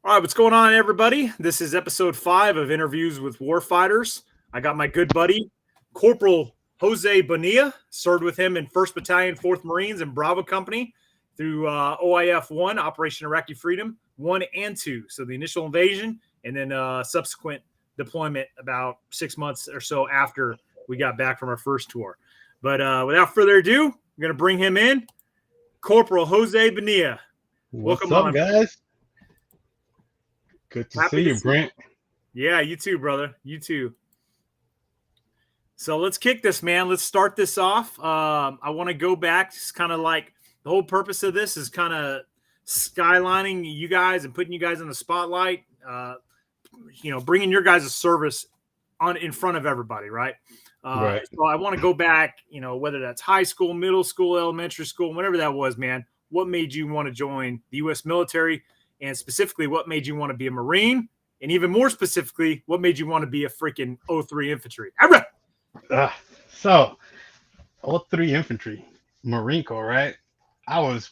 All right, what's going on, everybody? This is episode 5 of Interviews with Warfighters. I got my good buddy, Corporal Jose Bonilla. Served with him in 1st Battalion, 4th Marines, and Bravo Company through OIF I, Operation Iraqi Freedom 1 and 2. So the initial invasion and then subsequent deployment about 6 months or so after we got back from our first tour. But without further ado, I'm going to bring him in. Corporal Jose Bonilla. What's up, guys? Good to see you, Brent. Yeah, you too, brother. You too. So let's kick this, man. Let's start this off. I want to go back. It's kind of like the whole purpose of this is kind of skylining you guys and putting you guys in the spotlight. Bringing your guys' service on in front of everybody, right? Right. So I want to go back. Whether that's high school, middle school, elementary school, whatever that was, man. What made you want to join the U.S. military? And specifically, what made you want to be a Marine? And even more specifically, what made you want to be a freaking O3 infantry? So, O3 infantry, Marine Corps, right? I was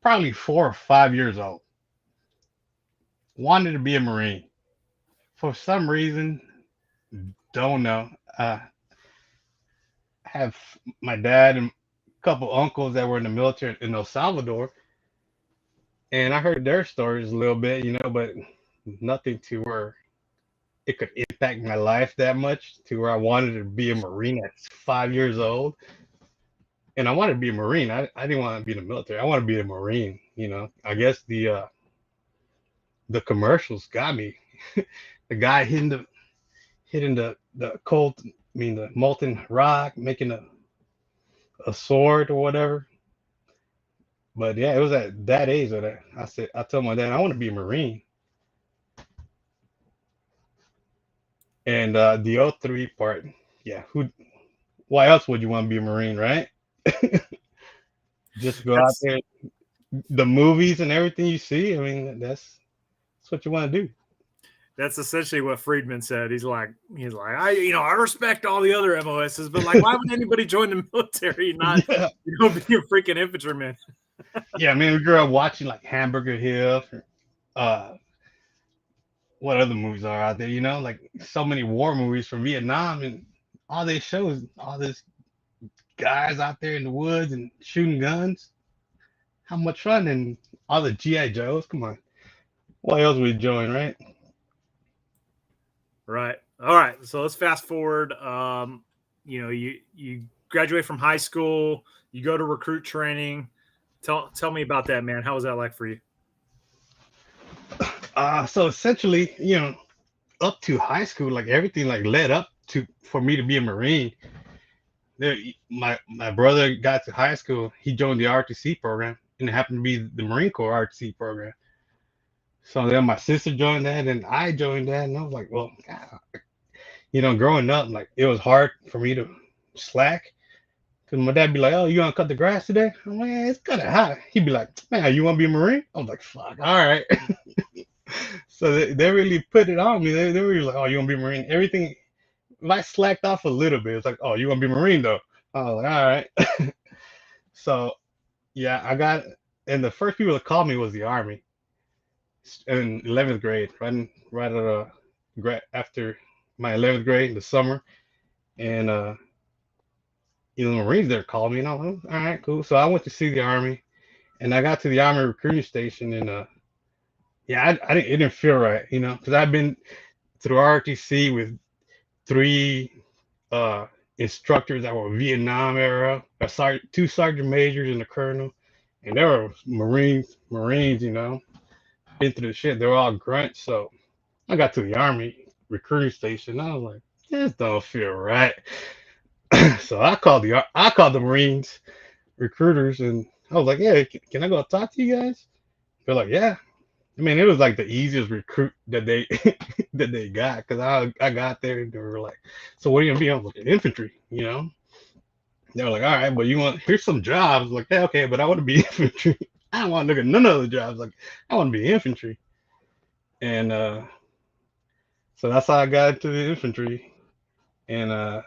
probably 4 or 5 years old. Wanted to be a Marine. For some reason, don't know. I have my dad and a couple uncles that were in the military in El Salvador. And I heard their stories a little bit, but nothing to where it could impact my life that much to where I wanted to be a Marine at 5 years old. And I wanted to be a Marine. I didn't want to be in the military. I want to be a Marine, I guess the commercials got me. The guy hitting the the molten rock, making a sword or whatever. But yeah, it was at that age that I told my dad I want to be a Marine. And the O3 part, yeah, why else would you want to be a Marine, right? Just go out there, the movies and everything you see. I mean, that's what you want to do. That's essentially what Friedman said. He's like, I respect all the other MOSs, but like, why would anybody join the military and not, be a freaking infantryman? Yeah, I mean, we grew up watching like Hamburger Hill. What other movies are out there? Like so many war movies from Vietnam, and all they show is all these guys out there in the woods and shooting guns. How much fun! And all the GI Joes. Come on, what else would we join, right? Right. All right. So let's fast forward. You graduate from high school. You go to recruit training. Tell me about that, man. How was that like for you? So essentially, up to high school, like everything like led up for me to be a Marine. My brother got to high school. He joined the RTC program, and it happened to be the Marine Corps RTC program. So then my sister joined that, and I joined that, and I was like, well, God. Growing up, like it was hard for me to slack. Cause my dad be like, "Oh, you want to cut the grass today?" I'm like, "Yeah, it's kind of hot." He'd be like, "Man, you want to be a Marine?" I'm like, "Fuck, all right." So they really put it on me. They were like, "Oh, you want to be a Marine?" Everything. If I slacked off a little bit, it's like, "Oh, you want to be a Marine though?" I was like, "All right." So yeah, I got. And the first people that called me was the Army in 11th grade, right after my 11th grade in the summer, and the Marines there called me, and I was like, all right, cool. So I went to see the Army, and I got to the Army recruiting station, and yeah, it didn't feel right, because I've been through RTC with 3 instructors that were Vietnam era, 2 sergeant majors and a colonel, and they were Marines, been through the shit. They were all grunts. So I got to the Army recruiting station, and I was like, this don't feel right. So I called the Marines recruiters, and I was like, "Yeah, can I go talk to you guys?" They're like, "Yeah." I mean, it was like the easiest recruit that they that they got, because I got there and they were like, "So what are you gonna be?" I was like, "Infantry," They were like, "All right, but here's some jobs." Like, "Yeah, okay, but I want to be infantry. I don't want to look at none of the jobs. Like, I want to be infantry." And so that's how I got into the infantry. And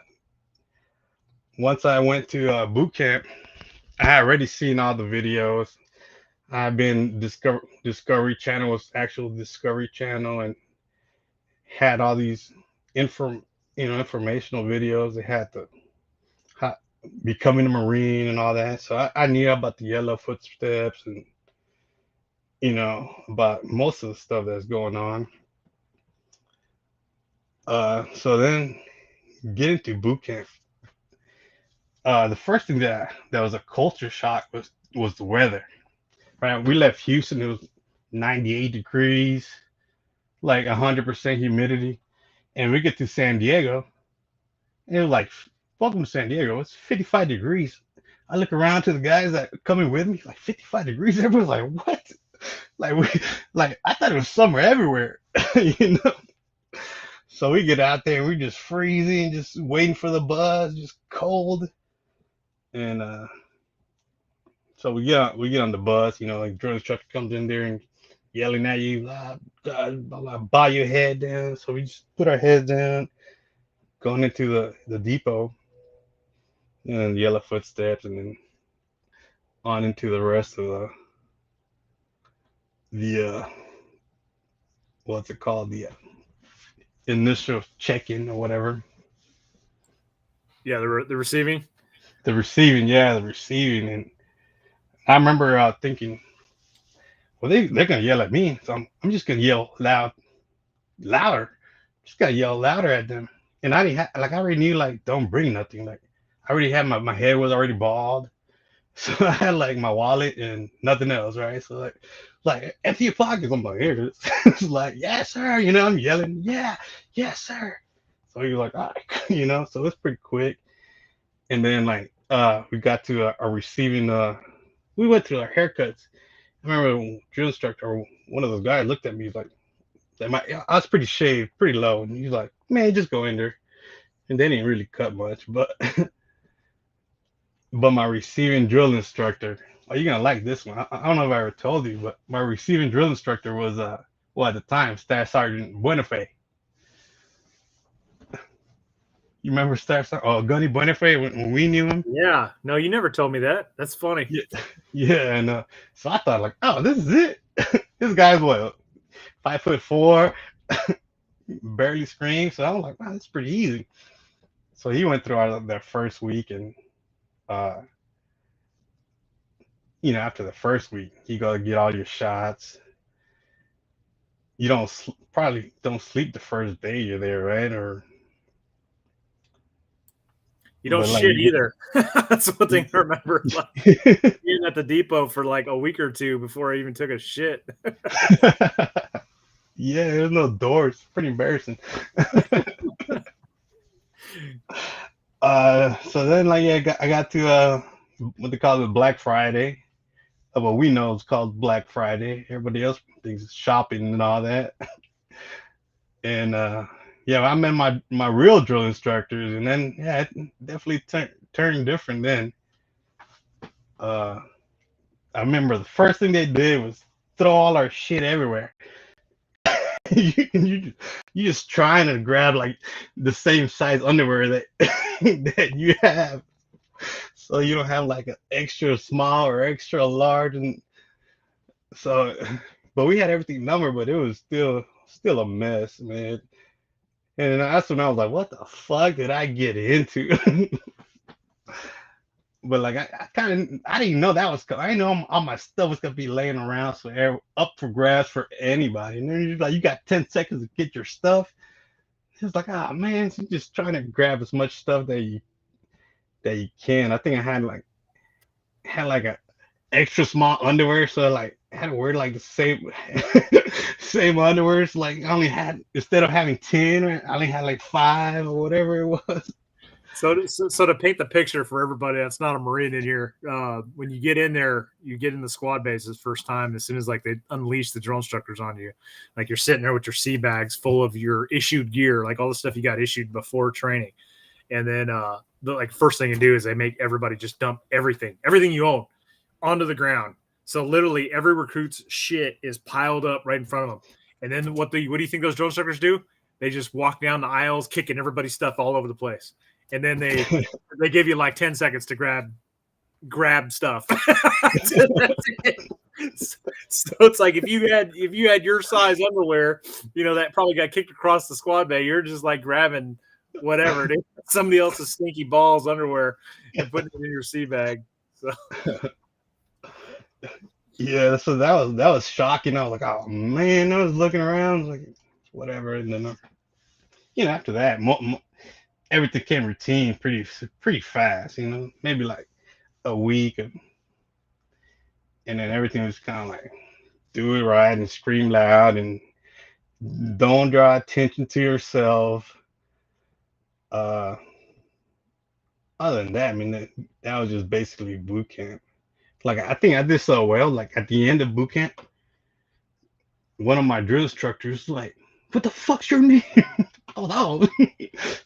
once I went to boot camp, I had already seen all the videos. I've been Discovery Channel was actual Discovery Channel and had all these informational videos. They had the how, becoming a Marine and all that. So I knew about the yellow footsteps and about most of the stuff that's going on. So then getting to boot camp. The first thing that was a culture shock was the weather. Right, we left Houston. It was 98 degrees, like 100% humidity, and we get to San Diego. And it was like, welcome to San Diego. It's 55 degrees. I look around to the guys that are coming with me, like 55 degrees. Everyone's like, what? Like I thought it was summer everywhere, So we get out there and we're just freezing, just waiting for the bus, just cold. And so we get on the bus, like drill instructor comes in there and yelling at you, bow your head down. So we just put our heads down, going into the depot, and yellow footsteps, and then on into the rest of the what's it called, the initial check-in or whatever. Yeah, the receiving. The receiving, and I remember thinking, well, they're gonna yell at me, so I'm just gonna yell louder. Just gotta yell louder at them. And I already knew, like, don't bring nothing. Like I already had my head was already bald, so I had like my wallet and nothing else, right? So like empty your pockets. I'm like, here it is. It's like, yes, sir. I'm yelling, yeah, yes, sir. So you're like, all right, So it's pretty quick. And then like we got to a receiving. We went to our haircuts. I remember drill instructor or one of those guys looked at me. He's like, I was pretty shaved, pretty low, and he's like, man, just go in there. And they didn't really cut much, but but my receiving drill instructor, oh, you're gonna like this one. I don't know if I ever told you, but my receiving drill instructor was at the time Staff Sergeant Buenafe. You remember Staff Sergeant? Oh, Gunny Buenafe when we knew him. Yeah, no, you never told me that. That's funny. Yeah, and so I thought, like, oh, this is it. This guy's what, 5'4", barely screams. So I was like, wow, that's pretty easy. So he went through their first week, and after the first week, you gotta get all your shots. You probably don't sleep the first day you're there, right? Or you don't shit either. That's one thing I remember. Like, being at the depot for like a week or two before I even took a shit. Yeah, there's no doors. Pretty embarrassing. So then, like, yeah, I got to what they call it, Black Friday. What we know is called Black Friday. Everybody else thinks it's shopping and all that. And yeah, I met my real drill instructors, and then it definitely turned different then. I remember the first thing they did was throw all our shit everywhere. you just trying to grab like the same size underwear that that you have, so you don't have like an extra small or extra large. And so, but we had everything numbered, but it was still a mess, man. And that's when I was like, what the fuck did I get into? But like I didn't know that was I didn't know all my stuff was gonna be laying around up for grabs for anybody. And then you're like, you got 10 seconds to get your stuff. It's like, oh man, so you're just trying to grab as much stuff that you can. I think I had like a extra small underwear, so like I had to wear like the same same underwear. So like I only had, instead of having 10, I only had like 5 or whatever it was. So to paint the picture for everybody that's not a Marine in here, when you get in there, you get in the squad bases first time, as soon as like they unleash the drill instructors on you, like you're sitting there with your sea bags full of your issued gear, like all the stuff you got issued before training. And then the first thing you do is they make everybody just dump everything you own onto the ground. So literally every recruit's shit is piled up right in front of them. And then what do you think those drill instructors do? They just walk down the aisles, kicking everybody's stuff all over the place. And then they give you like 10 seconds to grab stuff. So it's like if you had your size underwear, that probably got kicked across the squad bay. You're just like grabbing whatever, somebody else's stinky balls underwear and putting it in your sea bag. So Yeah, so that was shocking. I was like, oh man, I was looking around, like whatever, and then after that, everything came routine pretty fast. Maybe like a week, and then everything was kind of like do it right and scream loud and don't draw attention to yourself. Other than that, I mean that was just basically boot camp. Like I think I did so well. Like at the end of boot camp, one of my drill instructors was like, "What the fuck's your name?" Oh,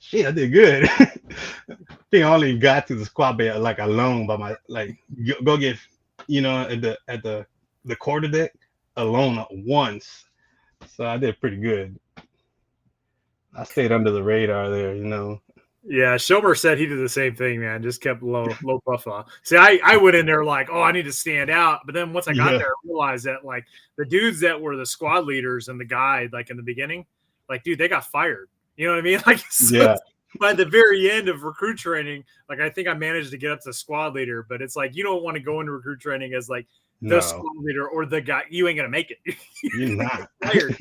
shit, I did good. I think I only got to the squad bay like alone by my go get at the quarter deck alone once. So I did pretty good. I stayed under the radar there. yeah, Shomer said he did the same thing, man. Just kept low profile. See, I went in there like, oh, I need to stand out. But then once I got there, I realized that like the dudes that were the squad leaders and the guide, like in the beginning, like, dude, they got fired. You know what I mean? Like, so by the very end of recruit training, like I think I managed to get up to squad leader, but it's like you don't want to go into recruit training as like the squad leader or the guy. You ain't gonna make it. You're not. Fired.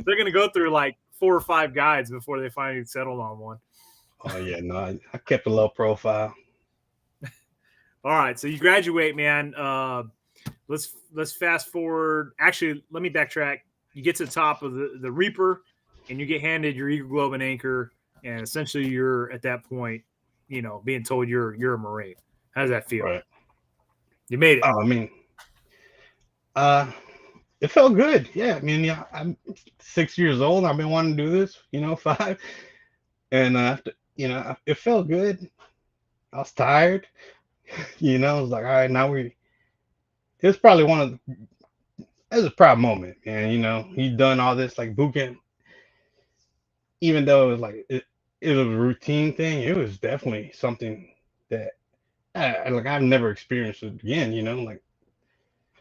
They're gonna go through like 4 or 5 guides before they finally settled on one. Oh yeah, no, I kept a low profile. All right, so you graduate, man. Let's fast forward. Actually, let me backtrack. You get to the top of the Reaper, and you get handed your Eagle Globe and Anchor, and essentially you're at that point, being told you're a Marine. How does that feel? Right. You made it. Oh, I mean, it felt good. Yeah, I mean, yeah, I'm 6 years old. I've been wanting to do this, 5, and after. It felt good. I was tired. I was like, all right, now it was probably it was a proud moment, man. He'd done all this like boot camp. Even though it was like it was a routine thing, it was definitely something that I've never experienced it again, like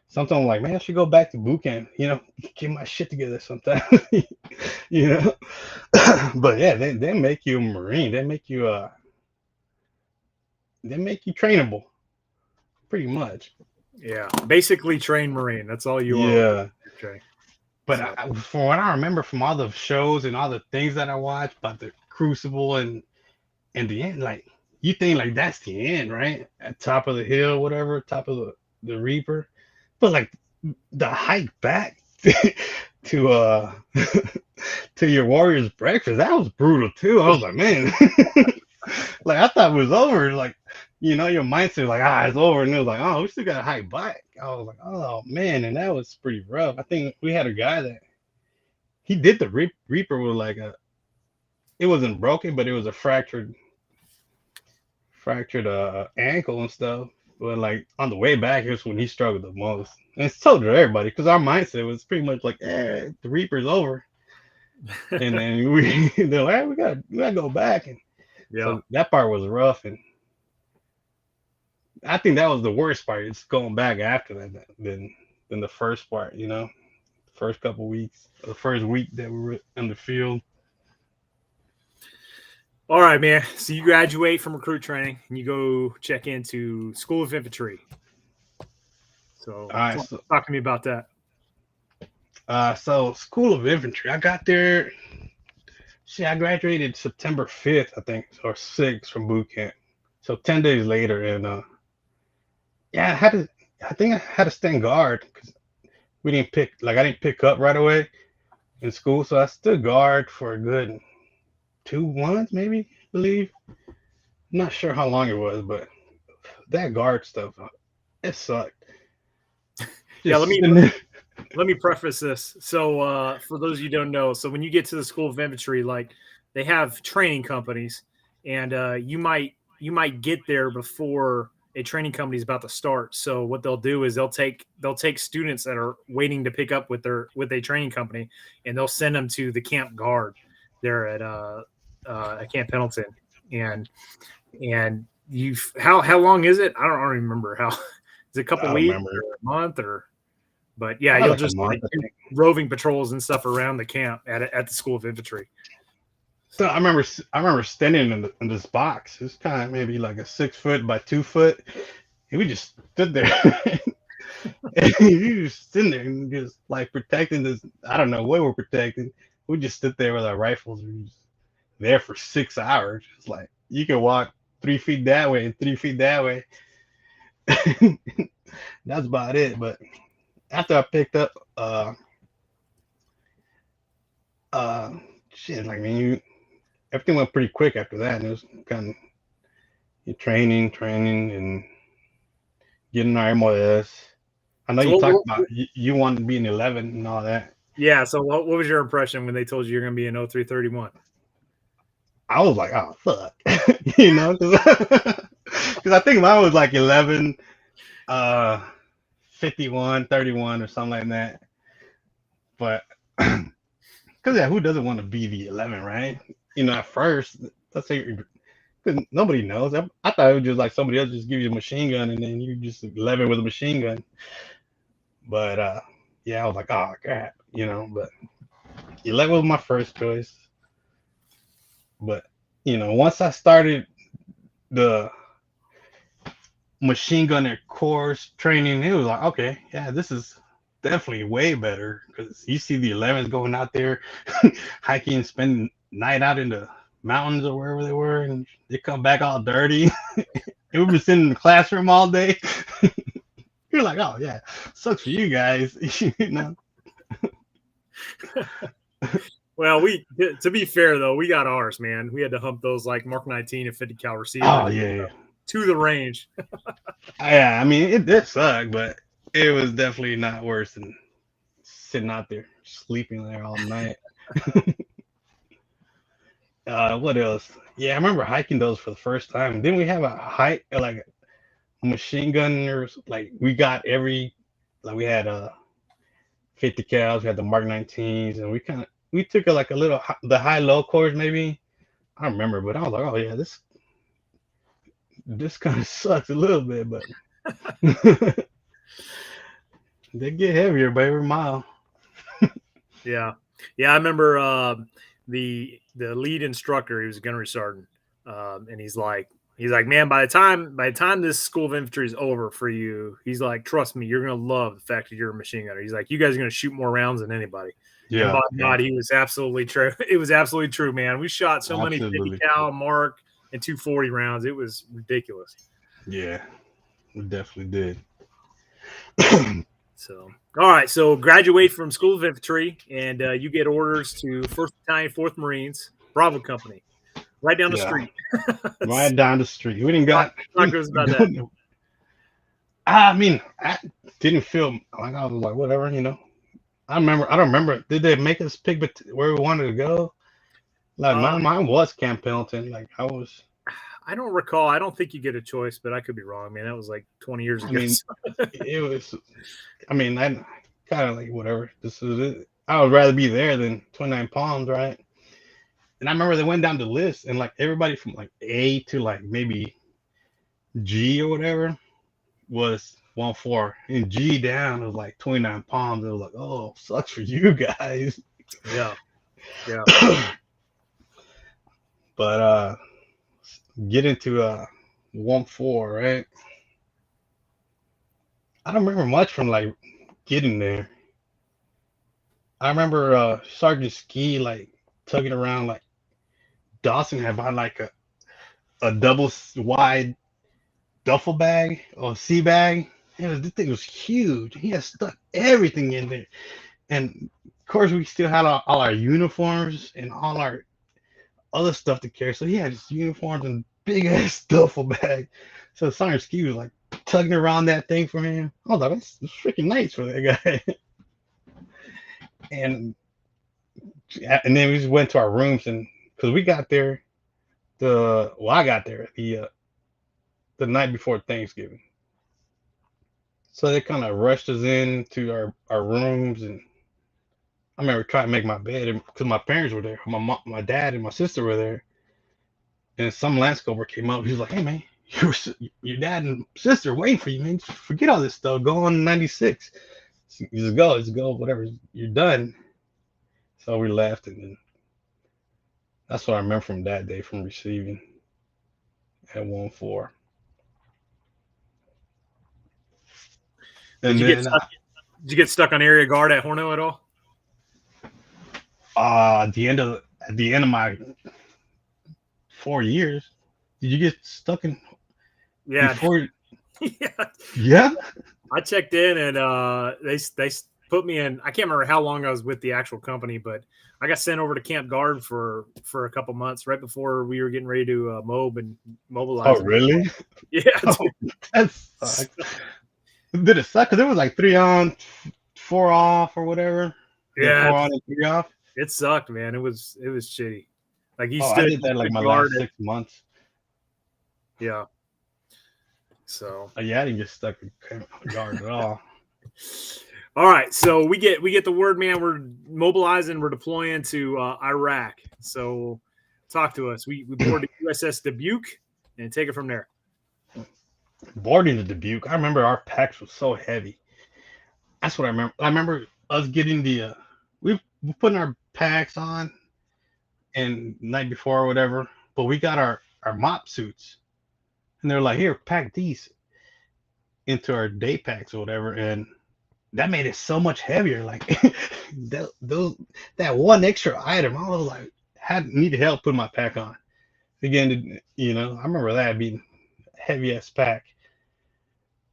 something like, man, I should go back to boot camp, get my shit together sometime. But yeah, they make you a Marine. They make you trainable, pretty much. Yeah, basically trained Marine. That's all you are. Yeah. Okay. But from what I remember from all the shows and all the things that I watched about the Crucible and the end, like you think like that's the end, right? At top of the hill, whatever, top of the Reaper. But like the hike back to to your Warriors breakfast, that was brutal too. I was like, man, like I thought it was over. Like, your mindset was like, it's over, and it was like, oh, we still got to hike back. I was like, oh man, and that was pretty rough. I think we had a guy that he did the Reaper with like it wasn't broken, but it was a fractured ankle and stuff. But like on the way back, it was when he struggled the most. And it's told to everybody because our mindset was pretty much like, the Reaper's over. And then they're like, we gotta go back. And so that part was rough. And I think that was the worst part. It's going back after that than the first part, the first couple weeks, the first week that we were in the field. All right, man. So you graduate from recruit training and you go check into School of Infantry. So, talk to me about that. So School of Infantry, I got there. I graduated September 5th, I think, or 6th from boot camp. So 10 days later, and I think I had to stand guard because I didn't pick up right away in school. So I stood guard for a good 2 months, maybe, I believe. I'm not sure how long it was, but that guard stuff, it sucked. Let me preface this. So for those of you who don't know, so when you get to the School of Infantry, like they have training companies, and you might get there before a training company is about to start. So what they'll do is they'll take students that are waiting to pick up with a training company, and they'll send them to the camp guard there at Camp Pendleton. And how long is it? I don't remember how. Is it a couple weeks or a month or? But yeah, Probably you'll like a just month, like I do think. roving patrols and stuff around the camp at the School of Infantry. So I remember standing in this box. It's kind of maybe like a 6 foot by 2 foot, and we just stood there. And you just sitting there and just like protecting this. I don't know what we're protecting. We just stood there with our rifles. We were just there for 6 hours. It's like you can walk 3 feet that way and 3 feet that way. That's about it. But after I picked up, shit, like, man, everything went pretty quick after that. And it was kind of training, and getting our MOS. I know So you talked about you wanted to be an 11 and all that. yeah. So what was your impression when they told you you're going to be an 0331? I was like, oh fuck, you know, because I think mine was like 11, 51, 31 or something like that. But because yeah, who doesn't want to be the 11, right? You know, at first, let's say, because nobody knows. I thought it was just like somebody else just give you a machine gun and then you just 11 with a machine gun. But yeah, I was like, oh crap, you know. But 11 was my first choice. But you know, once I started the machine gunner course training, it was like, okay, yeah, this is definitely way better because you see the 11s going out there hiking, spending night out in the mountains or wherever they were, and they come back all dirty. And we've been sitting in the classroom all day. You're like, oh yeah, sucks for you guys, you know. Well, to be fair though, we got ours, man. We had to hump those like Mark 19 and 50 cal receivers. Oh yeah. To the range. Yeah, I mean it did suck, but it was definitely not worse than sitting out there sleeping there all night. What else? Yeah, I remember hiking those for the first time. Didn't we have a hike like machine gunners? Like we got we had 50 cals, we had the Mark 19s, and we took like a little the high low course maybe. I don't remember, but I was like, oh yeah, this kind of sucks a little bit, but they get heavier by every mile. Yeah, I remember the lead instructor. He was a gunnery sergeant, and he's like, man, by the time this School of Infantry is over for you, he's like, trust me, you're gonna love the fact that you're a machine gunner. He's like, you guys are gonna shoot more rounds than anybody. Yeah, and by God, he was absolutely true. It was absolutely true, man. We shot so many 50 cal, Mark, and 240 rounds. It was ridiculous. Yeah, we definitely did. So, all right. So, graduate from School of Infantry, and you get orders to 1st Battalion, 4th Marines, Bravo Company, right down the street. Right down the street. We didn't got. Talk to us about that. I mean, I didn't feel like I was like whatever, you know. I don't remember. Did they make us pick where we wanted to go? Like mine was Camp Pendleton. Like I don't recall. I don't think you get a choice, but I could be wrong, man. That was like 20 years ago. I mean, it was. I mean, I kind of like whatever. This is it. I would rather be there than 29 Palms, right? And I remember they went down the list, and like everybody from like A to like maybe G or whatever was 1-4, and G down was like 29 Palms. It was like, oh, sucks for you guys. Yeah. But get into 1-4, right? I don't remember much from like getting there. I remember Sergeant Ski like tugging around like Dawson had bought like a double wide duffel bag or sea bag. This thing was huge. He had stuck everything in there, and of course we still had all our uniforms and all our other stuff to carry. So he had his uniforms and big ass duffel bag. So Sergeant Ski was like tugging around that thing for him. I was like, that's freaking nice for that guy. and then we just went to our rooms, and because we got there I got there the night before Thanksgiving. So they kind of rushed us into our rooms, and I remember trying to make my bed because my parents were there. My mom, my dad, and my sister were there. And some landscaper came up. He was like, "Hey man, your dad and sister waiting for you, man. Forget all this stuff. Go on 96." You just go, whatever. You're done. So we left, and then that's what I remember from that day from receiving at 1-4. Did And you get then stuck? Did you get stuck on area guard at Horno at all? at the end of my 4 years, did you get stuck in Yeah. before? Yeah. Yeah. I checked in and they put me in. I can't remember how long I was with the actual company, but I got sent over to Camp Guard for a couple months right before we were getting ready to mobilize. Oh, really? Yeah. Oh, that sucks. Did it suck? Because it was like 3 on, 4 off, or whatever. Yeah. 4 on and 3 off. It sucked, man. It was shitty. Like you I did that like my last 6 months. Yeah. So Yeah, I didn't get stuck in guard at all. All right, so we get the word, man. We're mobilizing. We're deploying to Iraq. So talk to us. We boarded USS Dubuque and take it from there. Boarding the Dubuque, I remember our packs was so heavy. That's what I remember. I remember us getting the we putting our packs on and night before or whatever, but we got our mop suits, and they're like, here, pack these into our day packs or whatever, and that made it so much heavier. Like that one extra item, I was like, needed help putting my pack on. Again, I remember that being heavy ass pack.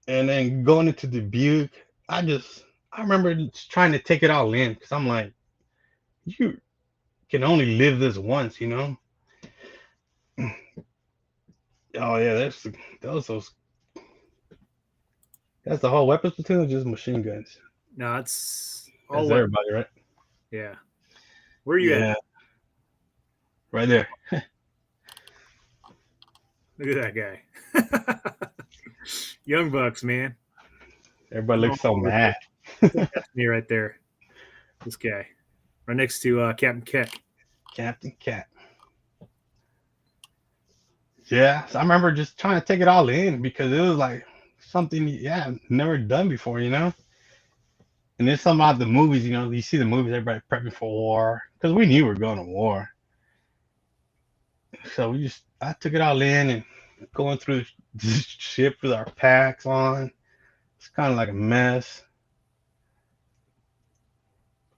And then going into Dubuque, I remember just trying to take it all in because I'm like, you can only live this once, Oh yeah, that's the whole weapons platoon or just machine guns? No, it's all everybody, right? Yeah. Where are you at? Right there. Look at that guy. Young Bucks, man. Everybody looks so mad. That's me right there. This guy. Right next to Captain Keck. Captain Cat. Yeah, so I remember just trying to take it all in because it was like something, never done before, And there's something about the movies, you see the movies, everybody prepping for war because we knew we were going to war. So I took it all in and going through the ship with our packs on. It's kind of like a mess.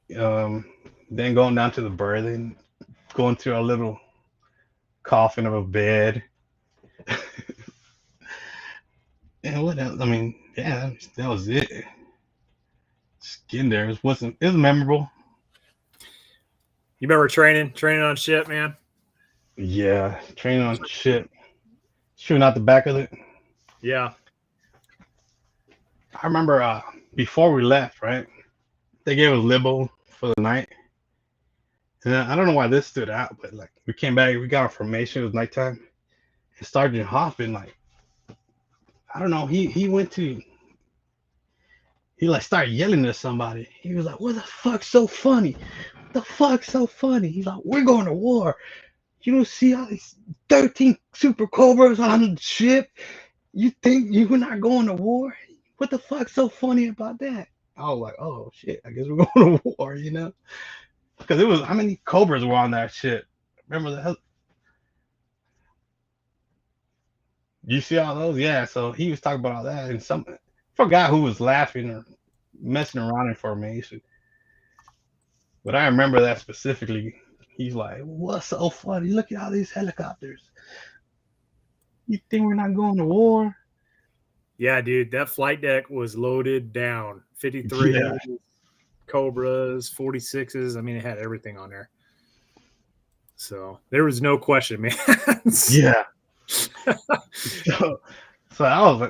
Then going down to the berthing, going through our little coffin of a bed. And what else? I mean, that was it. Just getting there. It was memorable. You remember training on ship, man? Yeah, training on ship. Shooting out the back of it. Yeah. I remember before we left, right? They gave us libo for the night. And I don't know why this stood out, but like we came back, we got our formation, it was nighttime. And Sergeant Hoffman, like, I don't know, he started yelling at somebody. He was like, what the fuck's so funny? What the fuck's so funny? He's like, we're going to war. You don't see all these 13 Super Cobras on the ship? You think you're not going to war? What the fuck's so funny about that? I was like, oh shit, I guess we're going to war, Because it was, how many Cobras were on that shit? Remember that? You see all those? Yeah, so he was talking about all that, and forgot who was laughing or messing around in formation. But I remember that specifically. He's like, what's so funny? Look at all these helicopters. You think we're not going to war? Yeah, dude, that flight deck was loaded down. 53 Cobras, 46s. I mean, it had everything on there. So there was no question, man. Yeah. So I was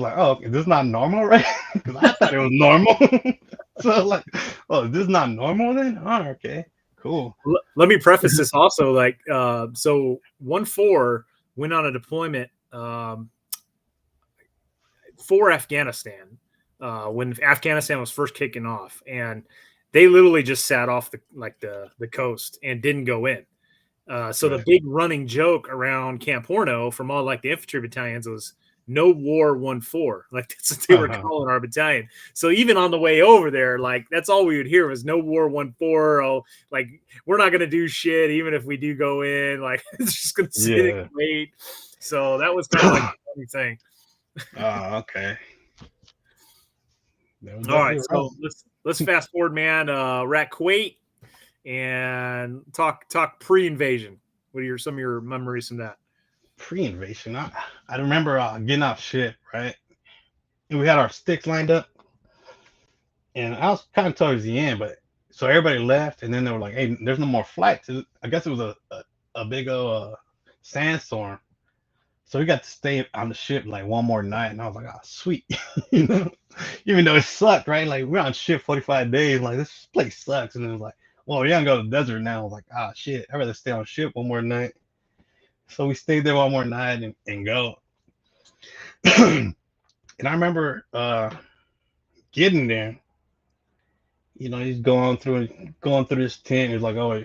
like, oh, okay, this is not normal, right? Because I thought it was normal. So like, oh, this is not normal then? Oh, okay, cool. Let me preface this also. Like, so 1-4 went on a deployment for Afghanistan when Afghanistan was first kicking off, and they literally just sat off the coast and didn't go in. So the big running joke around Camp Horno from all like the infantry battalions was, No War 14. Like that's what they were calling our battalion. So even on the way over there, like that's all we would hear was No War 14. Oh, like we're not gonna do shit even if we do go in. Like it's just gonna sit and wait. So that was kind of like a funny thing. Oh, okay. All right, so let's fast forward, man. We're at Kuwait and talk pre-invasion. What are some of your memories from that? Pre-invasion. I remember getting off ship, right? And we had our sticks lined up, and I was kind of towards the end, but so everybody left, and then they were like, "Hey, there's no more flights." I guess it was a big old sandstorm, so we got to stay on the ship like one more night, and I was like, "Oh, sweet," you know. Even though it sucked, right? Like we're on ship 45 days, like this place sucks, and it was like, "Well, we're gonna go to the desert now." I was like, "Ah, shit, I'd rather stay on ship one more night." So we stayed there one more night and go. And I remember getting there. You know, he's going through this tent. He's like, "Oh,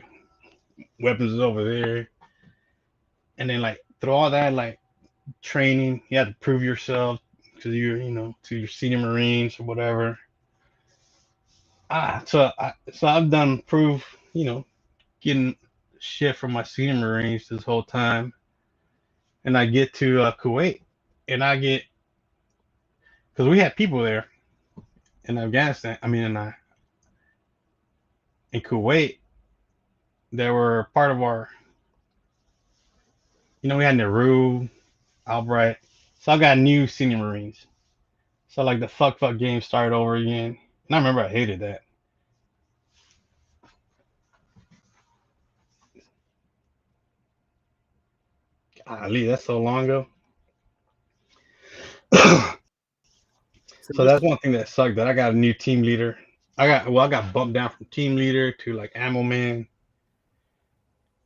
weapons is over there." And then like through all that like training, you had to prove yourself to to your senior Marines or whatever. So I've done proof, getting shit from my senior Marines this whole time. And I get to Kuwait, and because we had people there in Afghanistan. I mean, in Kuwait, they were part of our. We had Nehru, Albright. So I got new senior Marines. So like the fuck game started over again, and I remember I hated that. Golly, that's so long ago. So that's one thing that sucked. That I got a new team leader. I got bumped down from team leader to like ammo man,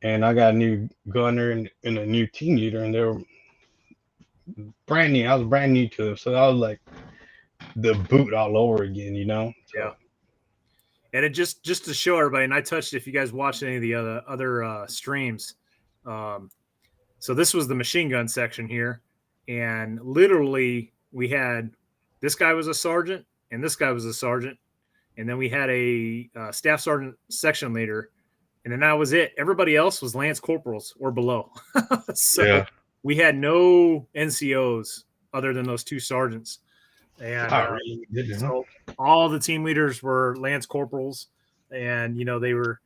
and I got a new gunner and a new team leader, and they were brand new. I was brand new to them, so I was like the boot all over again, So. Yeah. And it just to show everybody, and I touched if you guys watched any of the other streams. So this was the machine gun section here, and literally we had this guy was a sergeant, and this guy was a sergeant, and then we had a staff sergeant section leader, and then that was it. Everybody else was lance corporals or below. So we had no NCOs other than those two sergeants. And so all the team leaders were lance corporals, and they were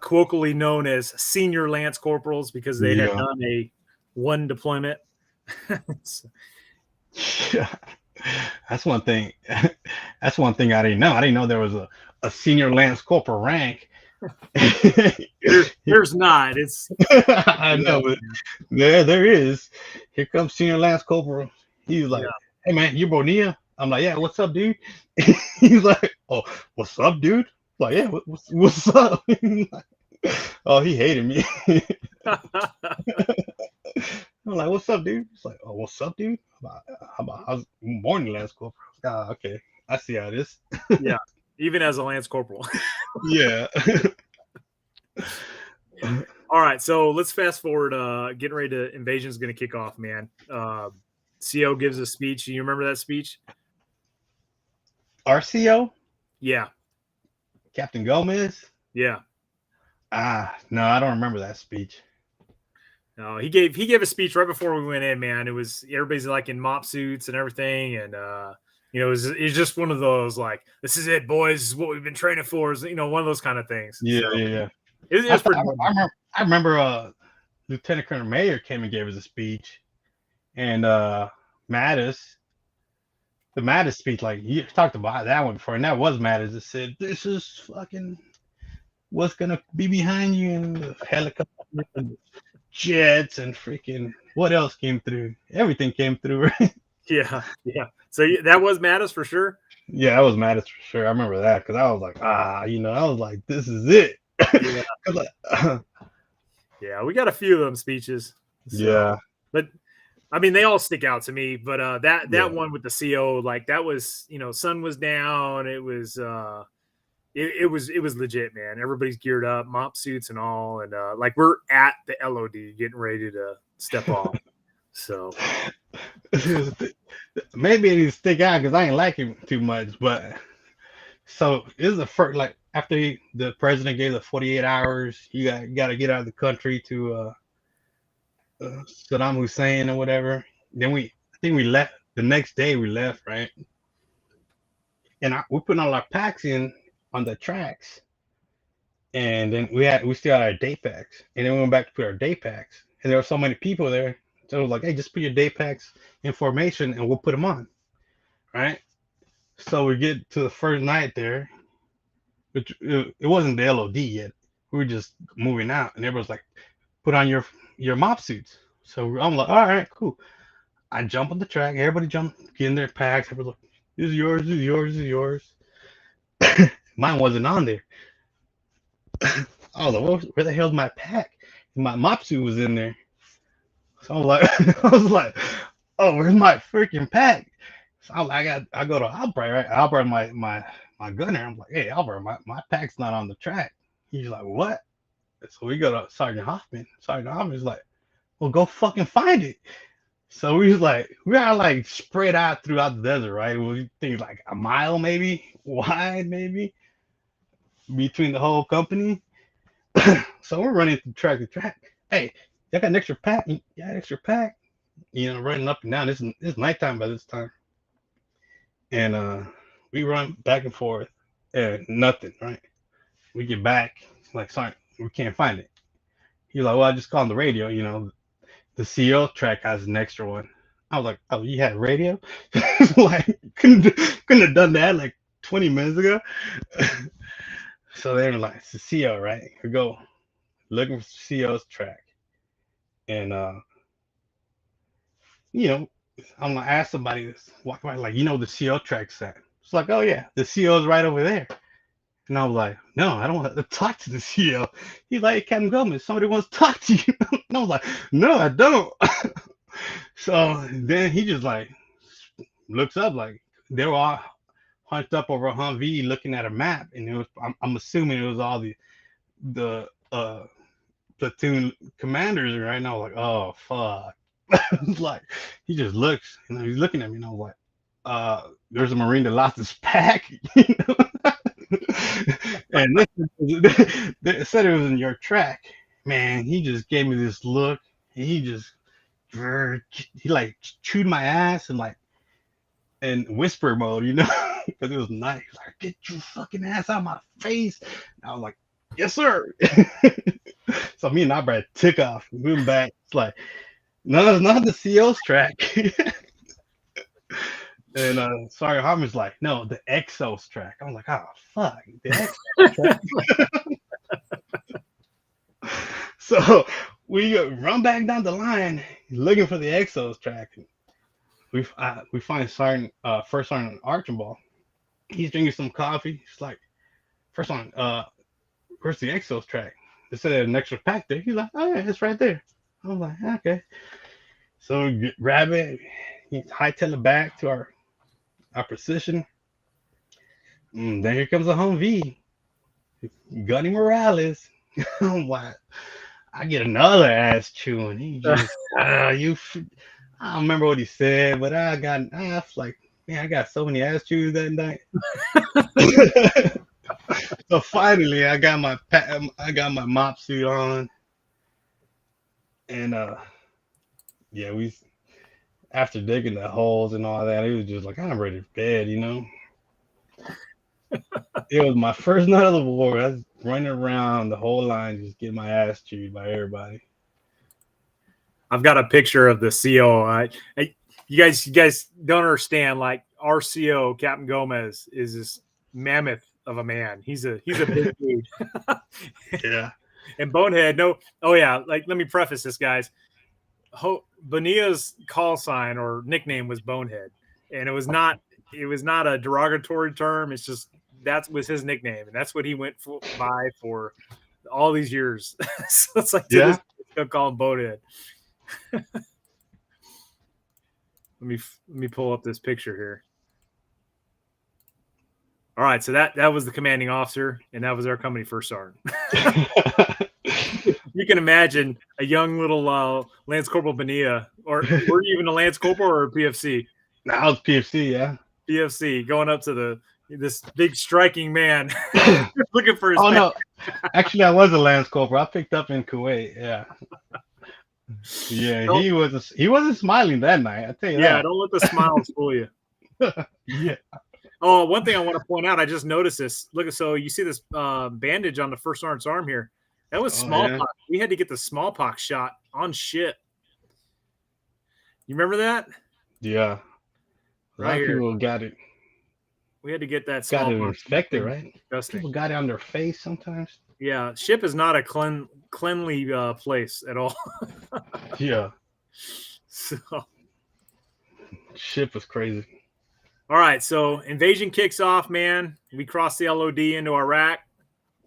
colloquially known as senior lance corporals because they had done one deployment. That's one thing. That's one thing I didn't know. I didn't know there was a senior lance corporal rank. There's not. It's I know, but there is. Here comes senior lance corporal. He was like, "Hey man, you Bonilla?" I'm like, "Yeah, what's up, dude?" He's like, "Oh, what's up, dude?" I'm like, "Yeah, what's up?" Oh, he hated me. I'm like, "What's up, dude?" He's like, "Oh, what's up, dude?" How about how's morning, lance corporal? Okay, I see how it is. Yeah, even as a lance corporal. Yeah. All right, so let's fast forward. Getting ready to invasion is going to kick off, man. CO gives a speech. You remember that speech? RCO? Yeah. Captain Gomez? Yeah. No, I don't remember that speech. No, he gave a speech right before we went in, man. It was everybody's like in mop suits and everything, and it was just one of those like, "This is it, boys. This is what we've been training for." Is one of those kind of things. Yeah, so, yeah. It was pretty. I remember Lieutenant Colonel Mayer came and gave us a speech, and Mattis, the Mattis speech, like he talked about that one before, and that was Mattis that said, "This is fucking what's gonna be behind you," and the helicopter and jets and freaking what else came through? Everything came through, right? Yeah. So that was Mattis for sure. Yeah, that was Mattis for sure. I remember that because I was like, I was like, this is it. Yeah. Yeah, we got a few of them speeches. So, yeah. But I mean, they all stick out to me. But that one with the CO, like that was, sun was down. It was it was legit, man. Everybody's geared up, mop suits and all, and like we're at the LOD getting ready to step off. So maybe it didn't stick out because I ain't like him too much. But so this is the first, like after the president gave the 48 hours, you got to get out of the country to Saddam Hussein or whatever. Then I think we left the next day. We left, right? And we put all our packs in on the tracks, and then we still had our day packs, and then we went back to put our day packs, and there were so many people there, so it was like, hey, just put your day packs in formation, and we'll put them on, right? So we get to the first night there, which it wasn't the LOD yet. We were just moving out, and everyone's like, put on your mop suits. So I'm like, all right, cool. I jump on the track, everybody jump, get in their packs, everybody's like, this is yours, this is yours, this is yours. Mine wasn't on there. I was like, where the hell's my pack? And my mop suit was in there. So I was like, oh, where's my freaking pack? So I go to Albright, right? Albright, my gunner. I'm like, hey, Albright, my pack's not on the track. He's like, what? So we go to Sergeant Hoffman. Sergeant Hoffman's like, well, go fucking find it. So we are like spread out throughout the desert, right? We think like a mile maybe wide, maybe between the whole company. So we're running from track to track. Hey, y'all got an extra pack? Yeah, extra pack. You know, running up and down. It's nighttime by this time. And we run back and forth and nothing, right? We get back, like, sorry, we can't find it. He's like, well, I just called on the radio, you know, the CO track has an extra one. I was like, oh, you had radio? Like, couldn't have done that like 20 minutes ago. So they were like, it's the CO, right? We go looking for CO's track. And, you know, I'm going to ask somebody this, walk by, like, you know, the CO track's at. It's like, oh, yeah, the CO's right over there. And I was like, no, I don't want to talk to the CO. He's like, hey, Captain Gomez, somebody wants to talk to you. And I was like, no, I don't. So then he just like looks up, like they were all hunched up over a Humvee looking at a map. And it was, I'm assuming it was all the platoon commanders, right? now. Like, oh, fuck. Like, he just looks, and he's looking at me, and I was like, there's a Marine that lost his pack, you know? And they said it was in your track. Man, he just gave me this look, and he like chewed my ass and like in whisper mode, you know, because it was nice. Like, get your fucking ass out of my face. And I was like, yes, sir. So me and Brad took off. We went back. It's like, no, it's not the CO's track. And sorry, Harmon's like, no, the Exos track. I'm like, oh, fuck. The Exos track. So we run back down the line looking for the Exos track. We find First Sergeant Archibald. He's drinking some coffee. He's like, First Sergeant, where's the Exos track? They said an extra pack there. He's like, oh, yeah, it's right there. I'm like, okay. So we grab it, hightail it back to our position. And then here comes a Humvee. Gunny Morales. I'm like, I get another ass chewing. He just, I don't remember what he said, but I was like, man, I got so many ass chews that night. So finally, I got my mop suit on, and yeah, after digging the holes and all that, it was just like, I'm ready for bed, you know. It was my first night of the war. I was running around the whole line, just getting my ass chewed by everybody. I've got a picture of the CO. You guys don't understand. Like, our CO, Captain Gomez, is this mammoth of a man. He's a big dude. Yeah. And Bonehead, no. Oh yeah. Like, let me preface this, guys. Bonilla's call sign or nickname was Bonehead, and it was not a derogatory term. It's just that was his nickname, and that's what he went by for all these years. So it's like, yeah, they'll call him Bonehead. Let me pull up this picture here. All right, so that was the commanding officer, and that was our company first sergeant. You can imagine a young little Lance Corporal Bonilla, or were you even a Lance Corporal or a PFC? Now it's PFC, yeah. PFC going up to this big striking man looking for his Oh pay. no, actually, I was a Lance Corporal. I picked up in Kuwait. Yeah, yeah. He wasn't smiling that night. I tell you Yeah, that. don't let the smiles fool you. Yeah. Oh, one thing I want to point out, I just noticed this. Look, so you see this bandage on the first sergeant's arm here. That was smallpox. Yeah. We had to get the smallpox shot on shit. You remember that? Yeah. A lot Right of here. people got it. We had to get that Got it smallpox. infected, right? Disgusting. People got it on their face sometimes. Yeah, ship is not a cleanly place at all. Yeah. So, Ship was crazy. all right, so invasion kicks off, man. We crossed the LOD into Iraq.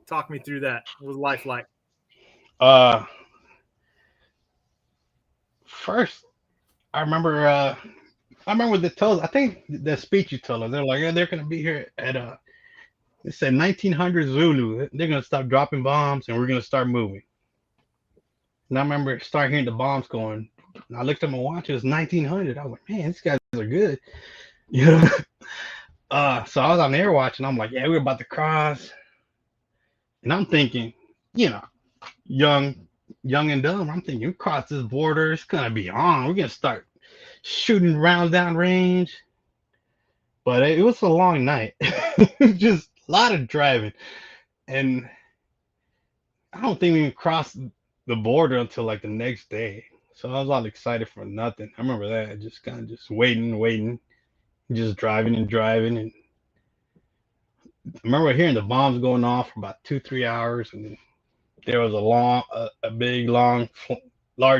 Talk me through that. What was life like? First, I remember they told. I think the speech you told us. They're like, yeah, they're gonna be here at They said 1900 Zulu. They're gonna stop dropping bombs and we're gonna start moving. And I remember start hearing the bombs going. And I looked at my watch. It was 1900. I was like, man, these guys are good. You know. So I was on air watch and I'm like, yeah, we're about to cross. And I'm thinking, you know, young and dumb. I'm thinking, we cross this border. It's gonna be on. We're gonna start shooting rounds down range. But it was a long night. Just a lot of driving. And I don't think we even crossed the border until like the next day. So I was all excited for nothing. I remember that. Just kind of just waiting, just driving. And I remember hearing the bombs going off for about 2-3 hours. And then there was a big, large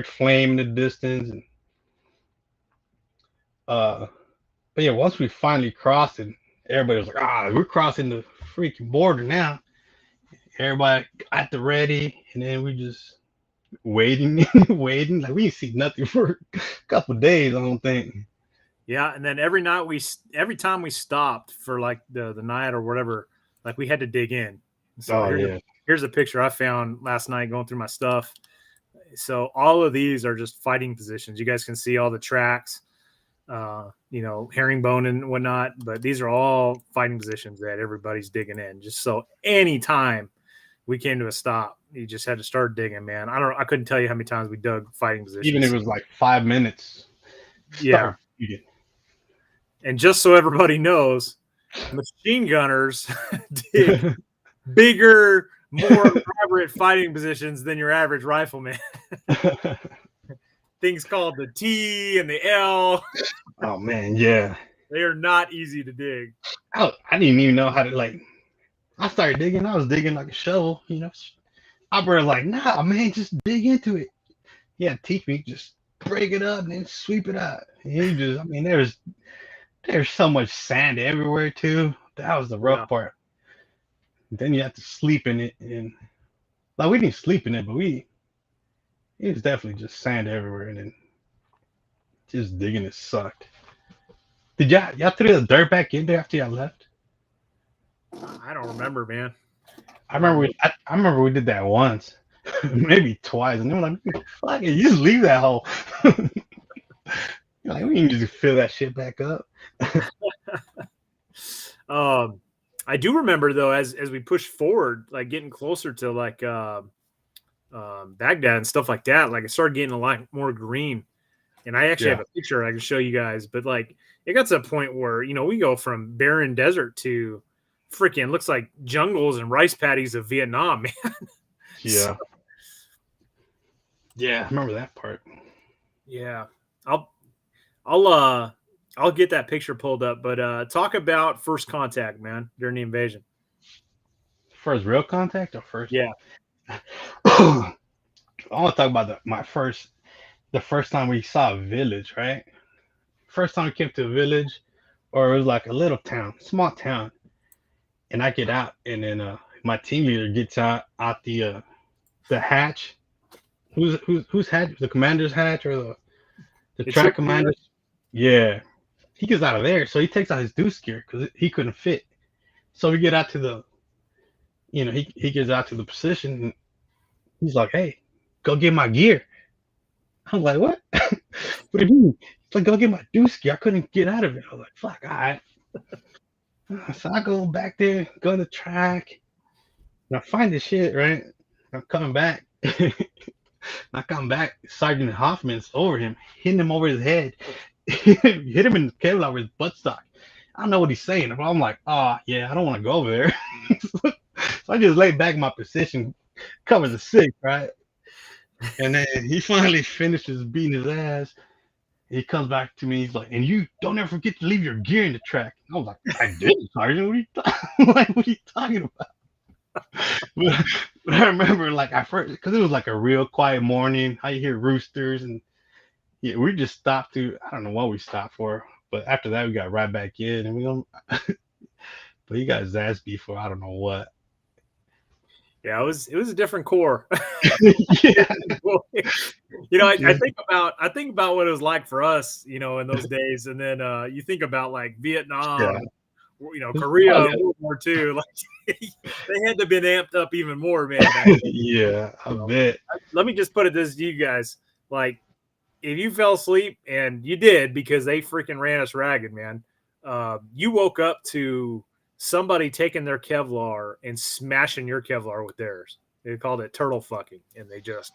flame in the distance. And but yeah, once we finally crossed it, everybody was like, we're crossing the freaking border now. Everybody at the ready, and then we just waiting. Like we didn't see nothing for a couple of days, I don't think. Yeah, and then every time we stopped for like the night or whatever, like we had to dig in. So here's a picture I found last night going through my stuff. So all of these are just fighting positions. You guys can see all the tracks, herringbone and whatnot, but these are all fighting positions that everybody's digging in. Just so anytime we came to a stop, you just had to start digging, man. I couldn't tell you how many times we dug fighting positions. Even if it was like 5 minutes. Yeah. And just so everybody knows, machine gunners dig bigger, more elaborate fighting positions than your average rifleman. Things called the T and the L. Oh man, yeah. They are not easy to dig. I didn't even know how to I started digging. I was digging like a shovel, Operator like, nah, man, just dig into it. Yeah, teach me, just break it up and then sweep it out. And there's so much sand everywhere too. That was the rough part. Then you have to sleep in it, and like we didn't sleep in it, but it was definitely just sand everywhere, and then just digging it sucked. Did y'all threw the dirt back in there after y'all left? I don't remember, man. I remember we did that once, maybe twice, and they were like, "Fuck it, you just leave that hole." Like we can just fill that shit back up. I do remember though, as we pushed forward, like getting closer to like Baghdad and stuff like that, like it started getting a lot more green. And I actually have a picture I can show you guys, but like it got to a point where we go from barren desert to freaking looks like jungles and rice paddies of Vietnam, man. Yeah. Yeah, I remember that part. Yeah. I'll get that picture pulled up, but talk about first contact, man, during the invasion. First real contact or first? Yeah. I want to talk about the first time we saw a village, right? First time we came to a village, or it was like a little town, small town, and I get out, and then my team leader gets out the hatch. Whose hatch? The commander's hatch or the track commander's? Yeah, he gets out of there, so he takes out his deuce gear because he couldn't fit. So we get out to the, he gets out to the position, and he's like, "Hey, go get my gear. I'm like, what? What do you mean? It's like, go get my dooski. I couldn't get out of it. I was like, fuck, all right. So I go back there, go to the track, and I find this shit, right? I'm coming back. I come back, Sergeant Hoffman's over him, hitting him over his head. Hit him in the Kevlar with his buttstock. I don't know what he's saying. I'm like, oh, yeah, I don't want to go over there. So I just laid back in my position, cover the six, right? And then he finally finishes beating his ass. He comes back to me. He's like, and you don't ever forget to leave your gear in the track. I was like, I did, Sergeant. What are you talking about? But I remember, like, I first, because it was like a real quiet morning. I hear roosters, and yeah, we just stopped to, I don't know what we stopped for, but after that, we got right back in, and we don't. But he got his ass beat for I don't know what. Yeah, it was a different corps. Yeah. You know, I think about what it was like for us, you know, in those days, and then you think about like Vietnam, Yeah. you know, Korea, World War II. Like they had to have been amped up even more, man. Yeah, I bet. Let me just put it this to you guys: like, if you fell asleep, and you did because they freaking ran us ragged, man. You woke up to somebody taking their Kevlar and smashing your Kevlar with theirs. They called it turtle fucking, and they just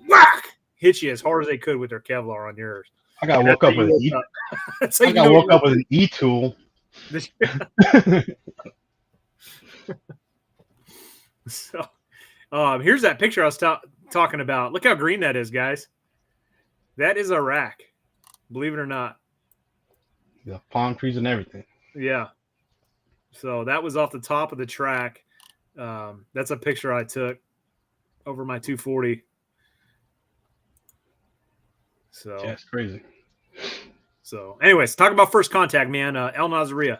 whack hit you as hard as they could with their Kevlar on yours. I got woke up with an E-tool. So, here's that picture I was talking about. Look how green that is, guys. That is Iraq, believe it or not. The palm trees and everything. Yeah. So that was off the top of the track. That's a picture I took over my 240. So yeah, it's crazy. So, anyways, talk about first contact, man. El Nazaria.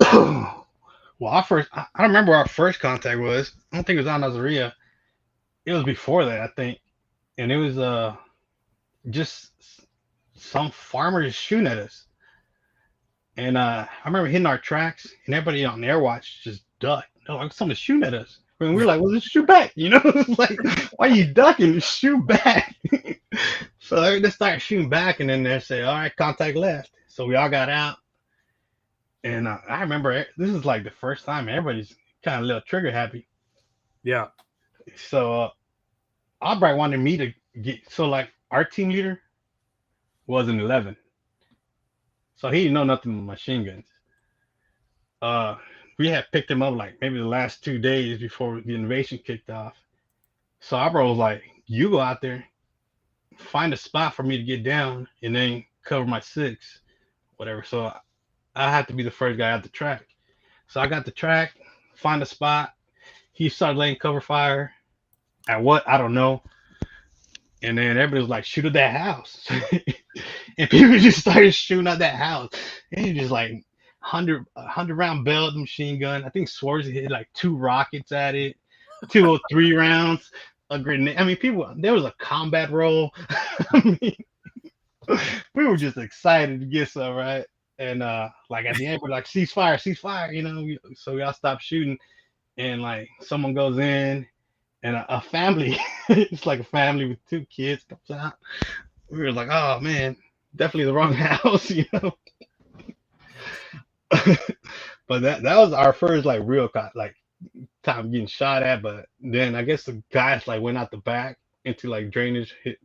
Well, I don't remember where our first contact was. I don't think it was Al Nazaria. It was before that, I think, and it was just some farmers shooting at us. And I remember hitting our tracks, and everybody on Air Watch just ducked. They're like, someone's shooting at us. And we were like, well, let's shoot back. You know, it's like, why are you ducking? Just shoot back. So they started shooting back, and then they say, all right, contact left. So we all got out. And I remember this is like the first time everybody's kind of a little trigger happy. Yeah. So Albright wanted me to get, so like our team leader was an 11. So he didn't know nothing with machine guns. We had picked him up like maybe the last 2 days before the invasion kicked off. So Albright was like, you go out there, find a spot for me to get down, and then cover my six, whatever. So I had to be the first guy out the track. So I got the track, find a spot. He started laying cover fire. At what? I don't know. And then everybody was like, shoot at that house. And people just started shooting at that house. And he just like 100 round belt machine gun. I think Swarzy hit like 2 rockets at it, 203 rounds, a grenade. I mean, there was a combat roll. I mean, we were just excited to get some, right? And like at the end, we're like, ceasefire, you know. So we all stopped shooting, and like someone goes in, and a family, it's like a family with 2 kids comes out. We were like, oh man, definitely the wrong house, you know. But that was our first like real like time getting shot at. But then I guess the guys like went out the back into like drainage, hit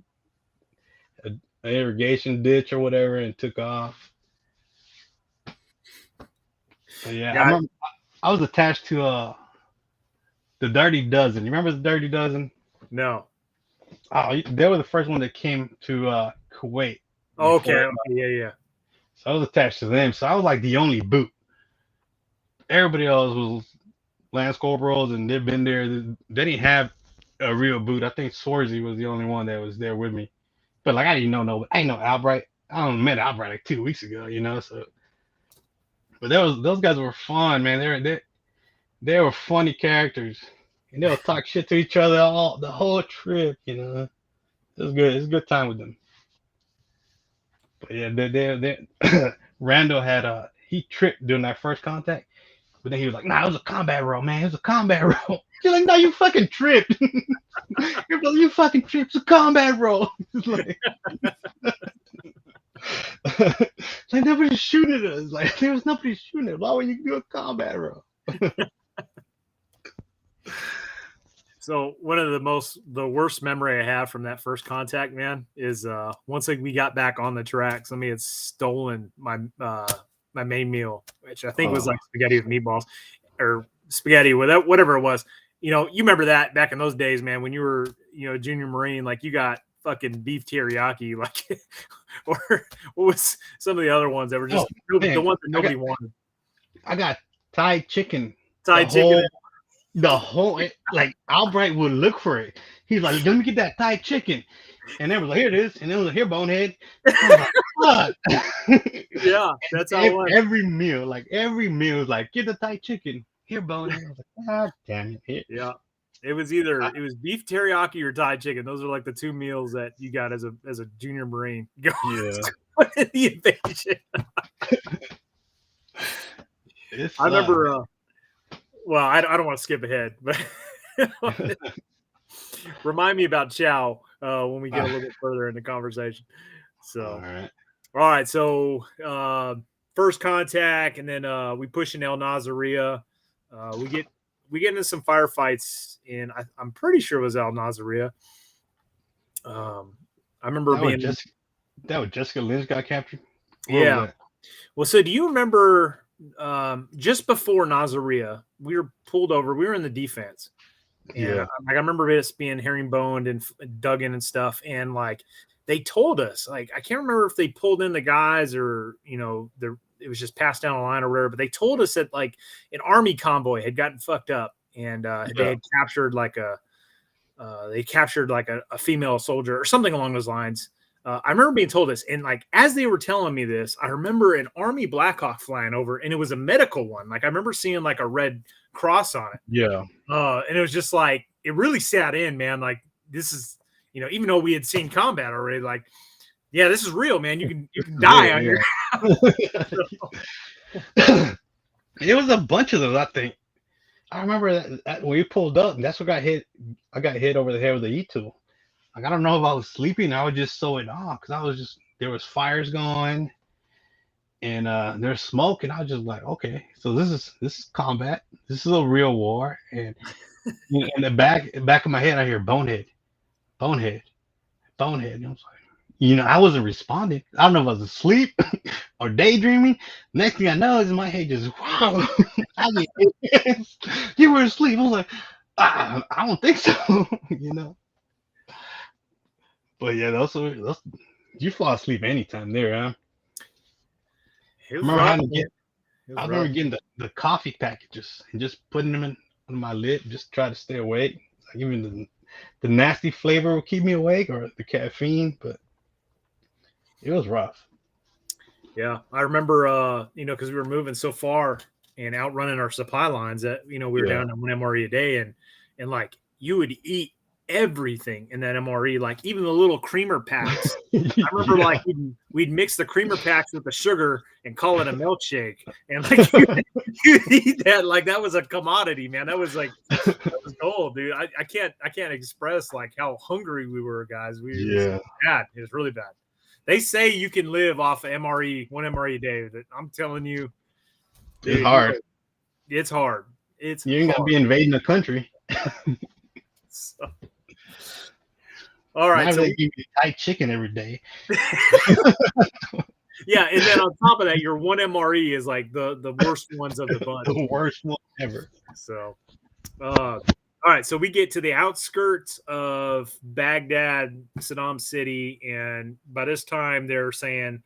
an irrigation ditch or whatever, and took off. But yeah, I remember I was attached to the Dirty Dozen. You remember the Dirty Dozen? No. Oh, they were the first one that came to Kuwait. Okay. Yeah. So I was attached to them. So I was like the only boot. Everybody else was Lance Corporals, and they've been there. They didn't have a real boot. I think Swarzy was the only one that was there with me. But like I didn't know Albright. I only met Albright like 2 weeks ago, you know. So, but those guys were fun, man. They were funny characters, and they'll talk shit to each other the whole trip, you know. It was good. It was a good time with them. But yeah, they Randall had he tripped during that first contact. But then he was like, nah, it was a combat role, man. It was a combat role. You're like, no, you fucking tripped. You fucking tripped. It's a combat role. Like, like nobody's shooting at us. Like there was nobody shooting at us. Why would you do a combat role? So one of the worst memory I have from that first contact, man, is once we got back on the track, somebody had stolen my my main meal, which I think was like spaghetti with meatballs or spaghetti with whatever it was. You know, you remember that back in those days, man, when you were, you know, junior Marine, like you got fucking beef teriyaki, like, or what was some of the other ones that were just the ones that nobody wanted. I got Thai chicken. Thai chicken. The whole, like, Albright would look for it. He's like, let me get that Thai chicken. And they was like, here it is. And then was like, here, bonehead. Like, yeah, that's how it was. Every meal was like, get the Thai chicken. Here, bonehead. I was like, God damn it. Yeah. It was beef teriyaki or Thai chicken. Those are like the two meals that you got as a junior Marine. Yeah. The invasion. I remember well, I don't want to skip ahead, but remind me about Chow when we get a little bit further in the conversation. So, all right. So, first contact, and then we push in El Nazaria. We get into some firefights, and I'm pretty sure it was El Nazaria. I remember that was Jessica Lynch got captured. Yeah. Well, so do you remember? Just before Nazaria, we were pulled over. We were in the defense. And I remember us being herringboned and dug in and stuff. And like, they told us, like, I can't remember if they pulled in the guys or, you know, it was just passed down a line or whatever, but they told us that like an army convoy had gotten fucked up and they had captured like a female soldier or something along those lines. I remember being told this, and like as they were telling me this, I remember an Army Black Hawk flying over, and it was a medical one. Like I remember seeing like a red cross on it. Yeah. And it was just like it really sat in, man. Like this is, you know, even though we had seen combat already, like, yeah, this is real, man. You can die on your. It was a bunch of those, I think. I remember that when we pulled up, and that's what got hit. I got hit over the head with the E2. Like, I don't know if I was sleeping. I was just so in awe because there was fires going and there's smoke. And I was just like, okay, so this is combat. This is a real war. And you know, in the back of my head, I hear bonehead. And I was like, you know, I wasn't responding. I don't know if I was asleep or daydreaming. Next thing I know is my head just, wow. You were asleep. I was like, I don't think so, you know. But yeah, those you fall asleep anytime there, huh? I remember getting the coffee packages and just putting them in my lip, just try to stay awake. Like even the nasty flavor would keep me awake, or the caffeine, but it was rough. Yeah, I remember, you know, because we were moving so far and outrunning our supply lines that, you know, we were down to 1 MRE a day, and like you would eat everything in that MRE, like even the little creamer packs. I remember like we'd mix the creamer packs with the sugar and call it a milkshake, and like you'd eat that like that was a commodity, man. That was gold, dude. I can't express like how hungry we were, guys. It was bad. It was really bad. They say you can live off of MRE, 1 MRE a day. That I'm telling you, dude, it's hard. It's hard. You ain't gonna be invading the country. So. All right, so they give you Thai chicken every day. Yeah, and then on top of that, your 1 MRE is like the worst ones of the bunch. The worst one ever. So, all right, so we get to the outskirts of Baghdad, Saddam City, and by this time they're saying,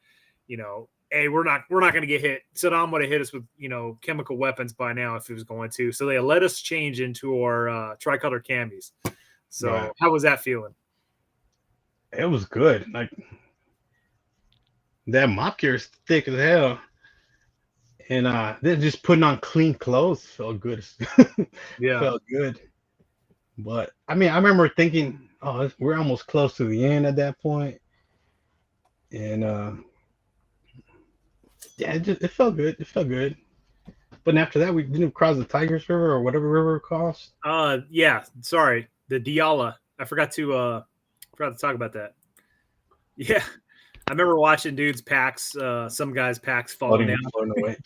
you know, hey, we're not going to get hit. Saddam would have hit us with, you know, chemical weapons by now if he was going to. So they let us change into our tricolor camis. So How was that feeling? It was good. Like that mop gear is thick as hell, and then just putting on clean clothes felt good. Felt good. But I mean, I remember thinking, oh, we're almost close to the end at that point, and yeah, it felt good. It felt good. But after that, we didn't cross the Tigris River or whatever river it crossed. Yeah. Sorry, the Diyala. I forgot to talk about that. Yeah, I remember watching dudes' packs, some guys' packs falling Floating away.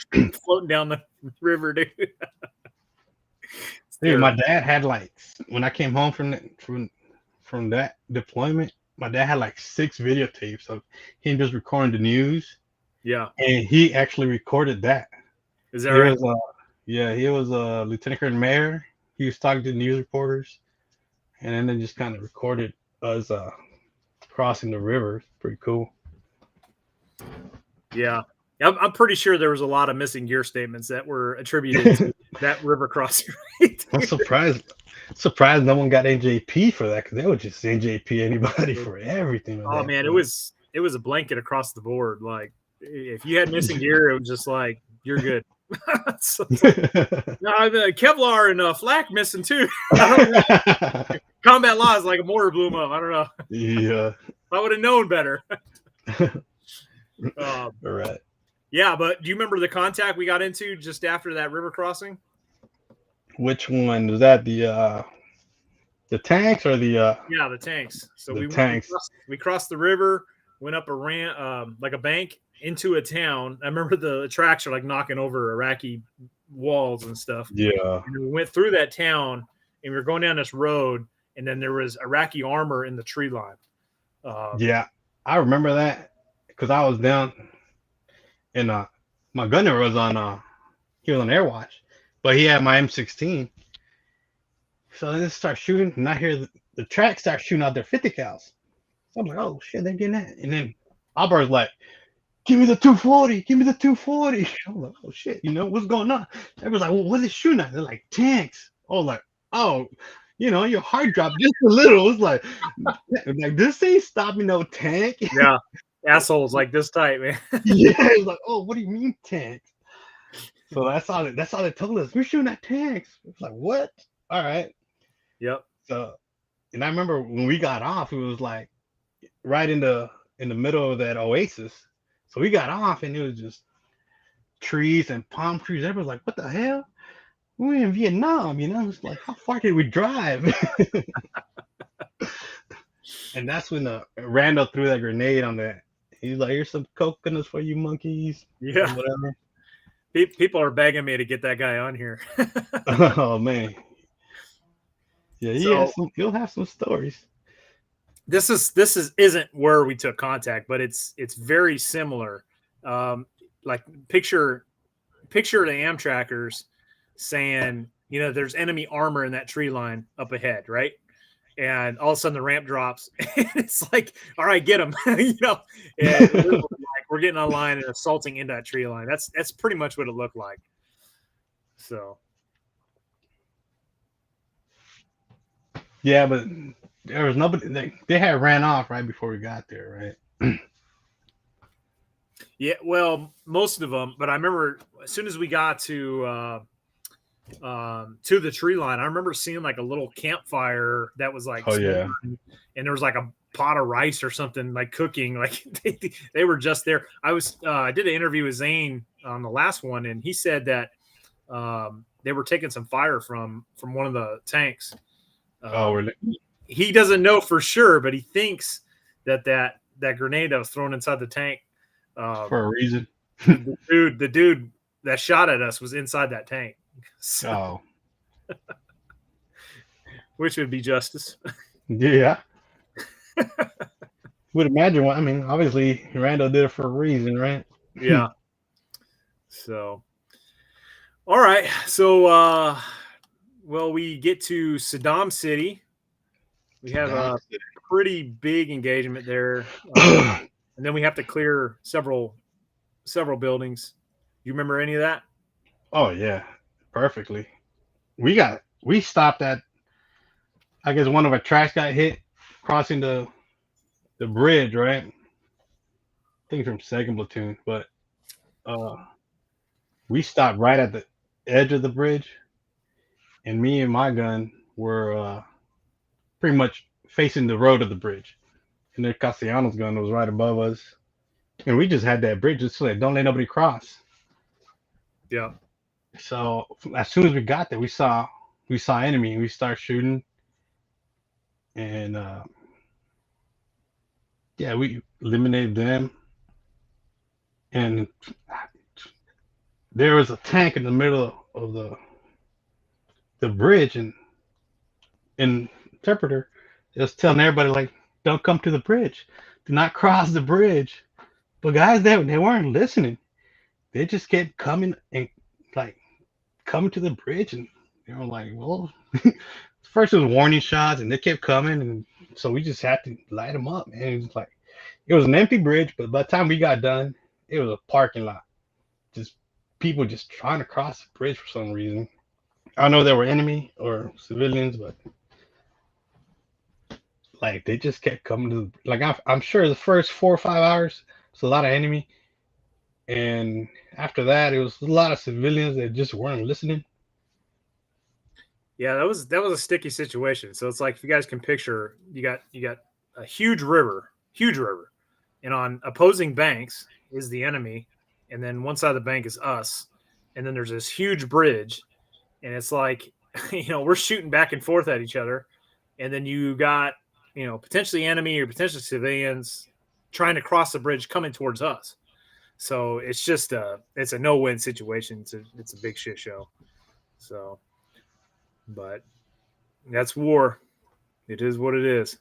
floating down the river, dude. Dude, my dad had like, when I came home from that deployment, my dad had like 6 videotapes of him just recording the news. Yeah, and he actually recorded that. is that right? He was a lieutenant colonel mayor. He was talking to news reporters, and then they just kind of recorded us crossing the river. Pretty cool. Yeah, I'm pretty sure there was a lot of missing gear statements that were attributed to that river crossing. I'm surprised no one got NJP for that, because they would just NJP anybody for everything. Oh man, it was a blanket across the board. Like if you had missing gear, it was just like you're good. So, no, the Kevlar and flak missing too. Combat laws like a mortar blew them up. I don't know. Yeah, I would have known better. All right. Yeah, but do you remember the contact we got into just after that river crossing? Which one was that? The tanks or the? Yeah, the tanks. So tanks. We crossed the river, went up a ramp, like a bank, into a town. I remember the tracks are like knocking over Iraqi walls and stuff. Yeah. And we went through that town, and we were going down this road, and then there was Iraqi armor in the tree line. Yeah, I remember that because I was down, and my gunner was on. He was on air watch, but he had my M16. So they just start shooting, and I hear the track start shooting out their 50 cals. So I'm like, oh shit, they're getting that. And then Albert's like, give me the 240, give me the 240. I'm like, oh shit, what's going on? Everyone's like, well, what is it shooting at? They're like, tanks. Oh, like, oh, your heart dropped just a little. It's like this ain't stopping no tank. Yeah, assholes like this type, man. Yeah, it's like, oh, what do you mean tanks? So that's all they told us. We're shooting at tanks. It's like, what? All right. Yep. So, and I remember when we got off, it was like right in the middle of that oasis. So we got off, and it was just trees and palm trees. Everyone's like, what the hell? We're in Vietnam, It's like, how far did we drive? And that's when Randall threw that grenade on that. He's like, here's some coconuts for you monkeys. Yeah. Whatever. People are begging me to get that guy on here. Oh, man. Yeah, he'll have some stories. This isn't where we took contact, but it's very similar. Like picture the Amtrackers saying, there's enemy armor in that tree line up ahead, right? And all of a sudden the ramp drops, and it's like, all right, get them, and we're getting online and assaulting into that tree line. That's pretty much what it looked like. So. Yeah, but there was nobody. They had ran off right before we got there, right? Yeah, well, most of them. But I remember as soon as we got to the tree line, I remember seeing like a little campfire that was like, yeah, and there was like a pot of rice or something like cooking. Like they were just there. I did an interview with Zane on the last one, and he said that they were taking some fire from one of the tanks. Really? He doesn't know for sure, but he thinks that grenade that was thrown inside the tank for a reason. the dude that shot at us was inside that tank. So, which would be justice. Yeah. Would imagine. I mean, obviously, Randall did it for a reason, right? Yeah. So, all right. So, well, we get to Saddam City. We have a pretty big engagement there, and then we have to clear several buildings. You remember any of that? Oh yeah, perfectly. We stopped at, I guess one of our tracks got hit crossing the bridge, right? I think from 2nd platoon, but we stopped right at the edge of the bridge, and me and my gun were pretty much facing the road of the bridge, and then Castellanos' gun was right above us, and we just had that bridge just like, don't let nobody cross. Yeah. So as soon as we got there, we saw enemy. We started shooting, and yeah, we eliminated them. And there was a tank in the middle of the bridge, and interpreter is telling everybody like, "Don't come to the bridge. Do not cross the bridge." But guys, they weren't listening. They just kept coming and like coming to the bridge, and they were like, "Well." First it was warning shots, and they kept coming, and so we just had to light them up, man. It was like it was an empty bridge, but by the time we got done, it was a parking lot. Just people just trying to cross the bridge for some reason. I don't know if they were enemy or civilians, but like they just kept coming to like I'm sure the first 4 or 5 hours was a lot of enemy, and after that it was a lot of civilians that just weren't listening. Yeah, that was a sticky situation. So it's like if you guys can picture, you got a huge river, and on opposing banks is the enemy, and then one side of the bank is us, and then there's this huge bridge, and it's like we're shooting back and forth at each other, and then you got potentially enemy or potentially civilians trying to cross the bridge coming towards us. So it's just it's a no-win situation. It's a big shit show. So, but that's war. It is what it is.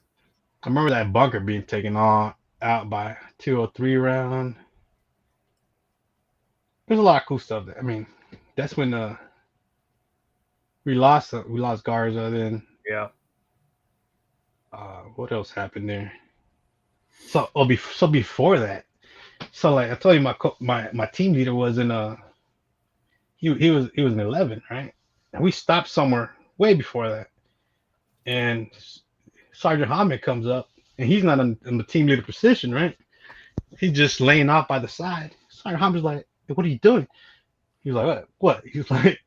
I remember that bunker being taken all out by 203 round. There's a lot of cool stuff there. I mean, that's when we lost Garza. Then Yeah. what else happened there? So before that, so like I told you, my team leader was in he was in 11, right? And we stopped somewhere way before that, and Sergeant Hamid comes up, and he's not in the team leader position, right? He's just laying off by the side. Sergeant Hamid's like, "Hey, what are you doing?" He's like, "What? What?" He's like,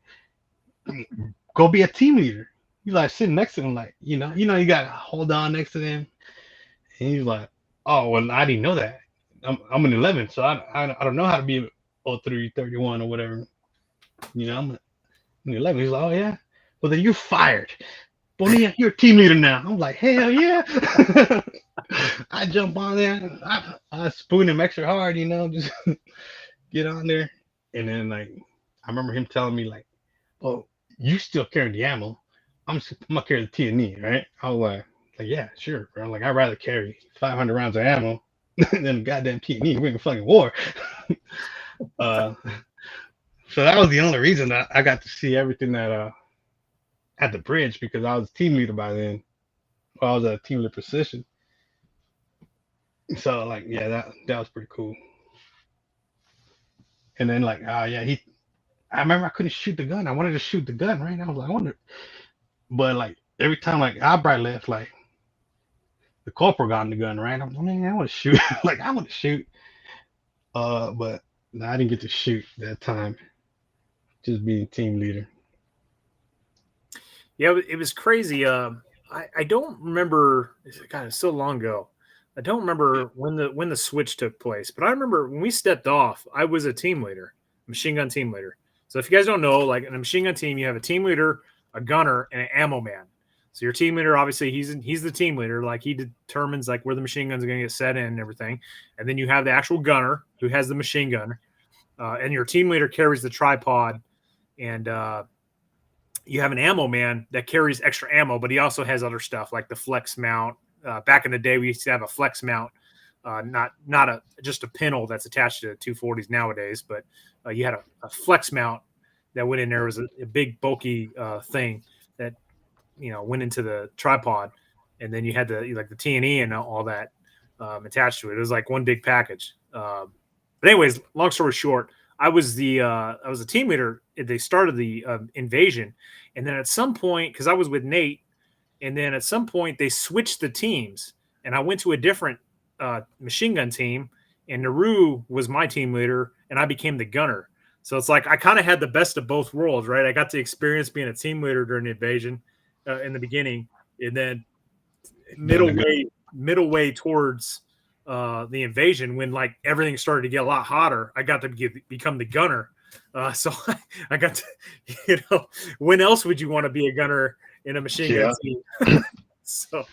"Go be a team leader." He's like sitting next to him, like, you got to hold on next to them. And he's like, "Oh, well, I didn't know that. I'm an 11, so I don't know how to be 03, 31 or whatever. I'm an 11." He's like, "Oh yeah, well then you're fired. Bonilla, you're a team leader now." I'm like, "Hell yeah!" I jump on there, I spoon him extra hard, just get on there, and then like I remember him telling me like, "Oh, you still carrying the ammo? I'm gonna carry the T&E, right?" I was like, "Yeah, sure, bro. Like I'd rather carry 500 rounds of ammo than a goddamn T&E. We're in a fucking war." uh, so that was the only reason that I got to see everything that at the bridge, because I was team leader by then. Well, I was at a team leader position. So like, yeah, that was pretty cool. And then like, yeah, I remember I couldn't shoot the gun. I wanted to shoot the gun, right? I was like, I wonder, but like every time like Albright left, like the corporal got the gun, right? I'm like, man, I want to shoot. Like I want to shoot. But no, I didn't get to shoot that time. Just being team leader. Yeah, it was crazy. I don't remember. God, it's so long ago. I don't remember when the switch took place, but I remember when we stepped off. I was a team leader, machine gun team leader. So if you guys don't know, like in a machine gun team, you have a team leader, a gunner, and an ammo man. So your team leader, obviously, he's the team leader. Like he determines like where the machine guns are going to get set in and everything. And then you have the actual gunner who has the machine gun, and your team leader carries the tripod, and you have an ammo man that carries extra ammo, but he also has other stuff like the flex mount. Back in the day, we used to have a flex mount, not just a pintle that's attached to 240s nowadays, but you had a flex mount that went in there. It was a big bulky thing that went into the tripod, and then you had the T&E and all that attached to it. It was like one big package. But anyways, long story short, I was a team leader at the start of the invasion, and then at some point, because I was with Nate, and then at some point they switched the teams, and I went to a different machine gun team, and Naru was my team leader, and I became the gunner. So it's like I kind of had the best of both worlds, right? I got to experience being a team leader during the invasion in the beginning, and then middle way towards the invasion, when like everything started to get a lot hotter, I got to become the gunner. So I got to, when else would you want to be a gunner in a machine gun team? So,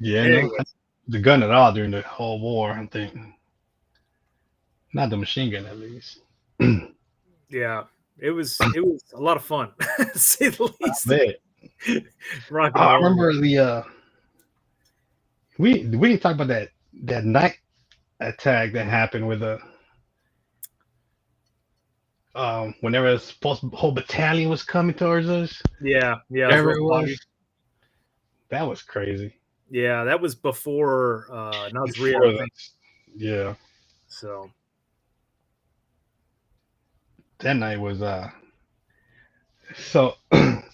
no, the gun at all during the whole war, I think. Not the machine gun, at least. Yeah, it was a lot of fun, to say the least. Rock and I roll. remember we didn't talk about that night attack that happened with whenever the whole battalion was coming towards us. Yeah, Whatever it was. That was crazy. Yeah, that was before Nazria. Yeah. So that night was so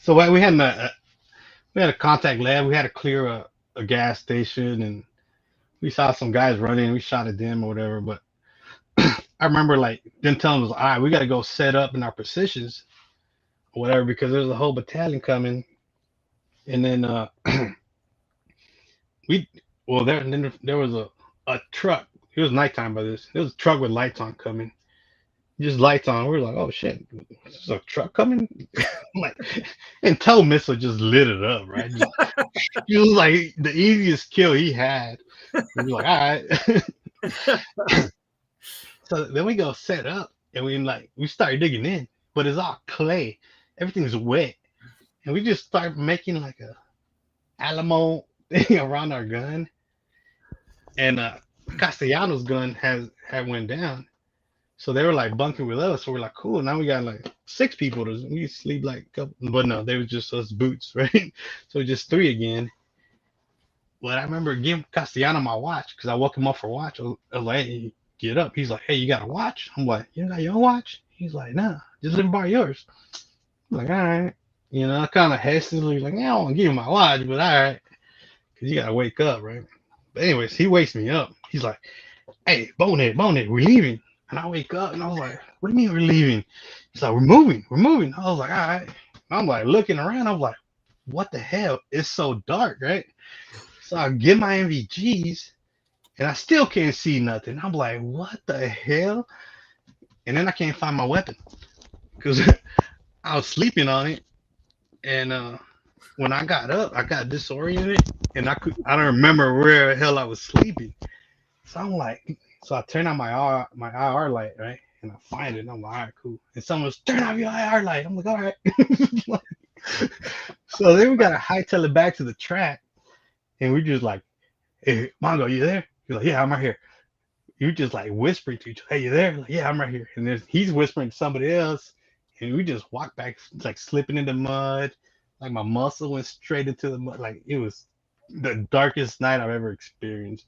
what we had a contact lab. We had to clear a gas station, and we saw some guys running. We shot at them or whatever. But I remember like them telling us, all right, we got to go set up in our positions or whatever, because there's a whole battalion coming. And then there was a truck. It was nighttime by this. There was a truck with lights on coming. Just lights on. We were like, oh shit, there's a truck coming. Like, and tow missile just lit it up, right? It was like the easiest kill he had. We were like, all right. So then we go set up, and we start digging in, but it's all clay. Everything's wet, and we just start making like a Alamo thing around our gun. And Castellano's gun had went down. So they were like bunking with us. So we're like, cool. Now we got like 6 people. We sleep like a couple, but no, they was just us boots, right? So just 3 again. But I remember giving Castellano my watch because I woke him up for watch. I was like, hey, get up. He's like, hey, you got a watch? I'm like, you got your own watch? He's like, nah, just let me borrow yours. I'm like, all right. I kind of hastily like, yeah, I don't want to give you my watch, but all right. Because you got to wake up, right? But anyways, he wakes me up. He's like, hey, Bonehead, we're leaving. And I wake up and I was like, what do you mean we're leaving? He's like, we're moving. I was like, all right. I'm like looking around. I'm like, what the hell? It's so dark, right? So I get my NVGs and I still can't see nothing. I'm like, what the hell? And then I can't find my weapon because I was sleeping on it. And when I got up, I got disoriented and I don't remember where the hell I was sleeping. So I'm like, so I turn on my IR light, right? And I find it. And I'm like, all right, cool. And someone's turn off your IR light. I'm like, all right. So then we got to hightail it back to the track. And we just like, hey, Mongo, you there? He's like, yeah, I'm right here. You just like whispering to each other, hey, you there? Like, yeah, I'm right here. And he's whispering to somebody else. And we just walk back, like slipping in the mud. Like my muscle went straight into the mud. Like it was the darkest night I've ever experienced.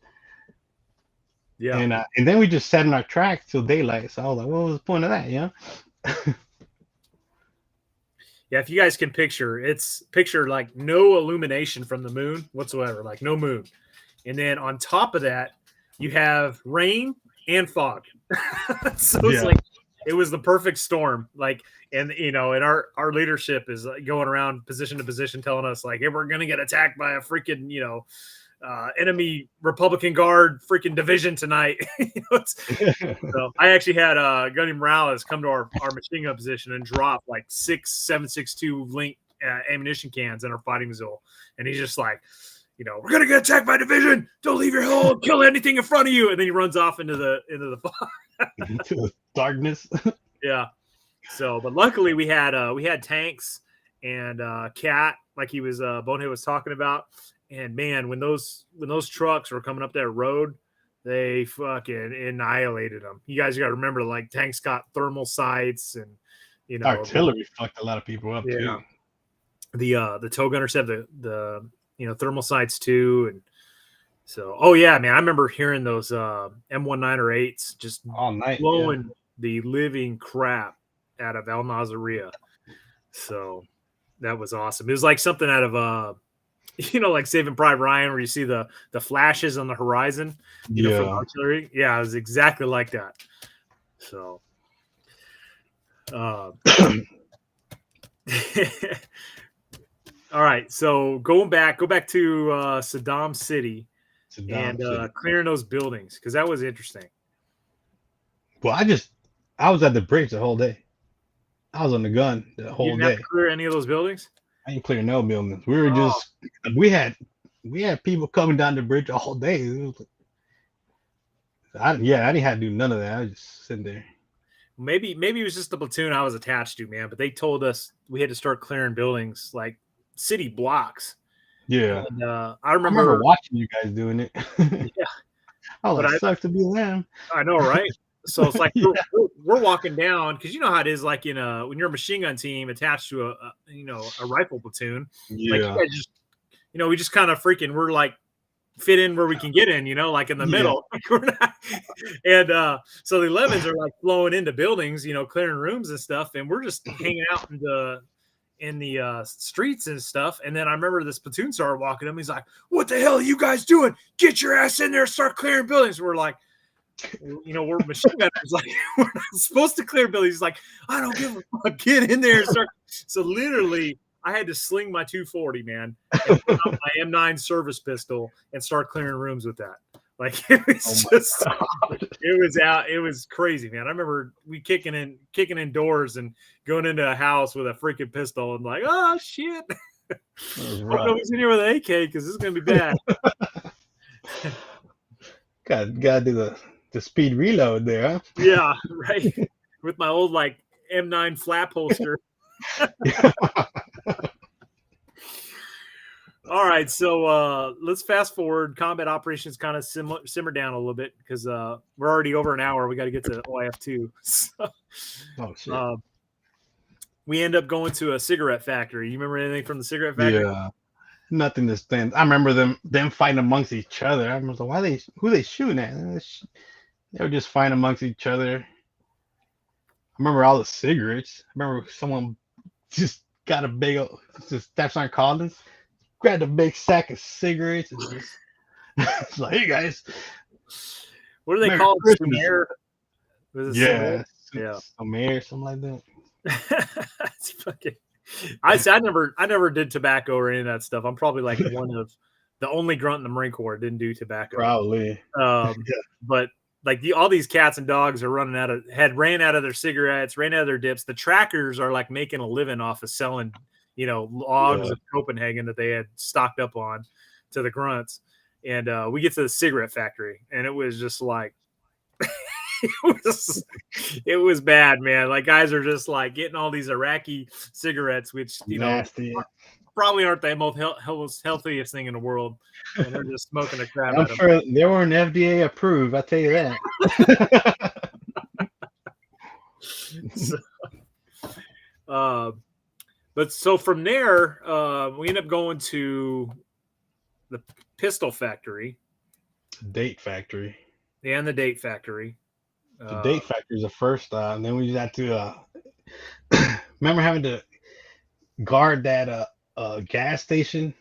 Yeah. And then we just sat in our tracks till daylight. So I was like, what was the point of that? Yeah, if you guys can picture like no illumination from the moon whatsoever, like no moon. And then on top of that, you have rain and fog. So it's like it was the perfect storm. Like, and and our leadership is going around position to position telling us like, hey, we're gonna get attacked by a freaking, enemy Republican Guard freaking division tonight. So I actually had Gunny Morales come to our machine gun position and drop like 6 7.62 link ammunition cans in our fighting missile, and he's just like, we're gonna get attacked by division. Don't leave your hole. Kill anything in front of you. And then he runs off into the into the darkness. Yeah. So, but luckily we had tanks and Cat, like he was Bonehead was talking about. And man, when those trucks were coming up that road, they fucking annihilated them. You guys got to remember, like tanks got thermal sights, and artillery fucked a lot of people up too. The tow gunners have the thermal sights too, and so I remember hearing those M19 or 8s just all night blowing the living crap out of Al Nazaria. So that was awesome. It was like something out of like Saving Private Ryan, where you see the flashes on the horizon, from artillery. Yeah, it was exactly like that. So, all right. So go back to Saddam City. Saddam and City. clearing those buildings because that was interesting. Well, I was at the bridge the whole day. I was on the gun the You whole didn't have to day. clear any of those buildings. I ain't clearing no buildings. We were Oh, just we had people coming down the bridge all day. It was I didn't have to do none of that. I was just sitting there. maybe it was just the platoon I was attached to, man. But they told us we had to start clearing buildings like city blocks. Yeah. And I I remember remember, watching you guys doing it. yeah, I was but like, sucks to be them. I know, right? So it's like Yeah. we're walking down because you know how it is, like when you're a machine gun team attached to a rifle platoon, like you Yeah. guys just we just kind of we're like fit in where we can get in, like in the Yeah. middle. Like, we're not, and so the 11s are like flowing into buildings, clearing rooms and stuff, and we're just hanging out in the streets and stuff. And then I remember this platoon sergeant walking up. He's like, "What the hell are you guys doing? Get your ass in there, start clearing buildings." We're like, we're machine gunners. Like, we're not supposed to clear buildings. He's like, "I don't give a fuck. Get in there and start." So literally, I had to sling my 240, man, and put out my M9 service pistol and start clearing rooms with that. Like, it was it was crazy, man. I remember we kicking in doors and going into a house with a freaking pistol and like, oh shit. Hope nobody's in here with an AK because this is gonna be bad. Gotta do the speed reload there, huh? Yeah, right. With my old like M9 flap holster. All right, so let's fast forward. Combat operations kind of simmer down a little bit because we're already over an hour. We got to get to OIF II. So, Oh shit. we end up going to a cigarette factory. You remember anything from the cigarette factory? Yeah. Nothing to stand. I remember them fighting amongst each other. I remember who they shooting at? They were just fighting amongst each other. I remember all the cigarettes. I remember someone just got a big old Steps on Collins, grabbed a big sack of cigarettes and just it's like, hey guys. What do they Merry call it? Christmas. Sumer? Was it Yeah. Yeah. Sumer, something like that. It's fucking. I never did tobacco or any of that stuff. I'm probably like one of the only grunt in the Marine Corps didn't do tobacco. Probably. But like all these cats and dogs are ran out of their cigarettes, ran out of their dips. The trackers are like making a living off of selling, logs of Copenhagen that they had stocked up on to the grunts. And we get to the cigarette factory, and it was just like it was bad, man. Like guys are just like getting all these Iraqi cigarettes, which nasty. Probably aren't the most healthiest thing in the world, and they're just smoking the crap. I'm sure they weren't FDA approved. I'll tell you that. But so from there, we end up going to the pistol factory, Date factory. and the date factory. The date factory is the first stop, and then we just had to remember having to guard that gas station.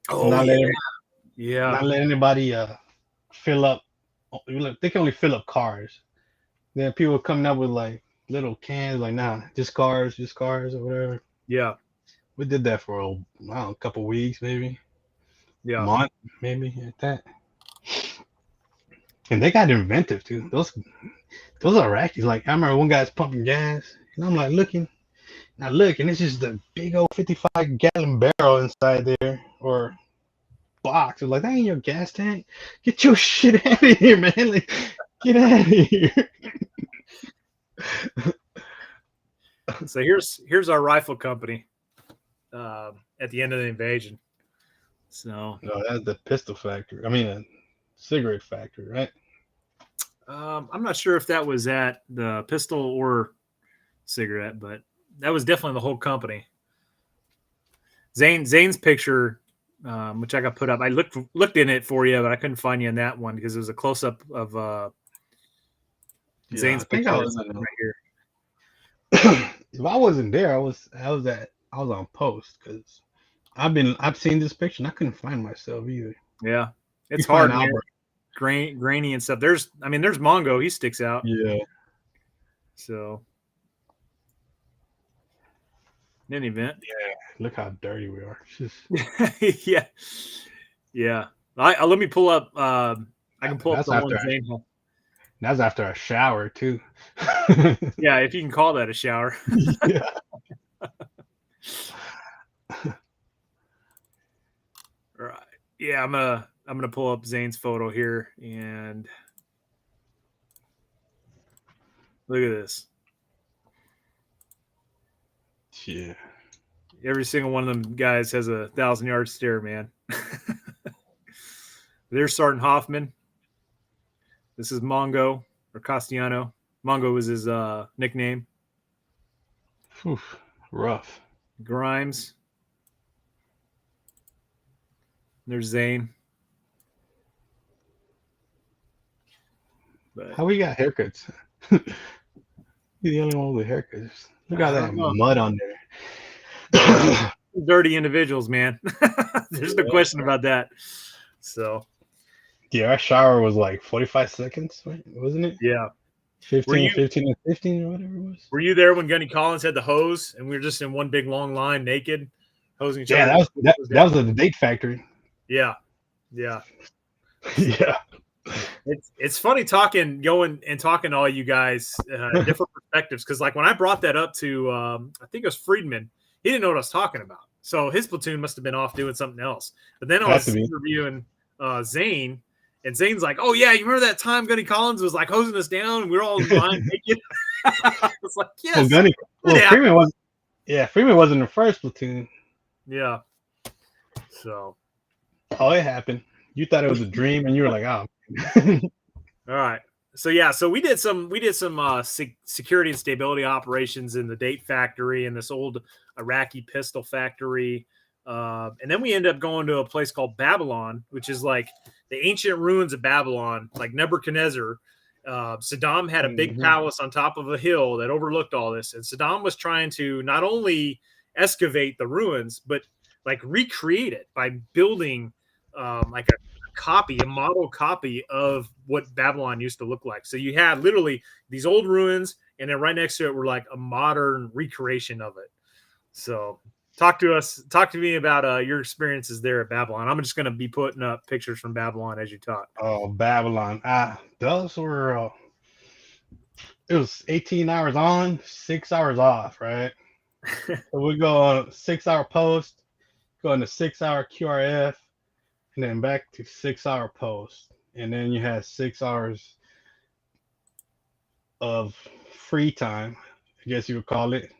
Oh, not yeah. let anybody fill up. They can only fill up cars. Then people coming up with like little cans, like nah, just cars or whatever. Yeah, we did that for a couple weeks, maybe. Yeah, month, maybe at that. And they got inventive too. Those Iraqis, like I remember one guy's pumping gas, and I'm like looking, and it's just a big old 55-gallon barrel inside there, or box. It's like, that ain't your gas tank. Get your shit out of here, man. Like, get out of here. So here's our rifle company at the end of the invasion. So no, that's the pistol factory. I mean, a cigarette factory, right? I'm not sure if that was at the pistol or cigarette, but that was definitely the whole company. Zane's picture, which I got put up. I looked in it for you, but I couldn't find you in that one because it was a close up of Zane's picture right here. If I wasn't there, I was on post because I've seen this picture and I couldn't find myself either. Yeah, it's hard, man. Grainy and stuff. There's Mongo. He sticks out. Yeah. So, in any event. Yeah. Look how dirty we are. Yeah. Let me pull up. I can pull up That's the after one Zane. That's after a shower too. Yeah, if you can call that a shower. Yeah. Right. Yeah, I'm gonna pull up Zane's photo here and look at this. Yeah. Every single one of them guys has a 1,000-yard stare, man. There's Sergeant Hoffman. This is Mongo or Castellano. Mongo was his nickname. Whew, rough. Grimes. There's Zane. But How we got haircuts? You're the only one with haircuts. Look at that mud on there. dirty individuals, man. There's no question about that. So yeah, our shower was like 45 seconds, right? Wasn't it? yeah. 15 and 15 or whatever it was. Were you there when Gunny Collins had the hose and we were just in one big long line naked, hosing each other? Yeah, that was the date factory. Yeah. Yeah. Yeah. It's funny going and talking to all you guys, different perspectives. Because like when I brought that up to, I think it was Friedman, he didn't know what I was talking about. So his platoon must have been off doing something else. But then I was interviewing Zane, and Zane's like, "Oh yeah, you remember that time Gunny Collins was like hosing us down, and we were all in line naked?" I was like, "Yes." Freeman was, Freeman was in the first platoon. Yeah. So. Oh, it happened. You thought it was a dream, and you were like, "Oh." All right. So yeah, so we did some security and stability operations in the date factory and this old Iraqi pistol factory, and then we ended up going to a place called Babylon, which is like the ancient ruins of Babylon, like Nebuchadnezzar. Saddam had a big palace on top of a hill that overlooked all this, and Saddam was trying to not only excavate the ruins but like recreate it by building like a model copy of what Babylon used to look like. So you had literally these old ruins, and then right next to it were like a modern recreation of it. So talk to me about your experiences there at Babylon. I'm just going to be putting up pictures from Babylon as you talk. Oh, Babylon. Those were, it was 18 hours on, 6 hours off, right? So we go on 6-hour post, go on a 6-hour QRF, and then back to 6-hour post. And then you had 6 hours of free time, I guess you would call it.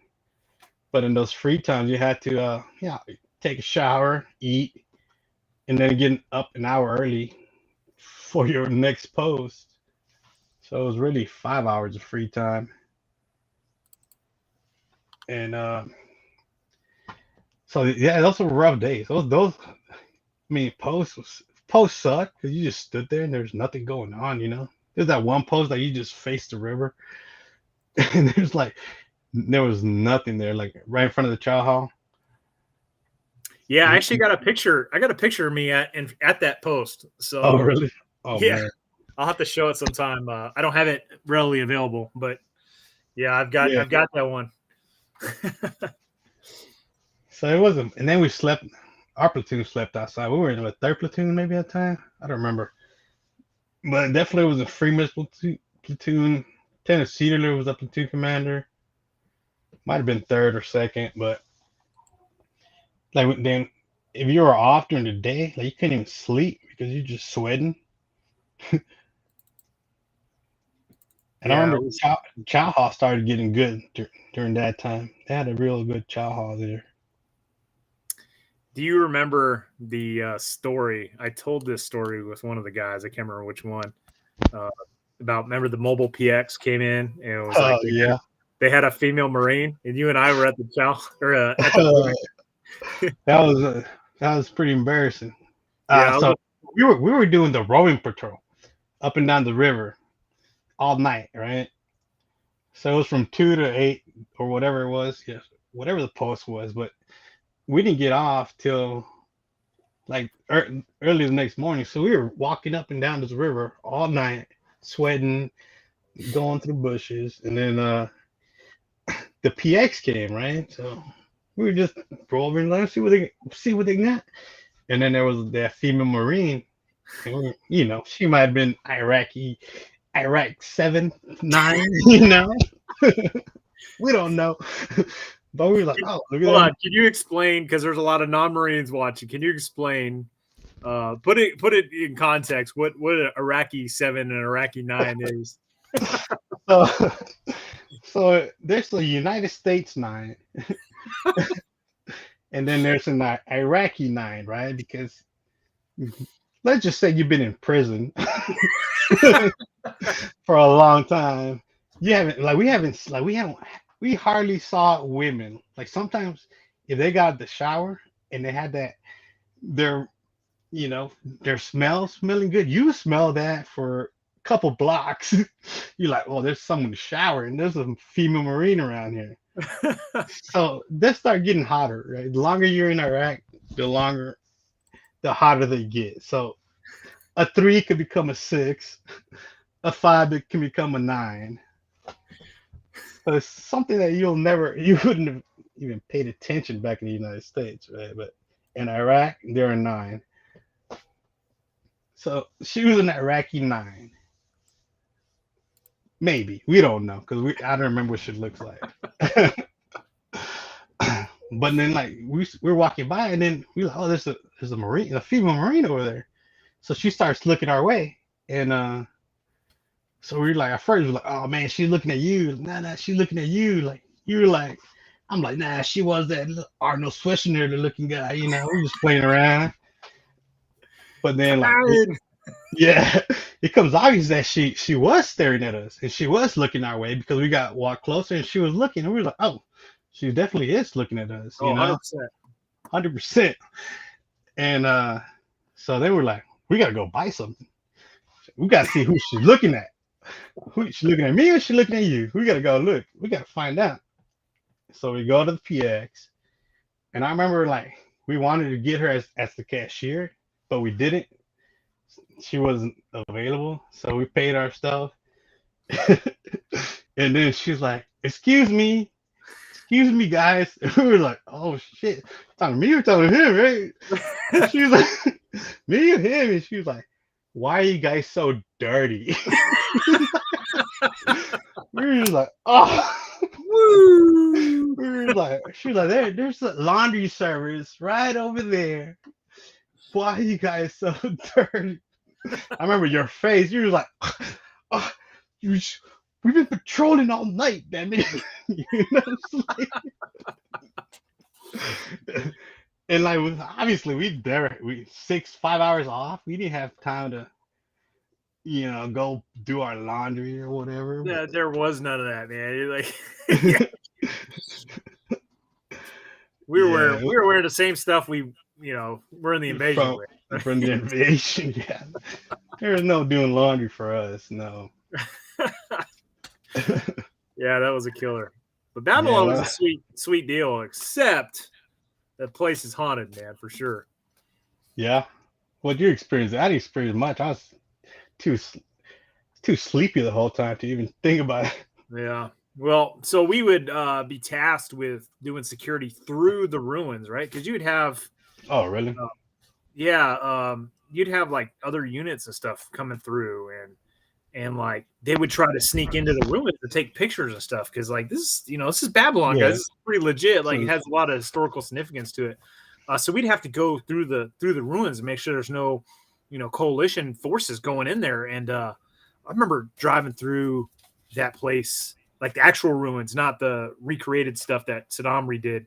But in those free times, you had to take a shower, eat, and then get up an hour early for your next post. So it was really 5 hours of free time. And so yeah, those were rough days. Those I mean, posts suck because you just stood there and there's nothing going on, you know. There's that one post that you just faced the river, and there was nothing there, like right in front of the chow hall. Yeah, I actually got a picture. I got a picture of me at that post. So, oh really? Oh yeah, man. I'll have to show it sometime. I don't have it readily available, but yeah, I've got that one. So it wasn't, and then we slept. Our platoon slept outside. We were in a third platoon maybe at the time. I don't remember. But definitely was a Freeman's platoon. Lieutenant Cederler was a platoon commander. Might have been third or second, but like then if you were off during the day, like you couldn't even sleep because you're just sweating. And I remember chow hall started getting good during that time. They had a real good chow hall there. Do you remember the story? I told this story with one of the guys. I can't remember which one. Remember the mobile PX came in and it was they had a female Marine, and you and I were at the chow or at the that was pretty embarrassing. So we were doing the rowing patrol up and down the river all night, right? So it was from 2 to 8 or whatever it was, whatever the post was, but we didn't get off till like early the next morning. So we were walking up and down this river all night, sweating, going through bushes, and then the PX came, right? So we were just rolling, let's see what they got. And then there was that female Marine, You know, she might have been Iraq 7, 9, you know. We don't know. But we were like, oh, look at Hold that. on, can you explain? Because there's a lot of non-Marines watching. Can you explain? Put it in context. What an Iraqi 7 and Iraqi 9 is? So, so there's the United States 9, and then there's an Iraqi 9, right? Because let's just say you've been in prison for a long time. You haven't we hardly saw women. Like sometimes if they got the shower and they had that their their smelling good, you smell that for a couple blocks. You're like, oh, there's someone showering. There's a female Marine around here. So they start getting hotter, right? The longer you're in Iraq, the hotter they get. So a 3 could become a 6, a 5 it can become a 9. So it's something that you wouldn't have even paid attention back in the United States, right? But in Iraq, they're a 9. So she was an Iraqi 9. Maybe. We don't know because I don't remember what she looks like. But then like we're walking by and then we're like, oh, there's a Marine, a female Marine over there. So she starts looking our way. And so we were like, at first we were like, oh man, she's looking at you. Nah, she's looking at you. Like you were like, I'm like, nah, she was that Arnold Schwarzenegger looking guy, you know, we're just playing around. But then like yeah, it becomes obvious that she was staring at us and she was looking our way because we walked closer and she was looking and we were like, oh, she definitely is looking at us, you know, 100%. And so they were like, we gotta go buy something. We gotta see who she's looking at. Who she looking at me or she looking at you? We gotta go look. We gotta find out. So we go to the PX, and I remember like we wanted to get her as the cashier, but we didn't. She wasn't available, so we paid our stuff. And then she's like, excuse me, guys. And we were like, oh shit, talking to me or talking to him, right? And she was like, me or him? And she was like, why are you guys so dirty? We were just like, oh. We were like, she was like, there's a laundry service right over there. Why are you guys so dirty? I remember your face. You were like, oh, we've been patrolling all night, damn it. You know, and like obviously we 5 hours off. We didn't have time to, you know, go do our laundry or whatever. Yeah, there was none of that, man. You're like, we were wearing the same stuff we're in the invasion from the invasion. Yeah, there's no doing laundry for us. No. Yeah, that was a killer. But Babylon was a sweet deal, except that place is haunted, man, for sure. Yeah. What your experience? I didn't experience much. I was too sleepy the whole time to even think about it. Yeah. Well, so we would be tasked with doing security through the ruins, right? Because you would have. Oh, really? You'd have like other units and stuff coming through, and like they would try to sneak into the ruins to take pictures and stuff because like this is Babylon, guys. This is pretty legit. Like it has a lot of historical significance to it. So we'd have to go through the ruins and make sure there's no, coalition forces going in there. And I remember driving through that place, like the actual ruins, not the recreated stuff that Saddam redid.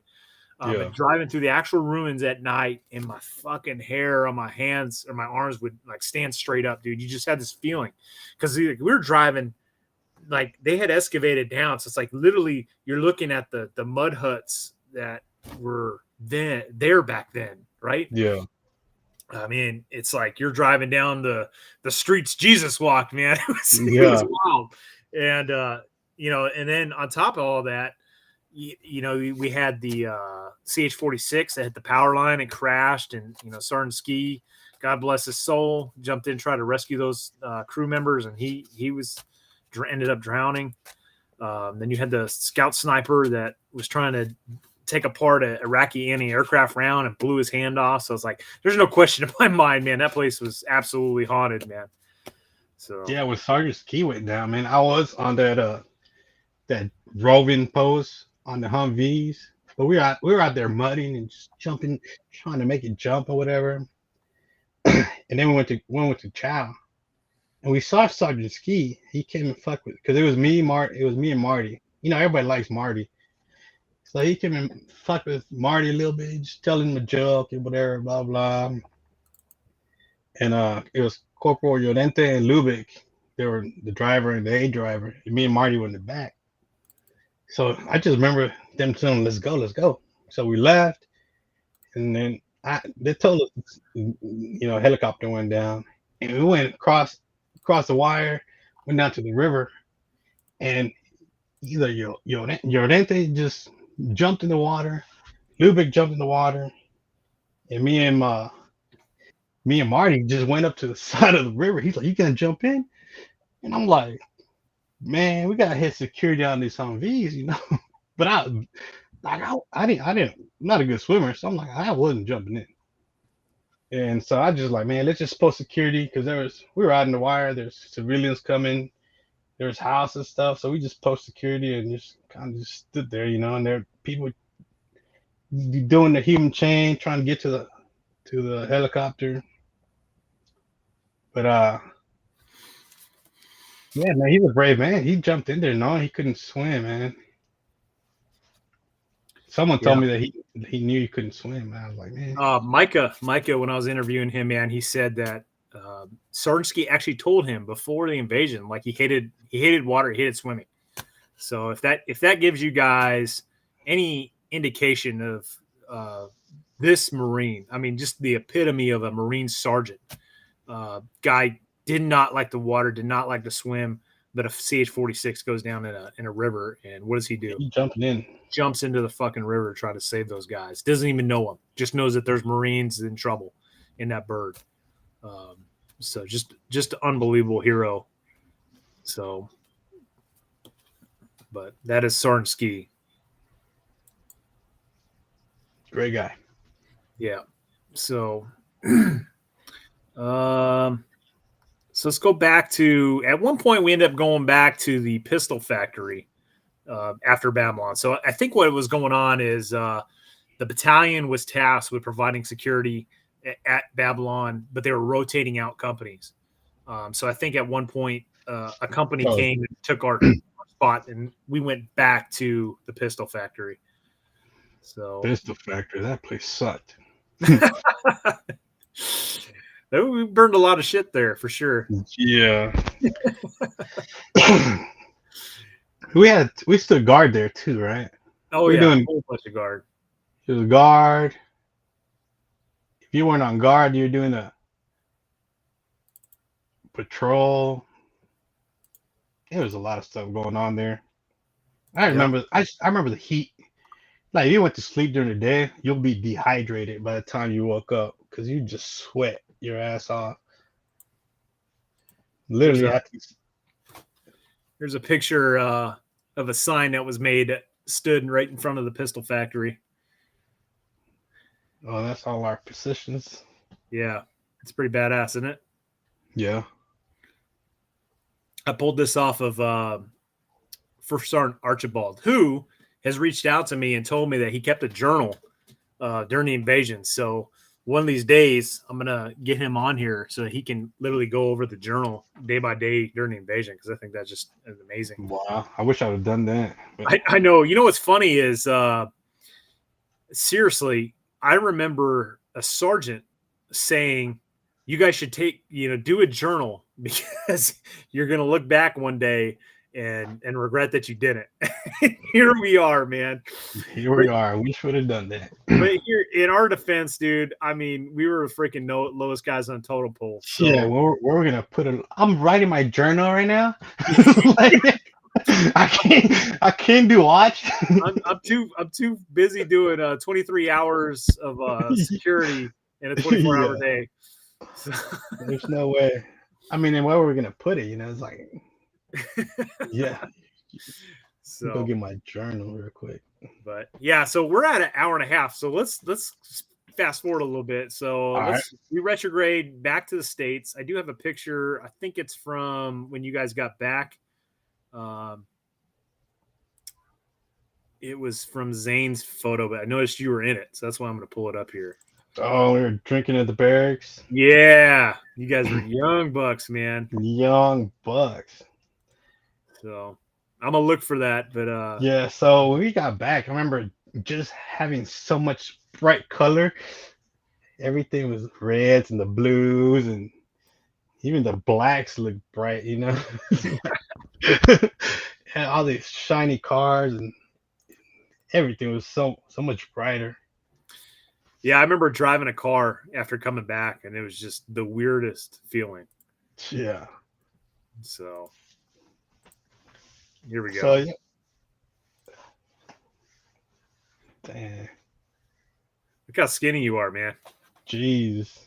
But driving through the actual ruins at night, and my fucking hair on my hands or my arms would like stand straight up, dude. You just had this feeling because we were driving, like they had excavated down, so it's like literally you're looking at the mud huts that were there back then, right? Yeah. I mean, it's like you're driving down the streets Jesus walked, man. It was wild, and and then on top of all that. We had the CH-46 that hit the power line and crashed, and Sergeant Ski, God bless his soul, jumped in, tried to rescue those crew members, and he ended up drowning. Then you had the scout sniper that was trying to take apart an Iraqi anti-aircraft round and blew his hand off. So it's like, there's no question in my mind, man. That place was absolutely haunted, man. So Yeah, when Sergeant Ski went down, man, I was on that roving post on the Humvees, but we were out there mudding and just jumping, trying to make it jump or whatever. And then we went to Chow, and we saw Sergeant Ski. He came and fucked with, because it was me, and Marty. You know, everybody likes Marty. So he came and fucked with Marty a little bit, just telling him a joke and whatever, blah blah. And it was Corporal Llorente and Lubick. They were the driver and the A driver. And me and Marty were in the back. So I just remember them saying, "Let's go, let's go." So we left, and then they told us, a helicopter went down, and we went across the wire, went down to the river, and either Llorente just jumped in the water, Lubick jumped in the water, and me and Marty just went up to the side of the river. He's like, "You gonna jump in?" And I'm like, "Man, we gotta hit security on these Humvees, But I didn't. I'm not a good swimmer, so I'm like, I wasn't jumping in. And so I just like, man, let's just post security, because we were out in the wire. There's civilians coming. There's houses and stuff. So we just post security and just kind of just stood there, and there people doing the human chain, trying to get to the helicopter. But yeah, man, he's a brave man. He jumped in there knowing he couldn't swim, man. Someone told me that he knew he couldn't swim. Man. I was like, man. Micah, when I was interviewing him, man, he said that Sergeant Ski actually told him before the invasion, like he hated water, he hated swimming. So if that gives you guys any indication of this Marine, I mean, just the epitome of a Marine sergeant. Guy did not like the water, did not like to swim, but if CH-46 goes down in a river, and what does he do? He jumping in. Jumps into the fucking river to try to save those guys. Doesn't even know them. Just knows that there's Marines in trouble in that bird. So just unbelievable hero. So, but that is Sergeant Ski. Great guy. Yeah. So, so let's go back to, at one point we ended up going back to the pistol factory after Babylon. So I think what was going on is the battalion was tasked with providing security at Babylon, but they were rotating out companies. So I think at one point a company came and took our spot, and we went back to the pistol factory. So pistol factory, that place sucked. We burned a lot of shit there for sure. Yeah. we stood guard there too, right? Oh, we're doing a whole bunch of guard. It was guard. If you weren't on guard, you're doing the patrol. There was a lot of stuff going on there. I remember. I remember the heat. Like, if you went to sleep during the day, you'll be dehydrated by the time you woke up, because you just sweat your ass off. Literally, there's a picture of a sign that was made that stood right in front of the pistol factory. Oh, that's all our positions. Yeah, it's pretty badass, isn't it? Yeah. I pulled this off of First Sergeant Archibald, who has reached out to me and told me that he kept a journal during the invasion. So one of these days, I'm going to get him on here so he can literally go over the journal day by day during the invasion, because I think that just is amazing. Wow. I wish I would have done that. I know. You know what's funny is, seriously, I remember a sergeant saying, you guys should do a journal, because you're going to look back one day and regret that you didn't. Here we are, man. Here we are. I wish we would have done that. But here, in our defense, dude, I mean, we were freaking lowest guys on total poll. So. Yeah, we're gonna put it. I'm writing my journal right now. Like, I can't do watch. I'm too busy doing 23 hours of security in a 24-hour day. So. There's no way. I mean, and where we're gonna put it, it's like, yeah. Go So get my journal real quick. but yeah, so we're at an hour and a half. So let's fast forward a little bit. So we retrograde back to the States. I do have a picture. I think it's from when you guys got back. It was from Zane's photo, but I noticed you were in it, so that's why I'm going to pull it up here. Oh, we were drinking at the barracks. Yeah, you guys were young bucks, man. Young bucks. So I'm gonna look for that, but yeah. So when we got back, I remember just having so much bright color. Everything was reds and the blues, and even the blacks looked bright, you know. And all these shiny cars and everything was so much brighter. yeah, I remember driving a car after coming back, and it was just the weirdest feeling. Yeah. So here we go. So, yeah. Damn. Look how skinny you are, man. Jeez.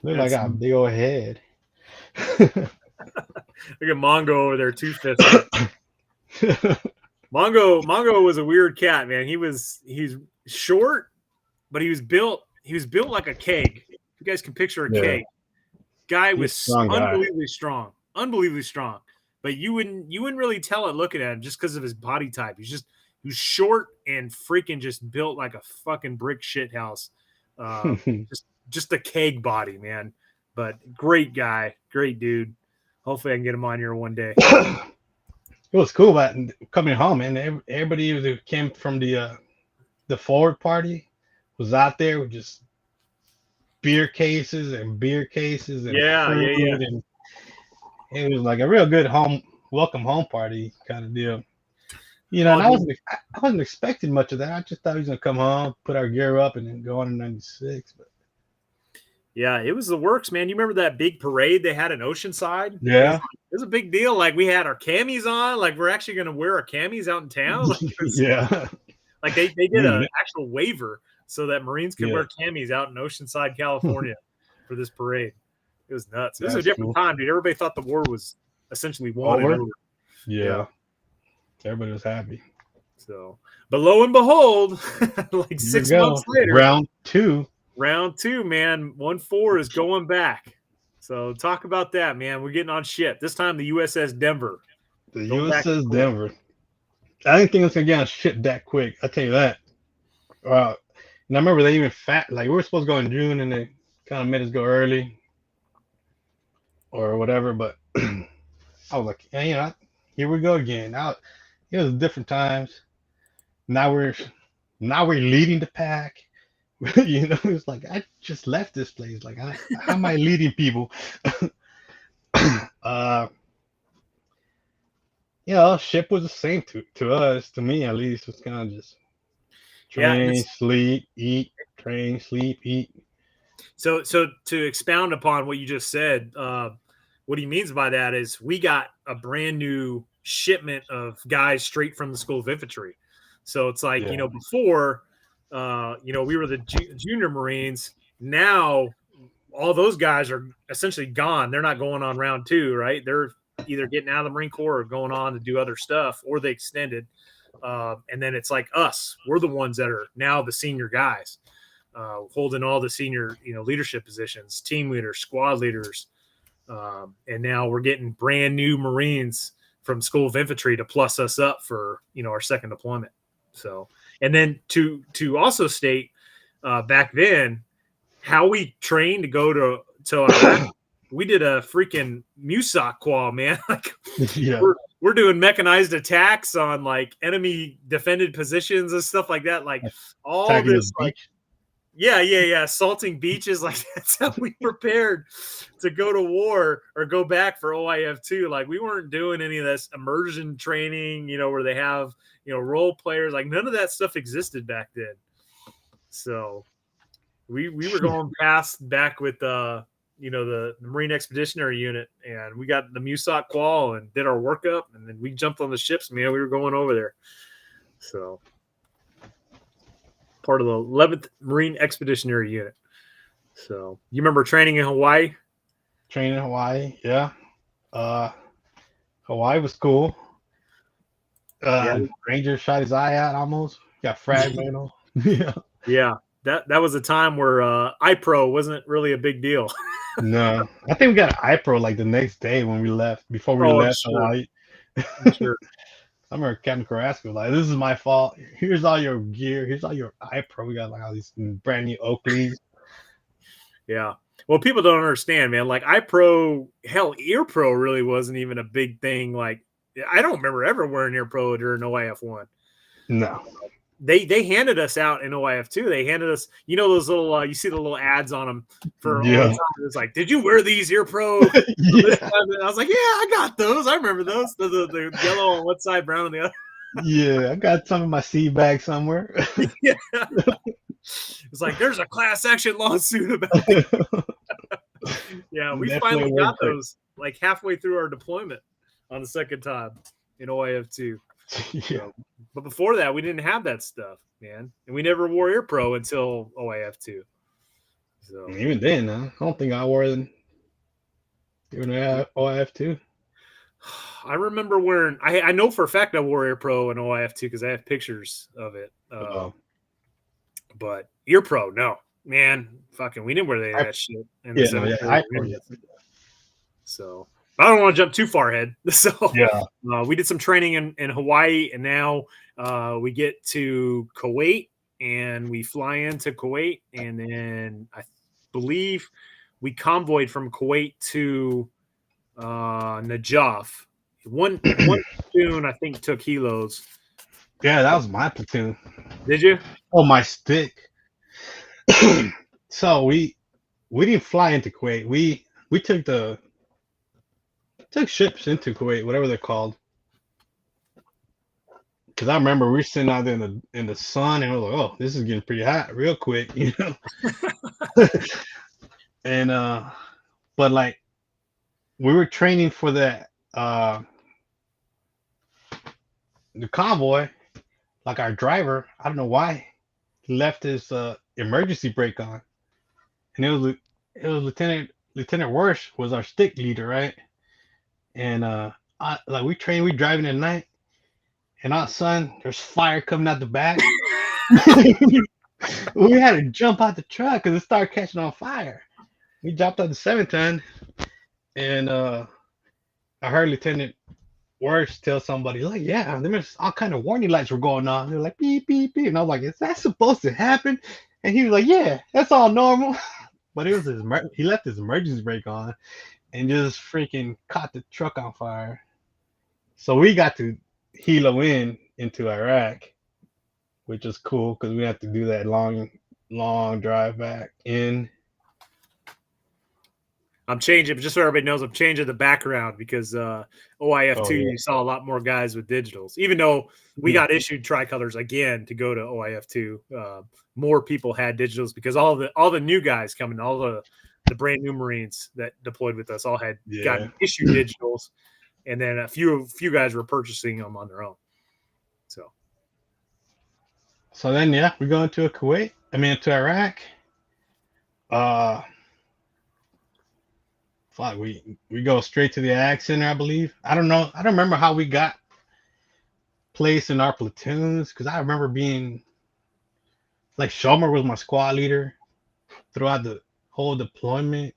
Look like I got a big old head. Look at Mongo over there, two-fisted. Mongo was a weird cat, man. He's short, but he was built like a keg. If you guys can picture a keg. Guy was unbelievably strong. Unbelievably strong. But you wouldn't really tell it looking at him just because of his body type. He was short and freaking just built like a fucking brick shit house. Just a keg body, man. But great guy, great dude. Hopefully I can get him on here one day. It was cool about coming home, and everybody who came from the forward party was out there with just beer cases and fruit, and it was like a real good welcome home party kind of deal. You know, and I wasn't expecting much of that. I just thought he was gonna come home, put our gear up, and then go on in '96. But yeah, it was the works, man. You remember that big parade they had in Oceanside? Yeah. It was a big deal. Like, we had our camis on. Like, we're actually going to wear our camis out in town. Like, yeah. Like, they did an actual waiver so that Marines could wear camis out in Oceanside, California for this parade. It was nuts. It was a different time, dude. Everybody thought the war was essentially won and over. Yeah. Everybody was happy. So, but lo and behold, like 6 months later, round two, man, 1-4 is going back. So talk about that, man. We're getting on ship. This time the USS Denver. The USS Denver. I didn't think it was gonna get on ship that quick. I'll tell you that. And I remember they even we were supposed to go in June, and they kind of made us go early or whatever. But I was like, yeah, here we go again. Now it was different times. Now we're leading the pack. You know, it's like I just left this place. Like, how am I leading people? Ship was the same to us, to me at least. It was kind of just train, sleep, eat, train, sleep, eat. So to expound upon what you just said, what he means by that is we got a brand new shipment of guys straight from the School of Infantry. So it's like, before, we were the junior Marines. Now all those guys are essentially gone. They're not going on round 2, right? They're either getting out of the Marine Corps or going on to do other stuff, or they extended. And then it's like us. We're the ones that are now the senior guys, holding all the senior, leadership positions, team leaders, squad leaders. And now we're getting brand new Marines from School of Infantry to plus us up for, our second deployment. So, and then to also state back then how we trained to go to Iraq, we did a freaking MUSOC qual, man. Like, we're doing mechanized attacks on like enemy defended positions and stuff like that. Like all this, like, assaulting beaches. Like, that's how we prepared to go to war or go back for OIF II. Like, we weren't doing any of this immersion training, where they have, role players. Like, none of that stuff existed back then. So we were going back with the Marine Expeditionary Unit, and we got the MUSOC qual and did our workup, and then we jumped on the ships, man. We were going over there. So part of the 11th Marine Expeditionary Unit. So you remember training in Hawaii? Training in Hawaii, yeah. Hawaii was cool. Yeah. Ranger shot his eye out almost. Got fragmented. Yeah. Yeah. That was a time where iPro wasn't really a big deal. No, I think we got an iPro like the next day when we left. Before we Oh, I'm left sure. Hawaii, I'm sure. I remember Captain Carrasco was like, "This is my fault. Here's all your gear. Here's all your iPro. We got like all these brand new Oakleys." Yeah. Well, people don't understand, man. Like iPro, hell, EarPro really wasn't even a big thing. Like I don't remember ever wearing EarPro during OIF one. No. They handed us out in OIF two. They handed us, you know, those little you see the little ads on them for all the Yeah. time. It's like, did you wear these EarPro? Yeah. And I was like, yeah, I got those. I remember those. The yellow on one side, brown on the other. Yeah. I got some in my seat bag somewhere. Yeah. It's like there's a class action lawsuit about it. Yeah, we Definitely finally worth got it. those like halfway through our deployment on the second time in OIF two. Yeah. But before that, we didn't have that stuff, man. And we never wore Ear Pro until OIF two. So Even then, I don't think I wore them. Even OIF II. I remember wearing. I know for a fact I wore Ear Pro in OIF two because I have pictures of it. But Ear Pro, no, man, fucking, we didn't wear any of that shit. In Yeah, the no, yeah, 7th grade. So I don't want to jump too far ahead. So yeah. we did some training in Hawaii, and now we get to Kuwait, and we fly into Kuwait, and then I believe we convoyed from Kuwait to Najaf. One platoon, I think, took helos. Yeah, that was my platoon. Did you? Oh, my stick. So we didn't fly into Kuwait. We took ships into Kuwait, whatever they're called. Because I remember we were sitting out there in the sun, and I was like, "Oh, this is getting pretty hot real quick," you know. And but like we were training for the convoy. Like our driver, I don't know why, he left his emergency brake on, and it was Lieutenant Worsh was our stick leader, right? And like we driving at night, and all of a sudden there's fire coming out the back. We had to jump out the truck because it started catching on fire. We jumped out the 7-ton, and I heard Lieutenant Worse tell somebody, like, yeah, there's all kind of warning lights were going on. They're like, beep, beep, beep. And I was like, is that supposed to happen? And he was like, yeah, that's all normal. But it was he left his emergency brake on and just freaking caught the truck on fire. So we got to helo into Iraq, which is cool because we have to do that long drive back in. I'm changing, just so everybody knows, I'm changing the background because OIF 2, yeah. you saw a lot more guys with digitals. Even though we got issued tricolors again to go to OIF 2, more people had digitals because all the new guys coming, all the brand new Marines that deployed with us all had gotten issued digitals, and then a few guys were purchasing them on their own. So then, yeah, we go into into Iraq. Fuck, we go straight to the Ag Center, I believe. I don't know. I don't remember how we got placed in our platoons because I remember being like Shomer was my squad leader throughout the whole deployment.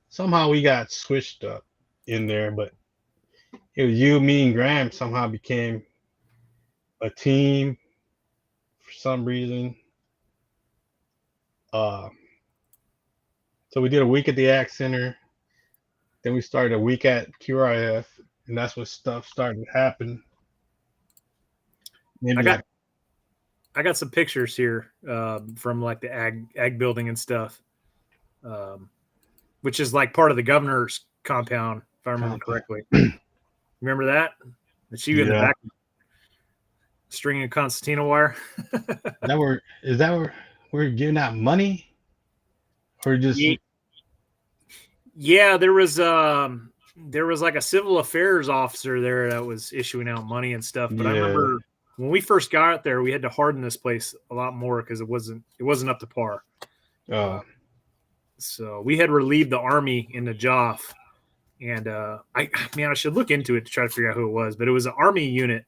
Somehow we got switched up in there, but it was you, me, and Graham somehow became a team for some reason. So we did a week at the Ag Center. Then we started a week at QRF, and that's when stuff started to happen. I got some pictures here from like the ag building and stuff, which is like part of the governor's compound, if I remember correctly. Remember that? It's you in the back, stringing concertina wire. Is that where we're giving out money, or just? Yeah, there was like a civil affairs officer there that was issuing out money and stuff. But I remember when we first got out there, we had to harden this place a lot more because it wasn't up to par. So we had relieved the army in Najaf, And I should look into it to try to figure out who it was, but it was an Army unit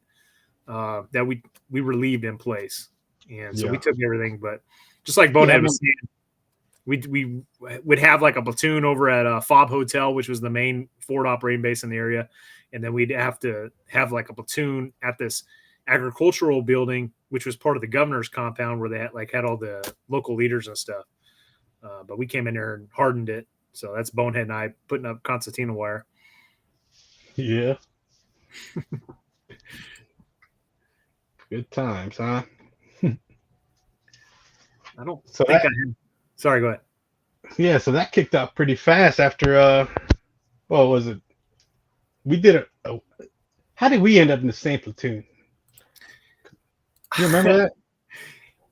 that we relieved in place, and so we took everything. But just like Bonehead was saying, we would have like a platoon over at Fob Hotel, which was the main forward operating base in the area, and then we'd have to have like a platoon at this agricultural building, which was part of the governor's compound where they had all the local leaders and stuff. But we came in there and hardened it. So that's Bonehead and I putting up concertina wire. Yeah. Good times, huh? I don't think I had. Sorry, go ahead. Yeah, so that kicked off pretty fast after what was it? We did how did we end up in the same platoon? Do you remember that?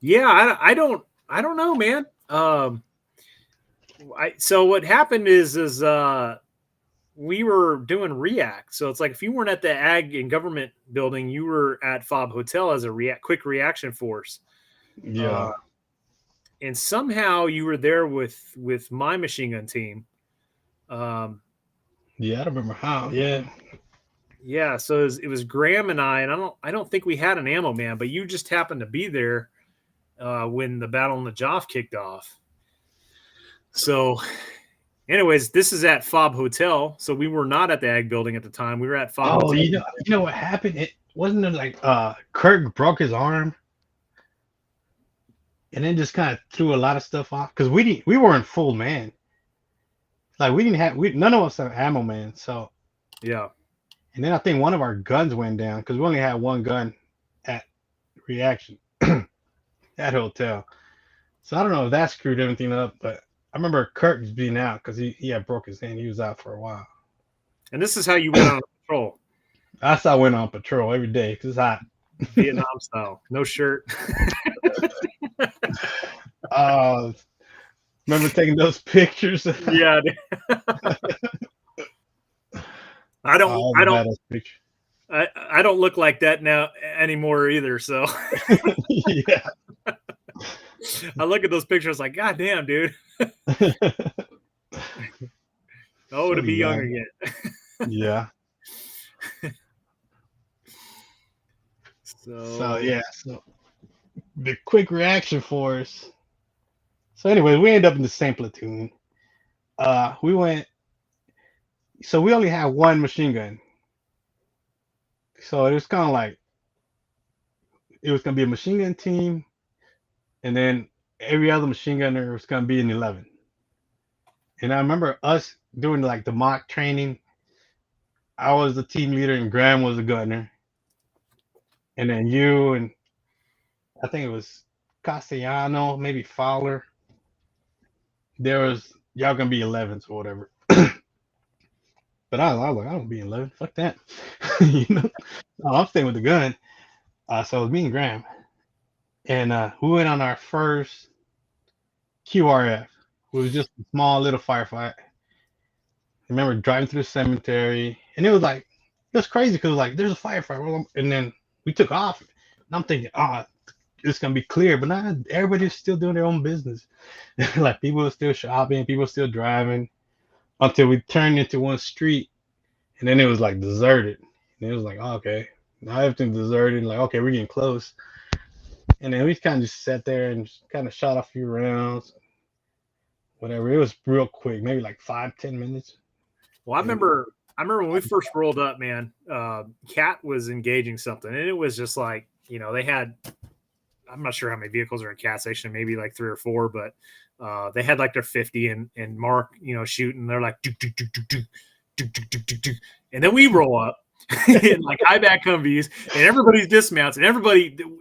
Yeah, I don't know, man. So what happened is we were doing React. So it's like if you weren't at the Ag and Government building, you were at Fob Hotel as a quick reaction force. Yeah. And somehow you were there with my machine gun team. Yeah, I don't remember how. Yeah. Yeah, so it was Graham and I don't think we had an ammo man, but you just happened to be there when the Battle of Najaf kicked off. So, anyways, this is at Fob Hotel. So we were not at the Ag building at the time. We were at Fob Hotel. You know what happened? It wasn't like Kirk broke his arm, and then just kind of threw a lot of stuff off because we weren't full man. Like none of us have ammo man. So yeah. And then I think one of our guns went down because we only had one gun at reaction at hotel. So I don't know if that screwed everything up, but I remember Kirk was being out because he had broke his hand. He was out for a while. And this is how you went on patrol. That's how I went on patrol every day because it's hot. Vietnam style. No shirt. Remember taking those pictures? Yeah. I don't look like that now anymore either. So yeah. I look at those pictures like, God damn, dude. To be young again. Yeah. So the quick reaction force. So anyway, we ended up in the same platoon. So we only had one machine gun. So it was kind of like it was gonna be a machine gun team, and then every other machine gunner was gonna be an 11. And I remember us doing like the mock training. I was the team leader and Graham was the gunner. And then you and I think it was Castellano, maybe Fowler. Y'all gonna be 11s or whatever. But I was like, I don't be 11. Fuck that. No, I'm staying with the gun. So it was me and Graham. And we went on our first QRF. It was just a small little firefight. I remember driving through the cemetery, and it was crazy because it was like there's a firefight, and then we took off. And I'm thinking, it's gonna be clear, but not everybody's still doing their own business. Like people were still shopping, people were still driving, until we turned into one street, and then it was like deserted. And it was like, okay, now everything's deserted. Like, okay, we're getting close. And then we kind of just sat there and just kind of shot a few rounds. Whatever. It was real quick, maybe like 5-10 minutes. Well, I remember when we first rolled up, man, Cat was engaging something, and it was just like, they had, I'm not sure how many vehicles are in Cat Station, maybe like 3 or 4, but they had like their 50 and Mark, shooting. They're like, and then we roll up in like high back Humvees, and everybody's dismounts, and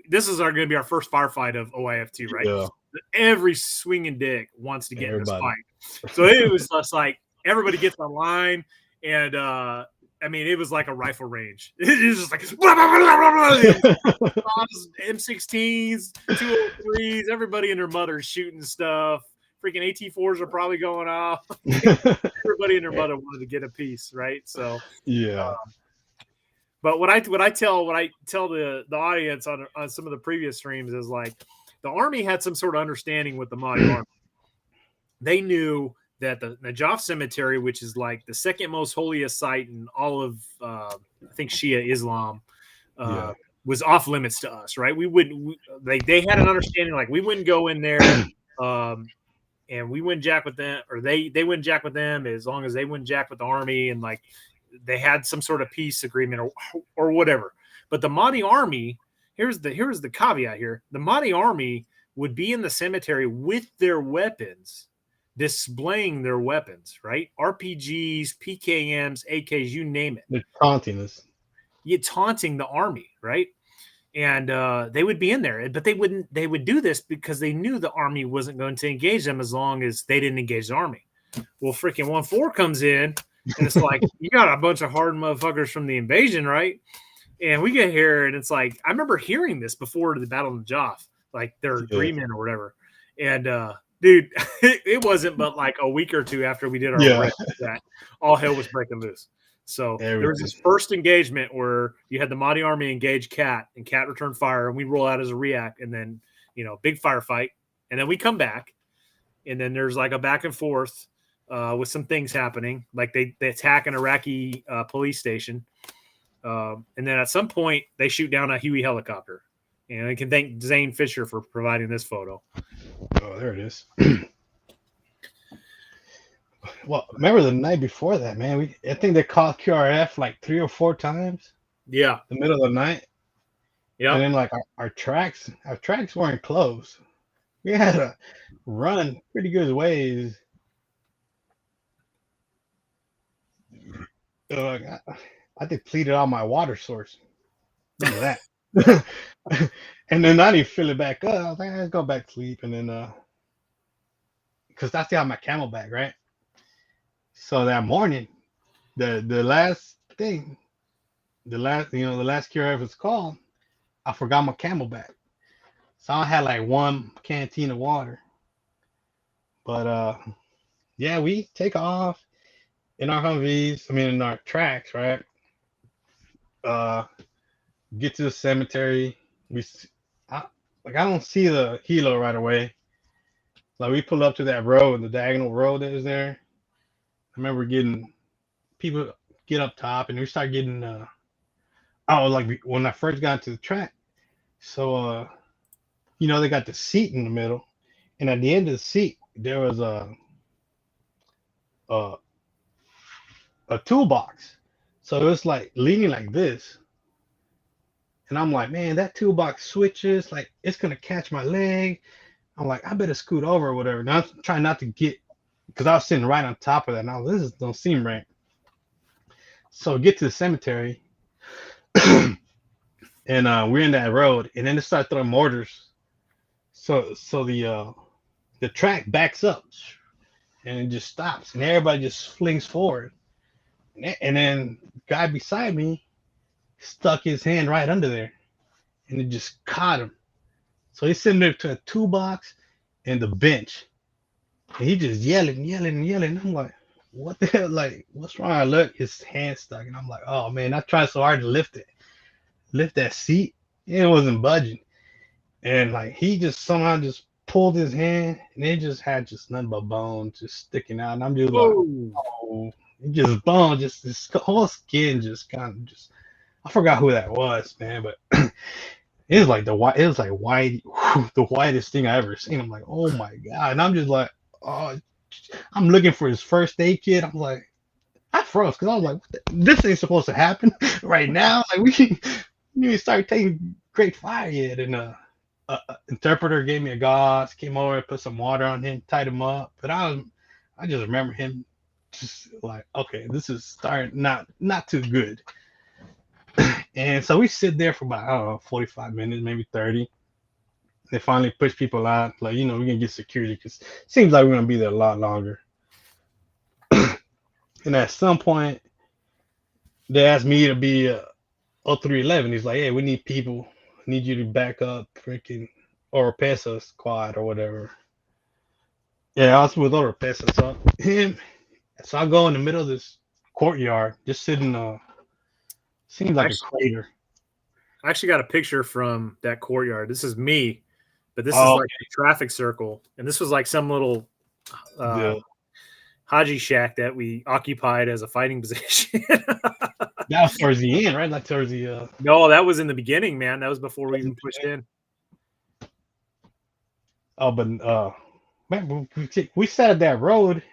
this is going to be our first firefight of OIF II, right? Yeah. Every swinging dick wants to get in this fight. So it was just like everybody gets online, and it was like a rifle range. It was just like M16s, 203s, everybody and their mothers shooting stuff. Freaking AT4s are probably going off. Everybody and their mother wanted to get a piece, right? So yeah. But what I tell the audience on some of the previous streams is like the Army had some sort of understanding with the Mahdi Army. They knew that the Najaf cemetery, which is like the second most holiest site in all of, I think, Shia Islam, was off limits to us, right? We wouldn't, they had an understanding, like we wouldn't go in there, and we wouldn't jack with them, or they wouldn't jack with them as long as they wouldn't jack with the army, and like they had some sort of peace agreement or whatever. But the Mahdi army, here's the caveat here. The Mahdi army would be in the cemetery with their weapons, displaying their weapons, right? RPGs, PKMs, AKs, you name it. They're taunting us. You're taunting the army, right? And they would be in there, but they would do this because they knew the army wasn't going to engage them as long as they didn't engage the army. Well, freaking 1-4 comes in, and it's like, you got a bunch of hard motherfuckers from the invasion, right? And we get here, and it's like, I remember hearing this before the Battle of Najaf, like their agreement or whatever. And dude, it wasn't but like a week or two after we did our that all hell was breaking loose. So there was this first engagement where you had the Mahdi army engage Cat, and Cat returned fire, and we roll out as a react, and then, big firefight, and then we come back, and then there's like a back and forth with some things happening, like they attack an Iraqi police station, and then at some point they shoot down a Huey helicopter, and I can thank Zane Fisher for providing this photo. Oh, there it is. Well, remember the night before that, man? I think they called QRF like 3 or 4 times. Yeah, the middle of the night. Yeah, and then like our tracks weren't closed. We had to run pretty good ways. I depleted all my water source. Look at that. And then I didn't fill it back up. I was like, let's go back to sleep. And then because that's still my Camelback, right? So that morning, the last thing, the last QRF was called, I forgot my Camelback. So I had like 1 canteen of water. But yeah, we take off in our Humvees, in our tracks, right? Get to the cemetery. I don't see the helo right away. Like we pull up to that road, the diagonal road that is there. I remember people get up top, and we start getting like when I first got to the track. So they got the seat in the middle, and at the end of the seat there was a toolbox. So it was like leaning like this. And I'm like, man, that toolbox switches, like it's gonna catch my leg. I'm like, I better scoot over or whatever. Now I'm trying not to get, because I was sitting right on top of that. Now this don't seem right. So get to the cemetery, and we're in that road, and then they start throwing mortars. So the track backs up, and it just stops, and everybody just flings forward. And then the guy beside me stuck his hand right under there, and it just caught him. So he's sitting there to a toolbox and the bench, and he just yelling. I'm like, what the hell? Like, what's wrong? I look, his hand stuck, and I'm like, oh man, I tried so hard to lift that seat, it wasn't budging. And like he just somehow just pulled his hand, and it just had nothing but bone just sticking out. And I'm just like, oh, just bone, just this whole skin just kind of just. I forgot who that was, man, but it was like the whitest thing I ever seen. I'm like, oh my god, and I'm just like, oh, I'm looking for his first aid kit. I'm like, I froze because I was like, this ain't supposed to happen right now. Like we didn't start taking great fire yet, and interpreter gave me a gauze, came over, put some water on him, tied him up. But I just remember him just like, okay, this is starting not too good. And so we sit there for about, I don't know, 45 minutes, maybe 30. They finally push people out, like, we're gonna get security because it seems like we're gonna be there a lot longer. And at some point, they asked me to be 0311. He's like, hey, we need people. I need you to back up freaking Oropesa squad or whatever. Yeah, I was with Oropesa. So I go in the middle of this courtyard, just sitting. Seems like a crater. I actually got a picture from that courtyard. This is me, but this is like a traffic circle, and this was like some little Haji shack that we occupied as a fighting position. That was towards the end, right? Like towards the No, that was in the beginning, man. That was before we even pushed in. Oh, but man, we sat at that road.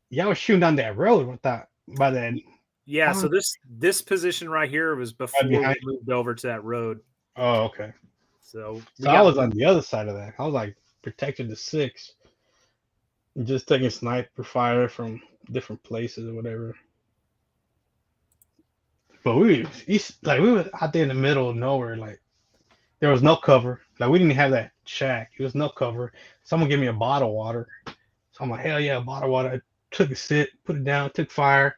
Y'all was shooting down that road with that by that. Yeah, so this position right here was before we moved over to that road. Oh, okay. So I was on the other side of that. I was like protecting the 6, just taking sniper fire from different places or whatever. But we were out there in the middle of nowhere. Like there was no cover. Like we didn't have that shack. There was no cover. Someone gave me a bottle of water. So I'm like, hell yeah, a bottle of water. I took a sip, put it down, took fire.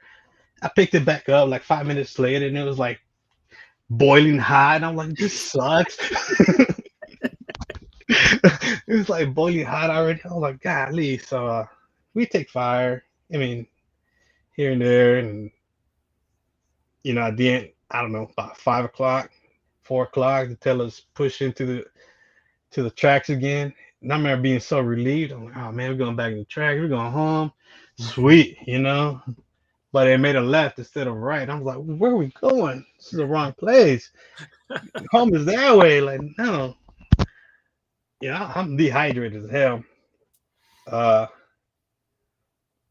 I picked it back up like 5 minutes later, and it was like boiling hot. And I'm like, this sucks. It was like boiling hot already. I was like, golly. So we take fire. I mean, here and there, and at the end, I don't know, about 5 o'clock, 4 o'clock, to tell us push into the tracks again. And I remember being so relieved. I'm like, oh man, we're going back in the track. We're going home. Sweet, But they made a left instead of right. I was like, where are we going? This is the wrong place. Home is that way. Like, no. Yeah, I'm dehydrated as hell.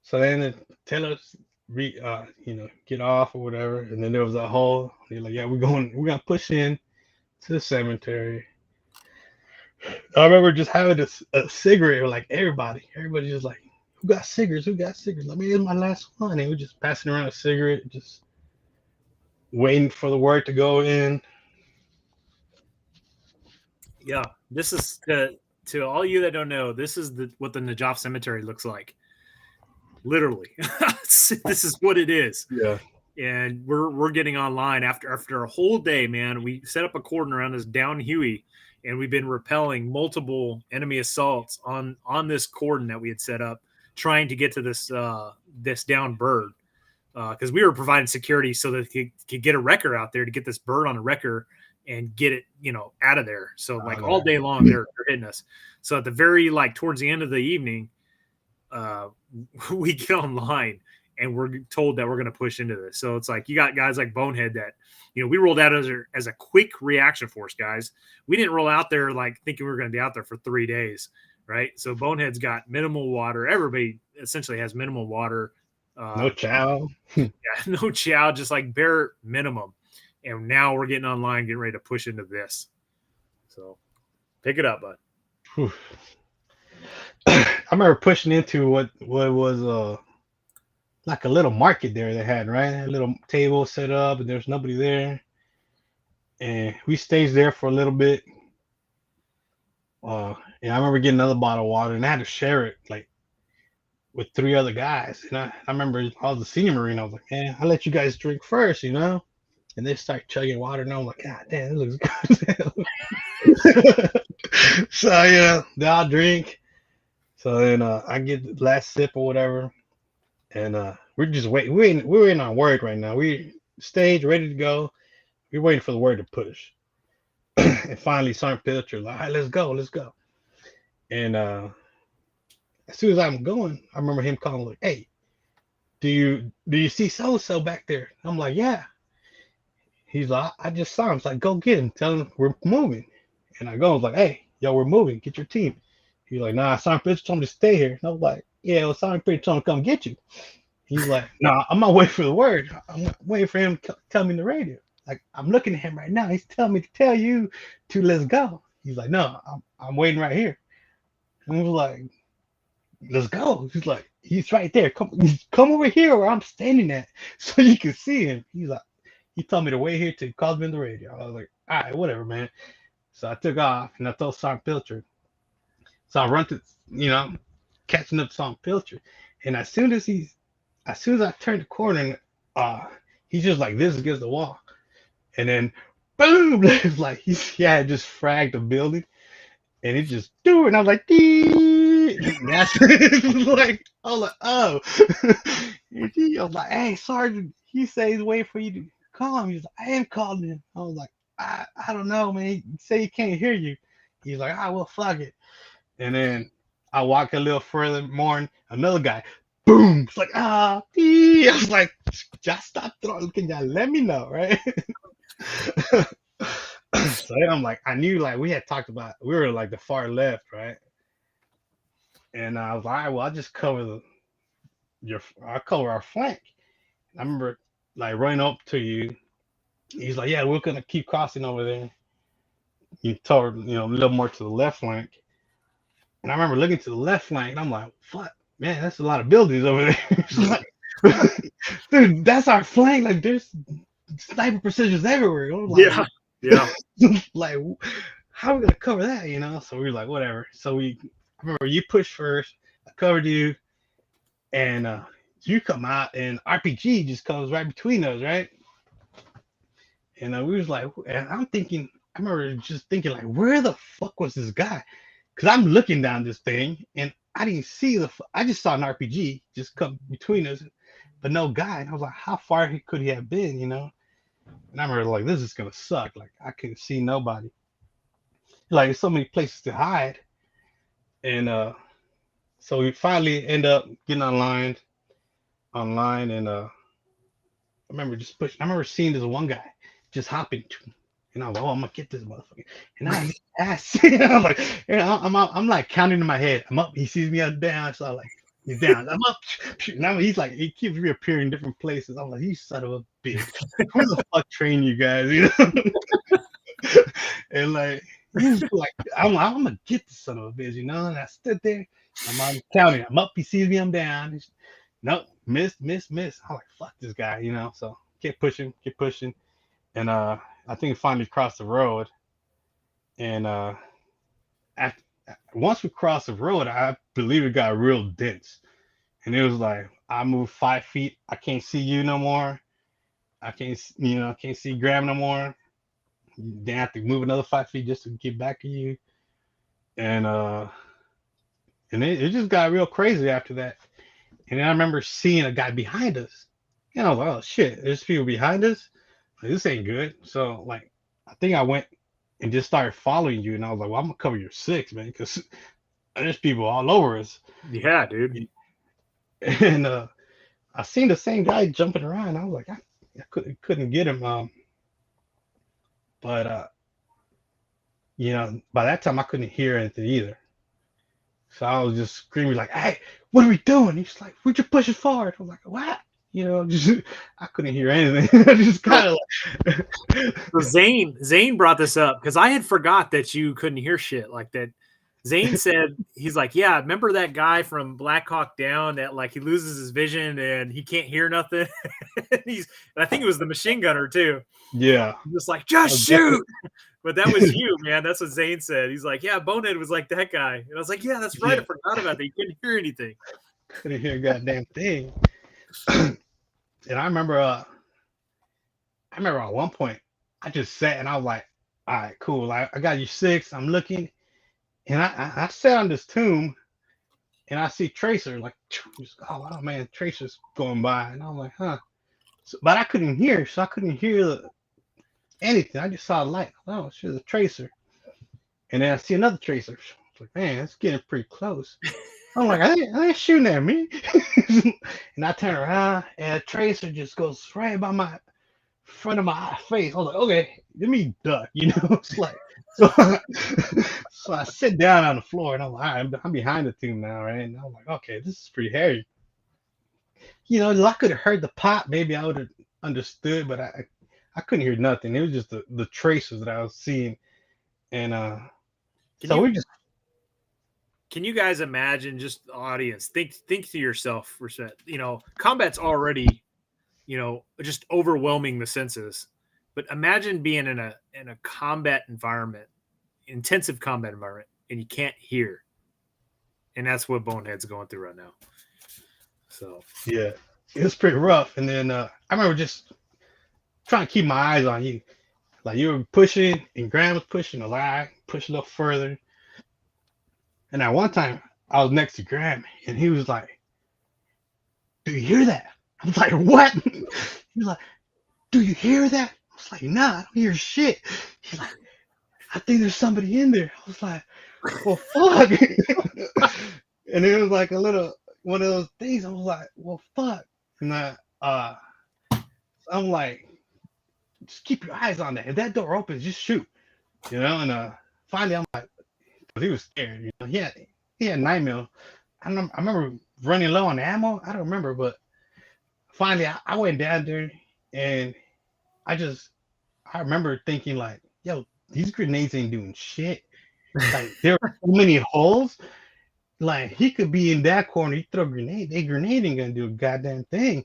So then they tell us, get off or whatever. And then there was a hole. They're like, yeah, we're gonna push in to the cemetery. I remember just having a cigarette with like everybody. Everybody just like, who got cigarettes? Who got cigarettes? I mean, it's my last one. And we're just passing around a cigarette, just waiting for the word to go in. Yeah, this is to all you that don't know. This is what the Najaf cemetery looks like. Literally, this is what it is. Yeah. And we're getting online after a whole day, man. We set up a cordon around this down Huey, and we've been repelling multiple enemy assaults on this cordon that we had set up, trying to get to this down bird, because we were providing security so that he could get a wrecker out there to get this bird on a wrecker and get it, out of there. So like all day long they're hitting us. So at the very towards the end of the evening, we get online and we're told that we're going to push into this. So it's like you got guys like Bonehead that, we rolled out as a quick reaction force, guys. We didn't roll out there thinking we were going to be out there for 3 days, right? So Bonehead's got minimal water. Everybody essentially has minimal water. No chow. Yeah, no chow, just like bare minimum. And now we're getting online, getting ready to push into this. So pick it up, bud. I remember pushing into what was like a little market there they had, right? A little table set up, and there's nobody there. And we stayed there for a little bit. And I remember getting another bottle of water, and I had to share it with 3 other guys. And I remember I was a senior Marine. I was like, man, I'll let you guys drink first, And they start chugging water, and I'm like, God damn, it looks good. So they all drink. So then I get the last sip or whatever, and we're just waiting. We're waiting on word right now. We stage ready to go. We're waiting for the word to push. And finally, Sergeant Pilcher like, all right, let's go. And as soon as I'm going, I remember him calling like, hey, do you see so back there? I'm like, yeah. He's like, I just saw him. It's like, go get him. Tell him we're moving. And I go, I was like, hey, yo, we're moving. Get your team. He's like, nah, Sergeant Pitcher told me to stay here. And I was like, yeah, well, Sergeant Pitcher told me to come get you. He's like, nah, I'm not waiting for the word. I'm waiting for him to tell me the radio. Like, I'm looking at him right now. He's telling me to tell you to let's go. He's like, no, I'm waiting right here. And I was like, let's go. He's like, he's right there. Come over here where I'm standing at so you can see him. He's like, he told me to wait here till he calls me on the radio. I was like, all right, whatever, man. So I took off and I told Sergeant Pilcher. So I run to, catching up to Sergeant Pilcher. And as soon as I turned the corner, he's just like this against the wall. And then boom, it's like he had just fragged the building. And it just threw, and I was like, dee. That's like, I was like, oh. I was like, hey, Sergeant, he says he's waiting for you to call him. He's like, I am calling him. I was like, I don't know, man. He say he can't hear you. He's like, well, fuck it. And then I walk a little further more, and another guy, boom! It's like I was like, just stop throwing. Can y'all let me know, right? So then I'm like, I knew like we had talked about we were like the far left, right? And I was like, all right, well, I'll just cover I'll cover our flank. I remember like running up to you. He's like, yeah, we're gonna keep crossing over there. You told a little more to the left flank. And I remember looking to the left flank, and I'm like, fuck, man, that's a lot of buildings over there. It's like, dude, that's our flank. Like, there's sniper precisions everywhere. I'm like, yeah. like, how are we gonna cover that? So we were like, whatever. So I remember you pushed first. I covered you, and you come out, and RPG just comes right between us, right? And we was like, and I remember just thinking, like, where the fuck was this guy? Because I'm looking down this thing, and I didn't see I just saw an RPG just come between us, but no guy. And I was like, how far could he have been, And I remember, like, this is going to suck. Like, I couldn't see nobody. Like, there's so many places to hide. And so we finally end up getting online, and I remember just pushing. I remember seeing this one guy just hopping, and I was like, oh, I'm gonna get this motherfucker. And I hit ass. I'm like, I'm like counting in my head. I'm up. He sees me, I'm down. So I'm like, he's down. I'm up. Now he's like, he keeps reappearing in different places. I'm like, you son of a bitch. Who the fuck train you guys? And like, he's like, I'm gonna get this son of a bitch, And I stood there. I'm counting. I'm up. He sees me, I'm down. Nope, miss. I'm like, fuck this guy, So keep pushing. And I think finally crossed the road. And once we crossed the road, I believe it got real dense. And it was like, I moved 5 feet. I can't see you no more. I can't see Ghraib no more. Then I have to move another 5 feet just to get back to you. And it just got real crazy after that. And then I remember seeing a guy behind us. And I was like, oh shit, there's people behind us? Like, this ain't good. So like, I think I went and just started following you. And I was like, well, I'm going to cover your 6, man, because there's people all over us. Yeah, dude. And I seen the same guy jumping around. I was like, I couldn't get him. But by that time I couldn't hear anything either. So I was just screaming like, hey, what are we doing? He's like, we're just pushing forward. I was like, what? I couldn't hear anything. I just kind of like. So Zane brought this up because I had forgot that you couldn't hear shit like that. Zane said, he's like, yeah, remember that guy from Black Hawk Down that like he loses his vision and he can't hear nothing? And I think it was the machine gunner too. Yeah. He's just like, just shoot. But that was you, man. That's what Zane said. He's like, yeah, Bonehead was like that guy. And I was like, yeah, that's right. Yeah. I forgot about that. You couldn't hear anything. Couldn't hear a goddamn thing. And I remember at one point I just sat and I was like, all right, cool. I got you 6. I'm looking. And I sat on this tomb and I see Tracer, like, oh man, Tracer's going by. And I'm like, huh. So, but I couldn't hear, so I couldn't hear anything. I just saw a light. Oh, it's just a Tracer. And then I see another Tracer. I was like, man, it's getting pretty close. I'm like, I ain't shooting at me. And I turn around and a Tracer just goes right by my front of my face. I was like, okay, let me duck, It's like, so I sit down on the floor and I'm like, all right, I'm behind the tomb now, right? And I'm like, okay, this is pretty hairy. If I could have heard the pop, maybe I would have understood, but I couldn't hear nothing. It was just the tracers that I was seeing. And can you guys imagine, just the audience, think to yourself, combat's already, just overwhelming the senses. But imagine being in a combat environment, intensive combat environment, and you can't hear. And that's what Bonehead's going through right now. So yeah, it was pretty rough. And then I remember just trying to keep my eyes on you. Like you were pushing and Graham was pushing a lot, pushing up further. And at one time I was next to Graham and he was like, do you hear that? I was like, what? He was like, do you hear that? I was like, nah, I don't hear shit. He's like, I think there's somebody in there. I was like, well, fuck. And it was like a little one of those things. I was like, well, fuck. And I'm like, just keep your eyes on that. If that door opens, just shoot. And finally, I'm like, 'cause he was scared. He had 9mm. I remember running low on ammo. I don't remember, but finally, I went down there, and I remember thinking like, yo, these grenades ain't doing shit. Like there are so many holes. Like he could be in that corner. He throw a grenade. That grenade ain't gonna do a goddamn thing.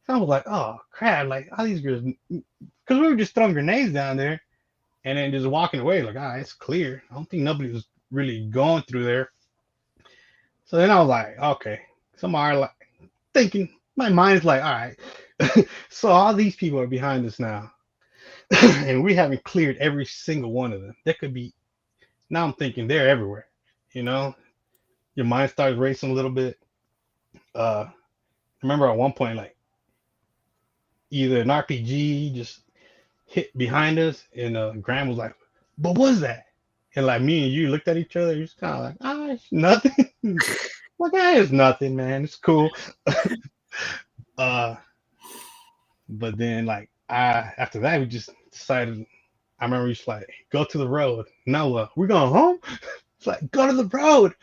So I was like, oh crap! Like all these girls, because we were just throwing grenades down there, and then just walking away. Like, it's clear. I don't think nobody was really going through there. So then I was like, okay. Somebody like thinking. My mind's like, all right. So all these people are behind us now, and we haven't cleared every single one of them. There could be. Now I'm thinking they're everywhere. Your mind starts racing a little bit. I remember at one point, like either an RPG just hit behind us, and Graham was like, "What was that?" And like me and you looked at each other, just kind of like, it's nothing. Like, it's nothing, man. It's cool. But then like after that, we just decided. I remember we just like go to the road. No, we're going home. It's like go to the road.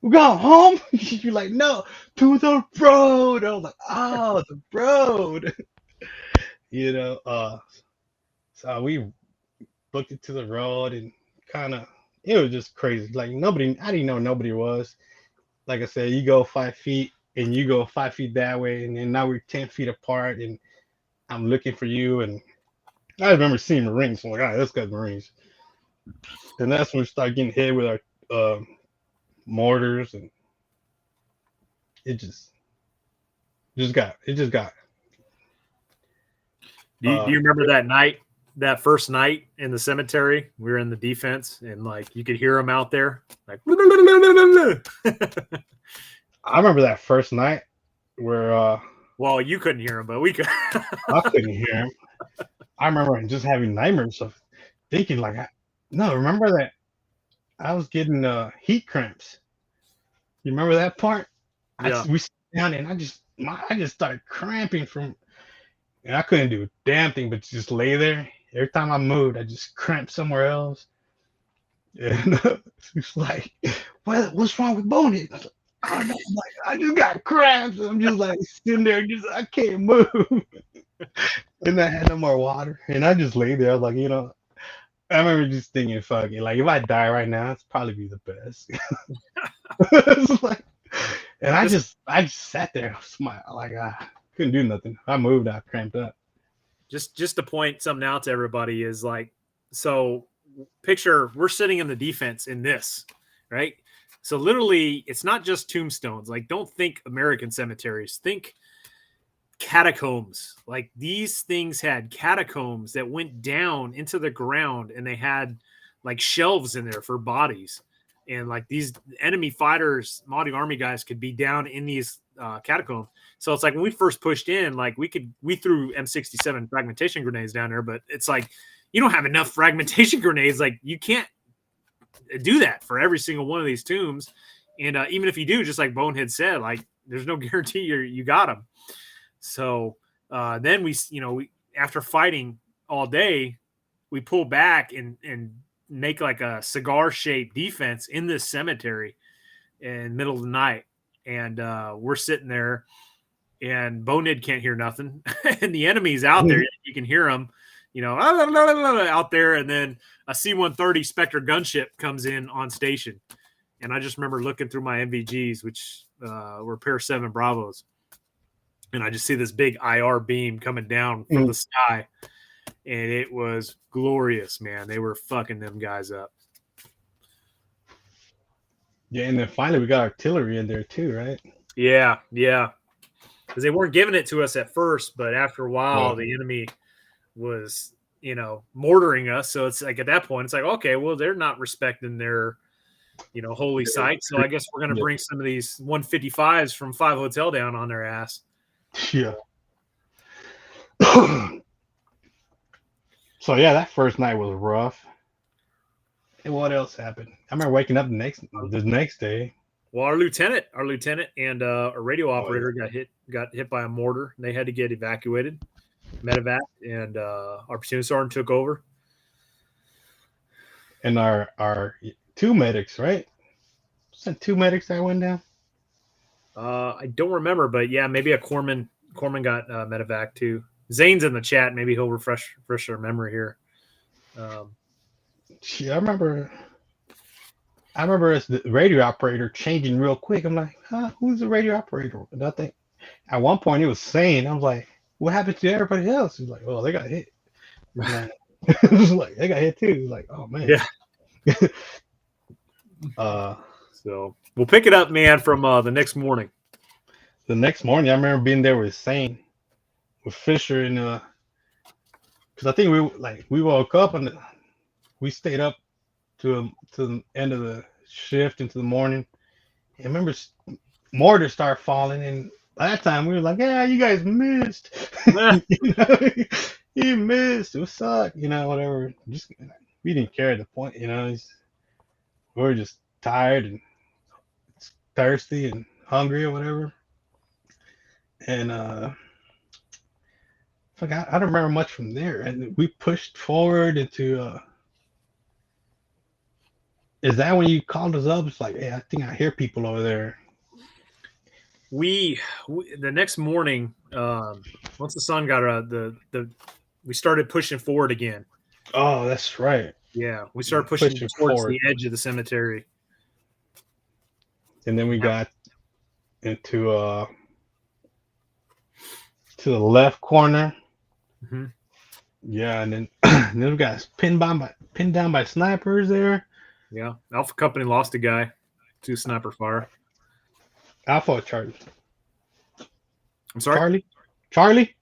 We're going home. You're like, no, to the road. I was like, oh, the road. So we booked it to the road, and it was just crazy. Like I didn't know nobody was. Like I said, you go 5 feet and you go 5 feet that way, and then now we're 10 feet apart, and I'm looking for you. And I remember seeing Marines. So I'm like, all right, let's go Marines. And that's when we started getting hit with our mortars, and it just got. Do you remember that night, that first night in the cemetery? We were in the defense, and like you could hear them out there, like. I remember that first night where. Well, you couldn't hear him, but we could. I couldn't hear him. I remember just having nightmares of thinking like, remember that I was getting heat cramps. You remember that part? Yeah. We sat down and I just started cramping and I couldn't do a damn thing but just lay there. Every time I moved, I just cramped somewhere else. And it's like, what's wrong with Bonehead? I don't know. I just got cramps. I'm just like sitting there, I can't move. And I had no more water, and I just lay there. I was like, I remember just thinking, fuck it. Like if I die right now, it's probably be the best. It's like, and I just sat there, smile, like I couldn't do nothing. I moved, I cramped up. Just to point something out to everybody is like, so picture we're sitting in the defense in this, right? So literally, it's not just tombstones. Like, don't think American cemeteries. Think catacombs. Like these things had catacombs that went down into the ground, and they had like shelves in there for bodies. And like these enemy fighters, modding army guys could be down in these catacombs. So it's like when we first pushed in, like we threw M67 fragmentation grenades down there, but it's like you don't have enough fragmentation grenades. Like you can't do that for every single one of these tombs. And even if you do, just like Bonehead said, like there's no guarantee you got them. So then we after fighting all day, we pull back and make like a cigar shaped defense in this cemetery in the middle of the night. And we're sitting there, and Bonehead can't hear nothing. And the enemy's out there. You can hear them, out there. And then a C-130 Spectre gunship comes in on station. And I just remember looking through my MVGs, which were Pair 7 Bravos. And I just see this big IR beam coming down from the sky. And it was glorious, man. They were fucking them guys up. Yeah, and then finally we got artillery in there too, right? Yeah. Because they weren't giving it to us at first, but after a while, the enemy was, mortaring us. So it's like at that point, it's like, okay, well, they're not respecting their, holy site. So I guess we're going to bring some of these 155s from 5 Hotel down on their ass. Yeah. So yeah, that first night was rough. And what else happened? I remember waking up the next day. Well, our lieutenant and a radio Oh, operator got hit by a mortar. And they had to get evacuated, medevac, and our platoon sergeant took over. And our two medics, right? Was that two medics that went down? I don't remember, but yeah, maybe a corpsman got medevac too. Zane's in the chat. Maybe he'll refresh our memory here. Yeah, I remember as the radio operator changing real quick. I'm like, huh, who's the radio operator? And I think at one point it was saying, I was like, what happened to everybody else? He's like, oh, they got hit. It was like they got hit too. It was like, oh man. Yeah. So we'll pick it up, man, from the next morning. The next morning, I remember being there with Sane, with Fisher, and because I think we woke up and we stayed up to the end of the shift into the morning. And I remember mortars start falling, and by that time we were like, yeah, you guys missed. You missed. It sucked, whatever. Just we didn't care at the point, we were just tired and thirsty and hungry or whatever. And I don't remember much from there. And we pushed forward into is that when you called us up? It's like, hey, I think I hear people over there. We the next morning, once the sun got out, we started pushing forward again. Oh, that's right. Yeah, we started pushing towards the edge of the cemetery. And then we got into to the left corner. Mm-hmm. Yeah, and then we got pinned down by snipers there. Yeah, Alpha Company lost a guy to sniper fire. Alpha or Charlie? I'm sorry? Charlie?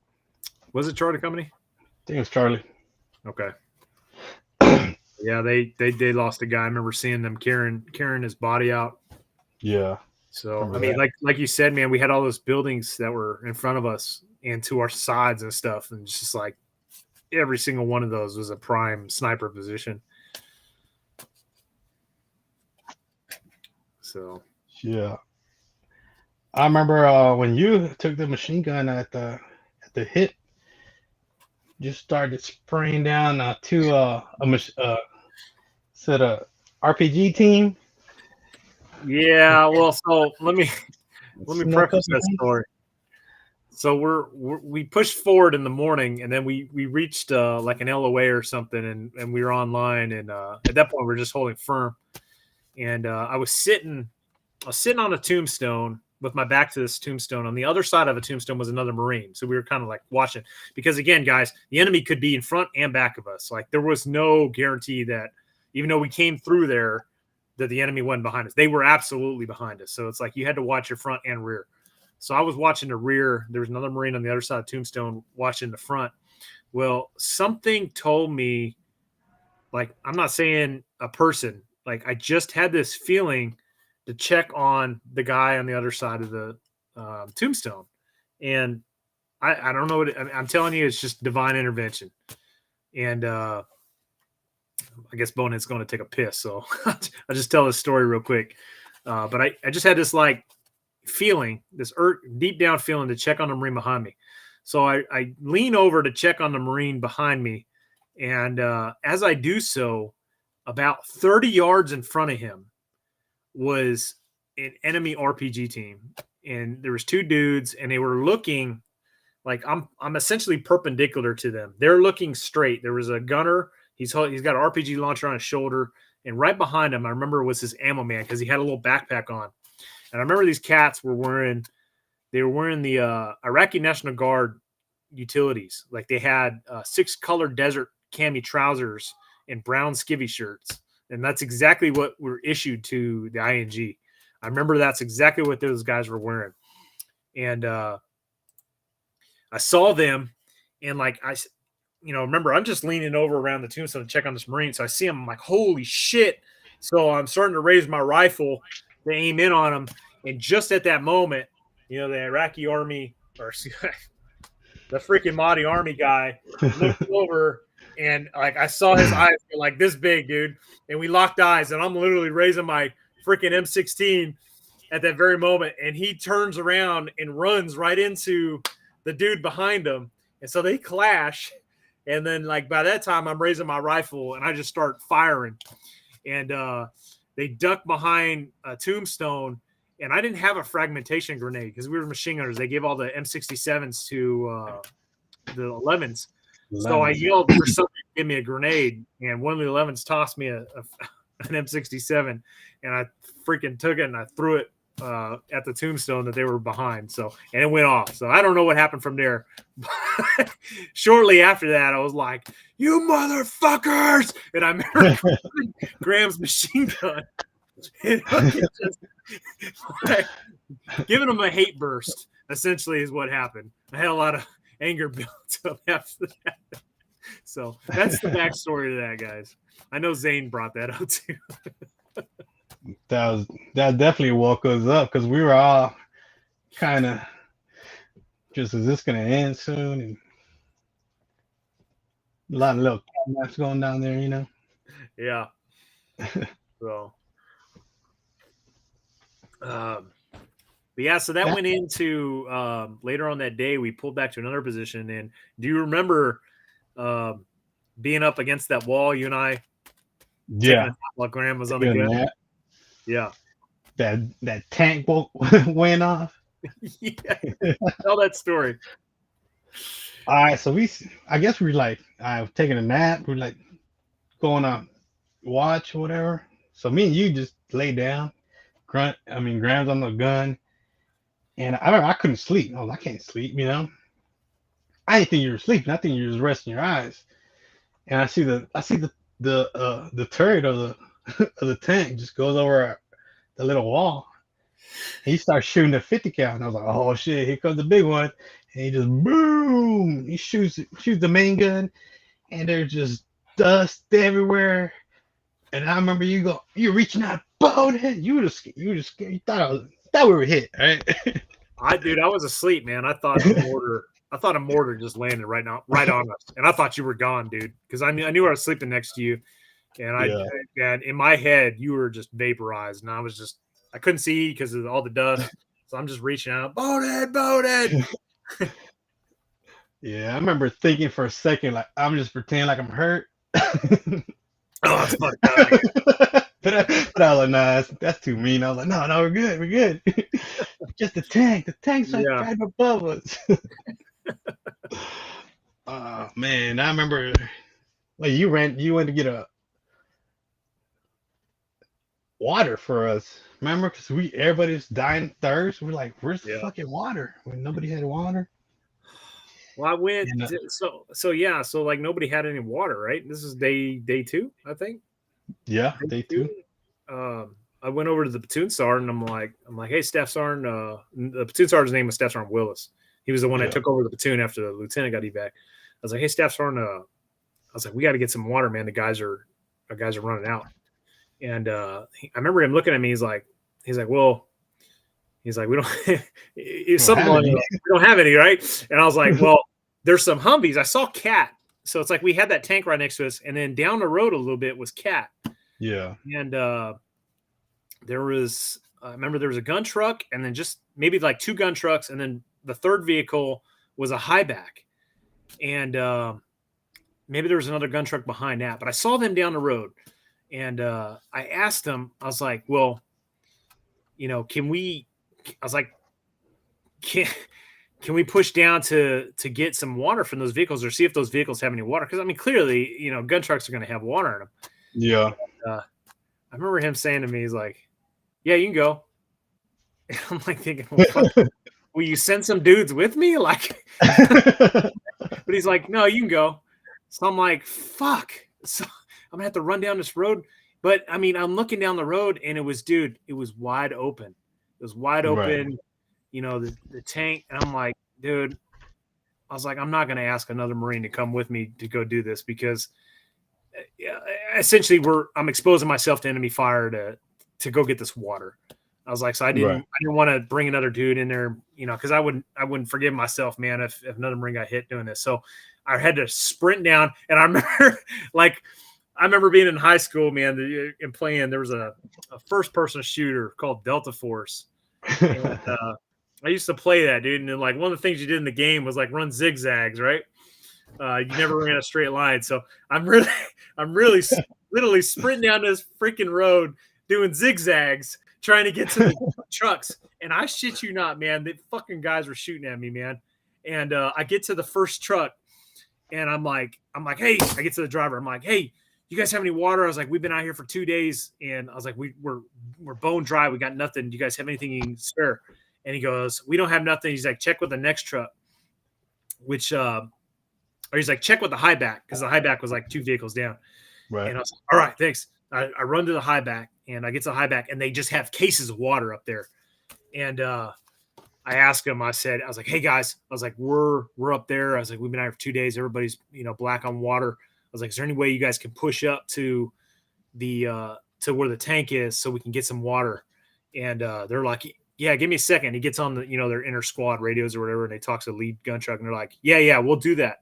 Was it Charlie Company? I think it was Charlie. Okay. Yeah, they lost a guy. I remember seeing them carrying his body out. Yeah. So I mean, like you said, man, we had all those buildings that were in front of us and to our sides and stuff, and just like every single one of those was a prime sniper position. So yeah, I remember when you took the machine gun at the hit, just started spraying down to a RPG team. Yeah, well, so let me preface that story. So we pushed forward in the morning, and then we reached like an LOA or something, and we were online, and at that point we were just holding firm. And I was sitting on a tombstone with my back to this tombstone. On the other side of a tombstone was another Marine, so we were kind of like watching, because again, guys, the enemy could be in front and back of us. Like there was no guarantee that even though we came through there, that the enemy wasn't behind us. They were absolutely behind us. So it's like you had to watch your front and rear. So I was watching the rear. There was another Marine on the other side of Tombstone watching the front. Well, something told me, like, I'm not saying a person, like I just had this feeling to check on the guy on the other side of the tombstone. And I don't know what I'm telling you, it's just divine intervention. And I guess Bonehead's going to take a piss, so I'll just tell this story real quick. But I just had this like feeling, this deep down feeling to check on the Marine behind me. So I lean over to check on the Marine behind me. And as I do so, about 30 yards in front of him was an enemy RPG team. And there was two dudes, and they were looking like I'm essentially perpendicular to them. They're looking straight. There was a gunner. He's got an RPG launcher on his shoulder, and right behind him, I remember, was his ammo man, because he had a little backpack on. And I remember these cats were wearing the Iraqi National Guard utilities. Like they had 6-colored desert cami trousers and brown skivvy shirts, and that's exactly what were issued to the ING. I remember that's exactly what those guys were wearing, and I saw them, and like remember, I'm just leaning over around the tombstone to check on this Marine. So I see him, I'm like, holy shit. So I'm starting to raise my rifle to aim in on him. And just at that moment, the Iraqi army, or the freaking Mahdi army guy looked over And like I saw his eyes were like this big, dude. And we locked eyes, and I'm literally raising my freaking M16 at that very moment. And he turns around and runs right into the dude behind him. And so they clash. And then like by that time I'm raising my rifle and I just start firing. And they duck behind a tombstone. And I didn't have a fragmentation grenade because we were machine gunners. They gave all the M67s to the 11s. So I yelled for somebody to give me a grenade, and one of the 11s tossed me an M67, and I freaking took it and I threw it at the tombstone that they were behind. So, and it went off. So I don't know what happened from there. Shortly after that, I was like, "You motherfuckers!" And I remember Graham's machine gun, and just, like, giving him a hate burst. Essentially, is what happened. I had a lot of anger built up after that. So that's the backstory to that, guys. I know Zane brought that up too. That definitely woke us up because we were all kind of just, is this gonna end soon? And a lot of little kidnaps going down there, you know. Yeah. So but yeah, so that went into later on that day. We pulled back to another position. And do you remember being up against that wall? You and I, yeah, while Graham was on the gun. Yeah, that tank went off. Yeah, tell that story. All right, so I guess we were like, I was taking a nap. We were like going on watch or whatever. So me and you just lay down. Graham's on the gun. And I remember I couldn't sleep. I can't sleep, you know. I didn't think you were sleeping. I think you were just resting your eyes. And I see the turret of the of the tank just goes over the little wall. And he starts shooting the 50 cal. And I was like, oh shit, here comes the big one. And he just boom. He shoots the main gun, and there's just dust everywhere. And I remember you're reaching out, bonehead. You were scared. You thought we were hit, right? I was asleep, man. I thought a mortar just landed right on us, and I thought you were gone, dude. Because I knew I was sleeping next to you, and and in my head you were just vaporized, and I couldn't see because of all the dust. So I'm just reaching out, bonehead. Yeah, I remember thinking for a second, like I'm just pretending like I'm hurt. Oh, it's fucked up. But I was like, nah, that's too mean. I was like, no, we're good. Just the tank. The tank's like right above us. Oh man, I remember. Like you went to get a water for us. Remember, because everybody's dying of thirst. We're like, where's the fucking water? When nobody had water. Well, I went so like nobody had any water, right? This is day 2, I think. Yeah, day 2. I went over to the platoon sergeant. I'm like, hey, Staff Sergeant. The platoon sergeant's name was Staff Sergeant Willis. He was the one that took over the platoon after the lieutenant got evac. I was like, hey, Staff Sergeant. I was like, we got to get some water, man. The guys are running out. And I remember him looking at me. He's like, we don't. We don't have any, right? And I was like, well, there's some Humvees. I saw Cat. So it's like we had that tank right next to us, and then down the road a little bit was Cat. Yeah. And I remember there was a gun truck, and then just maybe like 2 gun trucks, and then the third vehicle was a highback. And maybe there was another gun truck behind that, but I saw them down the road. And I asked them, I was like, well, you know, can we push down to get some water from those vehicles, or see if those vehicles have any water? Because I mean, clearly, you know, gun trucks are going to have water in them. Yeah. And, I remember him saying to me, he's like, yeah, you can go. And I'm like thinking, well, will you send some dudes with me? Like, but he's like, no, you can go. So I'm like, fuck. So I'm gonna have to run down this road. But I mean, I'm looking down the road, and it was wide open. It was wide open. Right. You know, the tank. And I'm like, dude, I was like, I'm not going to ask another Marine to come with me to go do this, because essentially I'm exposing myself to enemy fire to go get this water. I was like, so I didn't want to bring another dude in there, you know, because I wouldn't forgive myself, man, if another Marine got hit doing this. So I had to sprint down, and I remember I remember being in high school, man, and playing. There was a first-person shooter called Delta Force. And, I used to play that, dude. And then, like, one of the things you did in the game was like run zigzags, right? You never ran a straight line. So I'm really literally sprinting down this freaking road doing zigzags, trying to get to the trucks. And I shit you not, man, the fucking guys were shooting at me, man. And I get to the first truck, and I'm like, hey, I get to the driver. I'm like, hey, you guys have any water? I was like, we've been out here for 2 days, and I was like, we're bone dry. We got nothing. Do you guys have anything you can spare? And he goes, we don't have nothing. He's like, check with the next truck, which or he's like, check with the high back, because the high back was like 2 vehicles down. Right. And I was like, all right, thanks. I run to the high back, and I get to the high back, and they just have cases of water up there. And I asked him, I was like, hey guys, I was like, we're up there. I was like, we've been out here for 2 days. Everybody's, black on water. I was like, is there any way you guys can push up to the to where the tank is so we can get some water? And they're like, yeah, give me a second. He gets on the, their inter squad radios or whatever, and they talk to the lead gun truck, and they're like, yeah, we'll do that.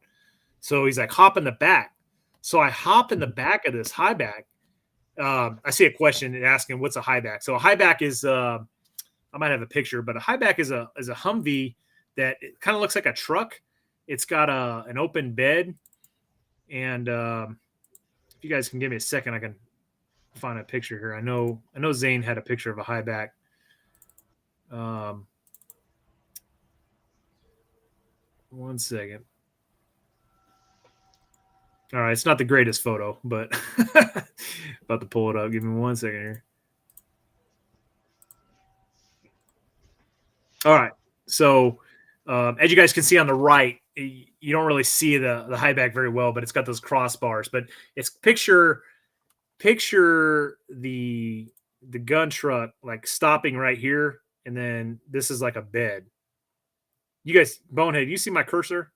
So he's like, hop in the back. So I hop in the back of this high back. I see a question asking, what's a high back? So a high back is, I might have a picture, but a high back is a Humvee that it kind of looks like a truck. It's got an open bed. And if you guys can give me a second, I can find a picture here. I know Zane had a picture of a high back. One second. All right, it's not the greatest photo, but about to pull it up. Give me 1 second here. All right, so as you guys can see on the right, you don't really see the high back very well, but it's got those crossbars. But it's picture the gun truck like stopping right here, and then this is like a bed. You guys, Bonehead, you see my cursor?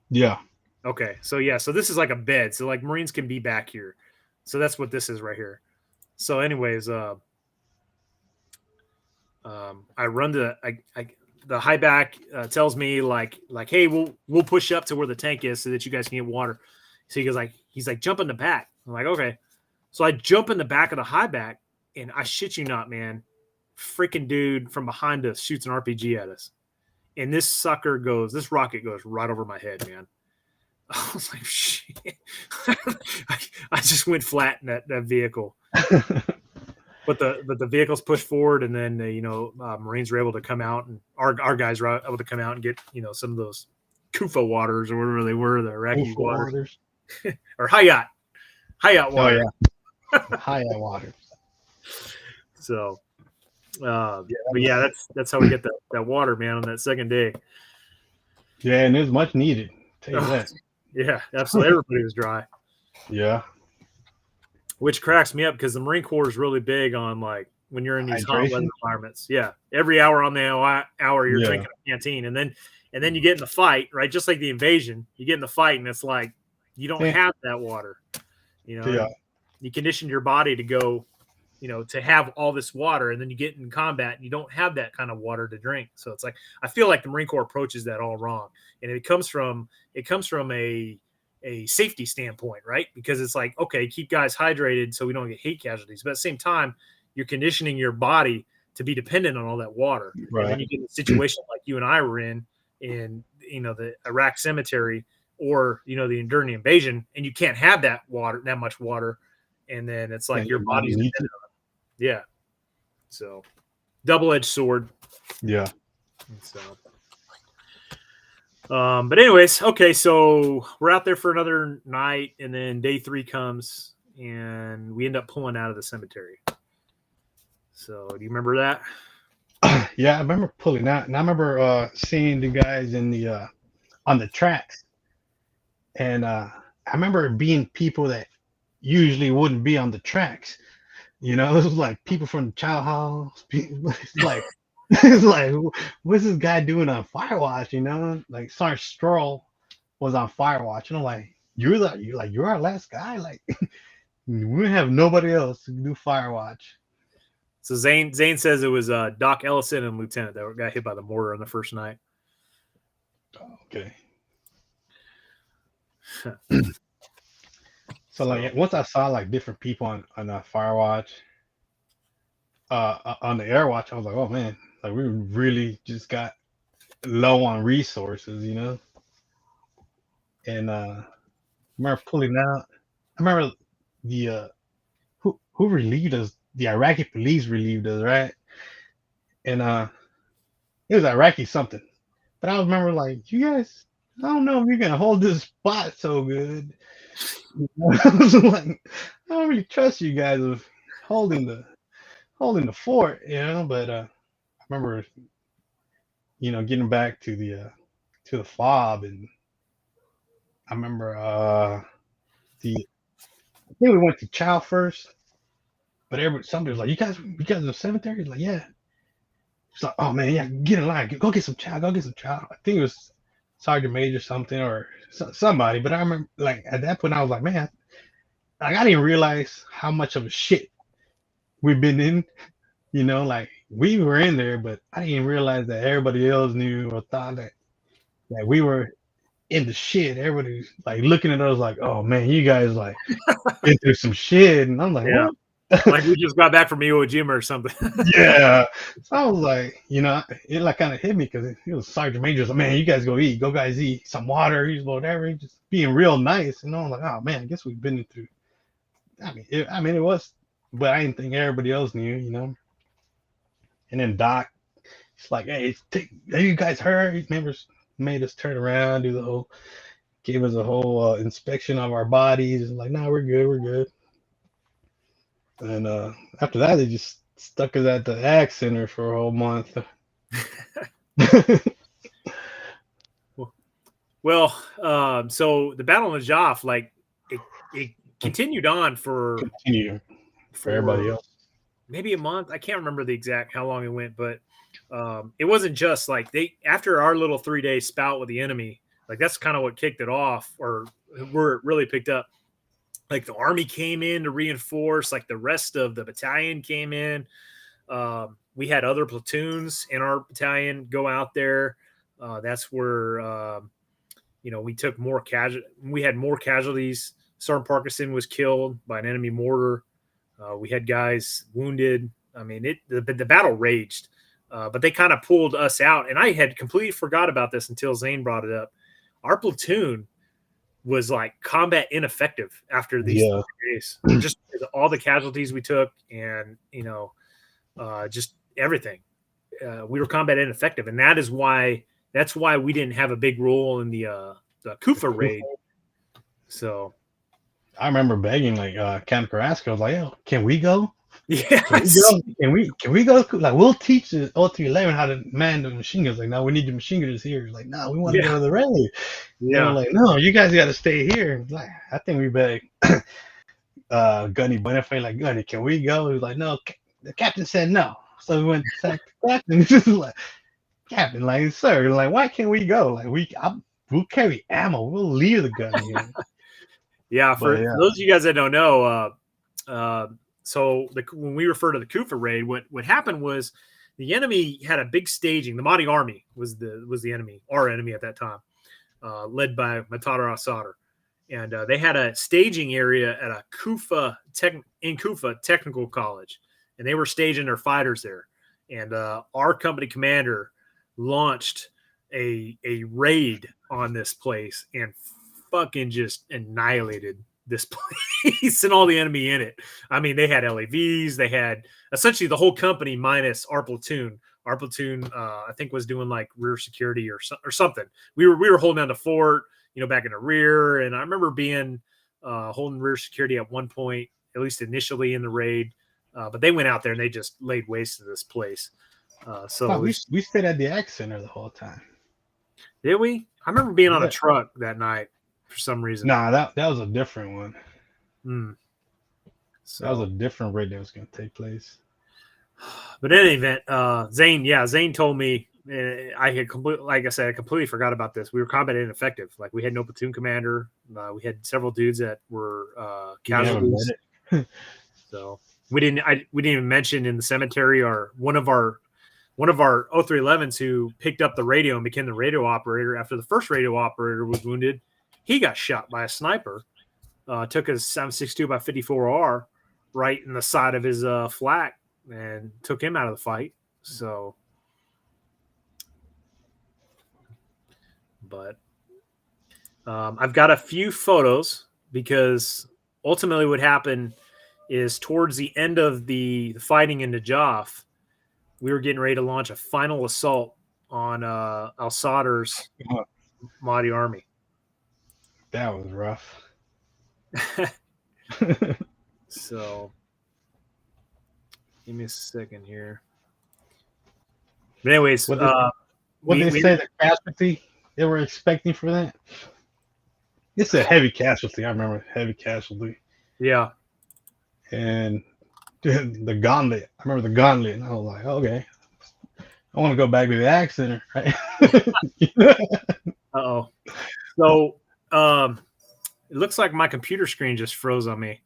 Yeah. Okay, so this is like a bed. So like Marines can be back here. So that's what this is right here. So anyways, I run the high back tells me like, hey, we'll push up to where the tank is so that you guys can get water. So he's like, jump in the back. I'm like, okay. So I jump in the back of the high back, and I shit you not, man, freaking dude from behind us shoots an RPG at us. And this rocket goes right over my head, man. I was like, shit. I just went flat in that vehicle. But the vehicles pushed forward, and then Marines were able to come out, and our guys were able to come out and get some of those Kufa waters or whatever they were, the Iraqi waters. Or Hayat water. Oh yeah, Hayat water. So, but yeah, that's how we get that water, man, on that second day. Yeah, and it was much needed. Tell you that. Yeah, absolutely. Everybody was dry. Yeah. Which cracks me up because the Marine Corps is really big on like when you're in these hot weather environments. Yeah. Every hour on the hour you're drinking a canteen. And then you get in the fight, right? Just like the invasion, you get in the fight and it's like you don't have that water. You condition your body to go, to have all this water, and then you get in combat and you don't have that kind of water to drink. So it's like I feel like the Marine Corps approaches that all wrong. And it comes from a safety standpoint, right? Because it's like, okay, keep guys hydrated so we don't get heat casualties. But at the same time, you're conditioning your body to be dependent on all that water. Right. And then you get in a situation like you and I were in the Iraq cemetery or, during the invasion, and you can't have that much water. And then it's like your body's dependent on it. Yeah. So double-edged sword. Yeah. So but anyways, okay, so we're out there for another night, and then day 3 comes, and we end up pulling out of the cemetery. So do you remember that? Yeah, I remember pulling out, and I remember seeing the guys in the on the tracks, and I remember being people that usually wouldn't be on the tracks. It was like people from the chow halls. It's like, what's this guy doing on Firewatch? Like Sergeant Stroll was on Firewatch, and I'm like, you're our last guy. Like, we have nobody else to do Firewatch. So Zane says it was Doc Ellison and Lieutenant that got hit by the mortar on the first night. Okay. So like once I saw like different people on Firewatch, on the Airwatch, I was like, oh man, like we really just got low on resources, you know. And I remember pulling out. I remember the who relieved us. The Iraqi police relieved us, right? And it was Iraqi something. But I remember like, you guys, I don't know if you're gonna hold this spot so good. I was like, I don't really trust you guys of holding the fort, you know. But I remember, getting back to the fob, and I remember I think we went to Chow first, but somebody was like, you guys in the cemetery? Like, yeah. It's like, oh man, yeah, get in line, go get some chow, go get some chow. I think it was Sergeant Major something or somebody, but I remember like at that point I was like, man, like I didn't realize how much of a shit we've been in. Like we were in there, but I didn't realize that everybody else knew or thought that we were in the shit. Everybody's like looking at us like, oh man, you guys like been through some shit, and I'm like, Yeah. what? Like we just got back from Iwo Jima or something. Yeah. So I was like, it like kind of hit me because it was Sergeant Major. Like, man, you guys go eat. Go guys eat some water. He's whatever. Just being real nice. And I'm like, oh man, I guess we've been through. It was, but I didn't think everybody else knew. And then Doc, it's like, hey, are you guys hurt? He made us turn around, gave us a whole inspection of our bodies. Like, no, we're good. And after that, they just stuck us at the Ag Center for a whole month. Well, so the Battle of Najaf, like it continued on for everybody else. Maybe a month. I can't remember the exact how long it went, but it wasn't just like after our little 3-day spout with the enemy. Like that's kind of what kicked it off, or where it really picked up. Like the Army came in to reinforce, like the rest of the battalion came in. We had other platoons in our battalion go out there. That's where, we took more we had more casualties. Sergeant Parkinson was killed by an enemy mortar. We had guys wounded. I mean, the battle raged, but they kind of pulled us out. And I had completely forgot about this until Zane brought it up. Our platoon was like combat ineffective after these 3 days. Just all the casualties we took, and just everything. We were combat ineffective, and that's why we didn't have a big role in the Kufa raid. So I remember begging like Camp Carrasco. I was like, "Yo, can we go? Yeah, can we go? Like, we'll teach the O311 how to man the machine guns. Like, no, we need the machine gunners here. Like, no, we want to go to the raid. Yeah, like, no, you guys got to stay here. Like, I think we begged Gunny Bonifay, like, Gunny, can we go? He was like, no. The captain said no, so we went to the captain. Just like, Captain, like, sir, like, why can't we go? Like, we'll carry ammo. We'll leave the gun here. Yeah, for those of you guys that don't know, when we refer to the Kufa raid, what happened was the enemy had a big staging. The Mahdi army was the enemy, our enemy at that time, led by Matador al-Sadr. And they had a staging area at a Kufa Technical College, and they were staging their fighters there. And our company commander launched a raid on this place and fucking just annihilated this place and all the enemy in it. I mean, they had LAVs. They had essentially the whole company minus our platoon. Our platoon, I think, was doing like rear security or something. We were holding down the fort, back in the rear. And I remember being holding rear security at one point, at least initially in the raid. But they went out there and they just laid waste to this place. We stayed at the Ag Center the whole time. Did we? I remember being on a truck that night for some reason. Nah, that was a different one. So that was a different raid that was going to take place. But in any event, Zane told me, I completely forgot about this. We were combat ineffective. Like, we had no platoon commander. We had several dudes that were casualties. So we didn't even mention in the cemetery one of our O311s who picked up the radio and became the radio operator after the first radio operator was wounded. he got shot by a sniper. Took his 7.62 by 54R right in the side of his flak and took him out of the fight. So, but I've got a few photos because ultimately what happened is towards the end of the fighting in Najaf, we were getting ready to launch a final assault on al-Sadr's Mahdi army. That was rough. So, give me a second here. But anyways, what they say the casualty they were expecting for that? It's a heavy casualty. I remember heavy casualty. Yeah. And the gauntlet. I remember the gauntlet, and I was like, okay, I want to go back to the Ag Center, right? Uh-oh. So, it looks like my computer screen just froze on me.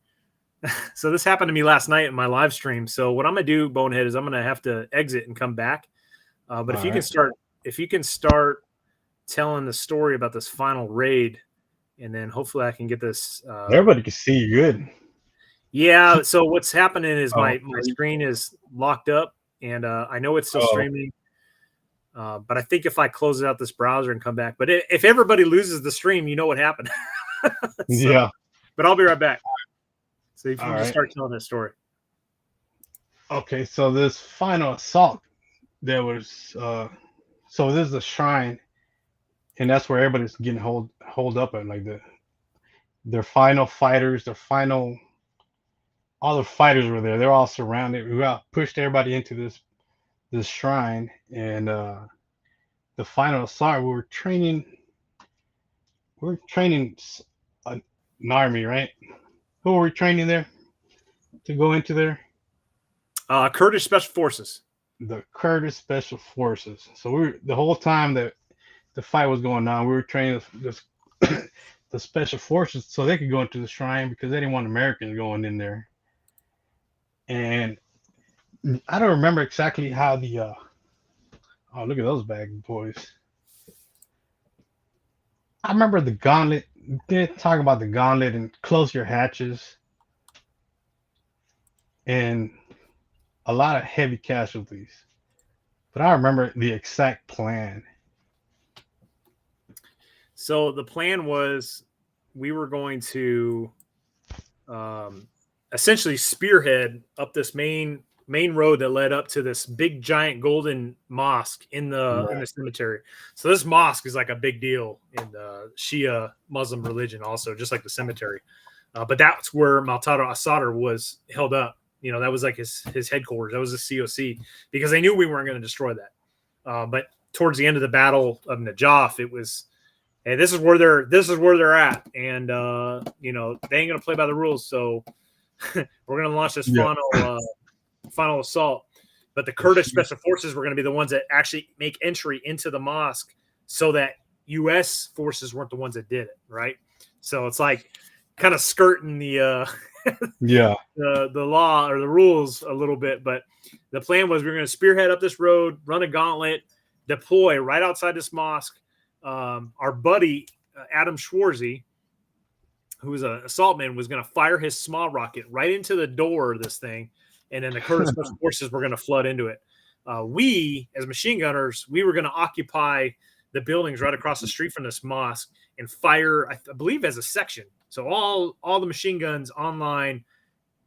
So this happened to me last night in my live stream. So what I'm gonna do, Bonehead, is I'm gonna have to exit and come back. But if you can start telling the story about this final raid, and then hopefully I can get this. Everybody can see you good. Yeah. So what's happening is my screen is locked up, and I know it's still streaming. But I think if I close out this browser and come back, but if everybody loses the stream, you know what happened. Yeah. But I'll be right back. So if you can just start telling that story. Okay, so this final assault, there was so this is a shrine, and that's where everybody's getting hold up at, like their final fighters, all the fighters were there. They're all surrounded. We got pushed everybody into this shrine, and the final assault, we were training an army, right? Who were we training there to go into there? Kurdish Special Forces. The Kurdish Special Forces. So the whole time that the fight was going on, we were training the Special Forces so they could go into the shrine because they didn't want Americans going in there. And I don't remember exactly how the oh, look at those bad boys. I remember the gauntlet. Did talk about the gauntlet and close your hatches, and a lot of heavy casualties. But I remember the exact plan. So the plan was we were going to essentially spearhead up this main road that led up to this big giant golden mosque in the cemetery. So this mosque is like a big deal in the Shia Muslim religion also, just like the cemetery. But that's where Maltado al-Sadr was held up. You know, that was like his headquarters. That was the COC because they knew we weren't going to destroy that. But towards the end of the Battle of Najaf, it was, hey, this is where they're at. And, you know, they ain't going to play by the rules. So we're going to launch this final assault, but the Kurdish Special Forces were going to be the ones that actually make entry into the mosque so that U.S. forces weren't the ones that did it, right? So it's like kind of skirting the the law or the rules a little bit, but the plan was we were going to spearhead up this road, run a gauntlet, deploy right outside this mosque. Our buddy Adam Schwarzy, who was an assaultman, was going to fire his small rocket right into the door of this thing. And then the Kurdish Special Forces were going to flood into it. We, as machine gunners, we were going to occupy the buildings right across the street from this mosque and fire, I believe, as a section. So all the machine guns online,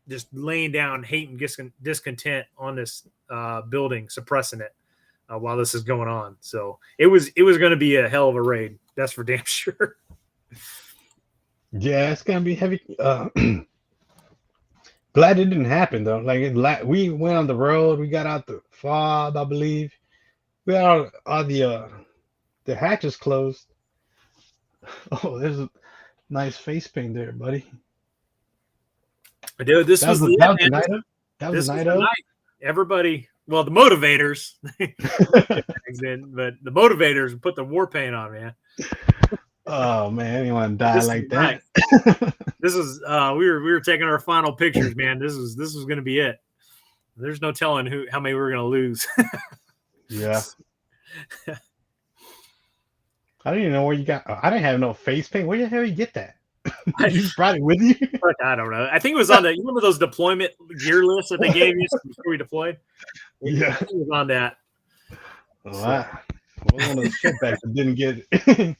just laying down hate and discontent on this building, suppressing it while this is going on. So it was going to be a hell of a raid. That's for damn sure. Yeah, it's going to be heavy. Glad it didn't happen though. Like we went on the road, we got out the fob, I believe. We got all the hatches closed. Oh, there's a nice face paint there, buddy. Dude, this was the night. That was the night. Everybody, well, the motivators, but the motivators put the war paint on, man. Oh man, anyone die like that? This is we were taking our final pictures, man. This was going to be it. There's no telling how many we were going to lose. Yeah. I don't even know where you got. I didn't have no face paint. Where the hell you get that? I, You just brought it with you? I don't know. I think it was on the, you remember those deployment gear lists that they gave you before we deployed? Yeah. I think it was on that. Well, So. I was one of the setbacks that didn't get it.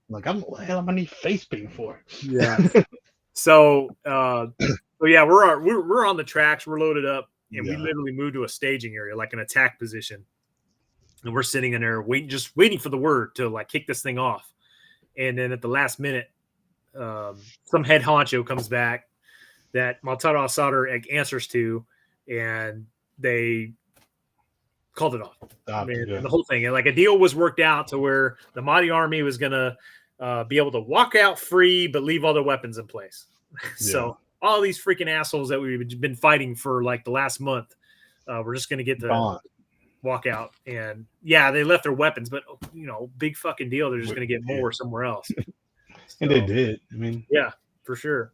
Like, what the hell am I need face paint for? Yeah. So yeah, we're on the tracks. We're loaded up, and we literally moved to a staging area, like an attack position. And we're sitting in there waiting for the word to like kick this thing off. And then at the last minute, some head honcho comes back that Maltar al-Sadr answers to, and they called it off. And the whole thing, and like a deal was worked out to where the Mahdi army was gonna be able to walk out free, but leave all their weapons in place. So all these freaking assholes that we've been fighting for like the last month, we're just gonna get to walk out. And yeah, they left their weapons, but big fucking deal. They're just gonna get more somewhere else. And they did. I mean, yeah, for sure.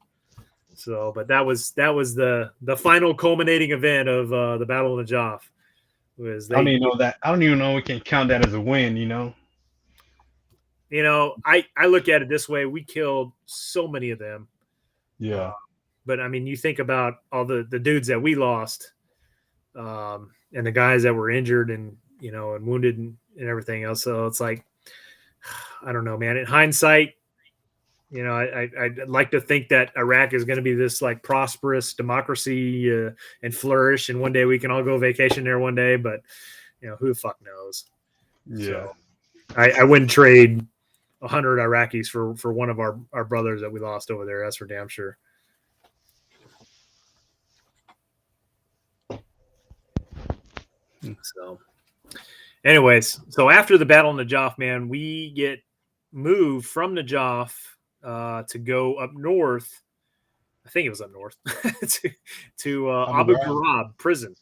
So, but that was the final culminating event of the Battle of Najaf. I don't even know that. I don't even know we can count that as a win. I look at it this way: we killed so many of them. Yeah. But I mean, you think about all the dudes that we lost, and the guys that were injured and and wounded and everything else. So it's like, I don't know, man. In hindsight, I'd like to think that Iraq is going to be this like prosperous democracy and flourish, and one day we can all go vacation there one day. But who the fuck knows? Yeah, so, I wouldn't trade 100 Iraqis for one of our brothers that we lost over there. That's for damn sure. So, anyways, so after the Battle of Najaf, man, we get moved from Najaf to go up north. I think it was up north to Abu Ghraib prison.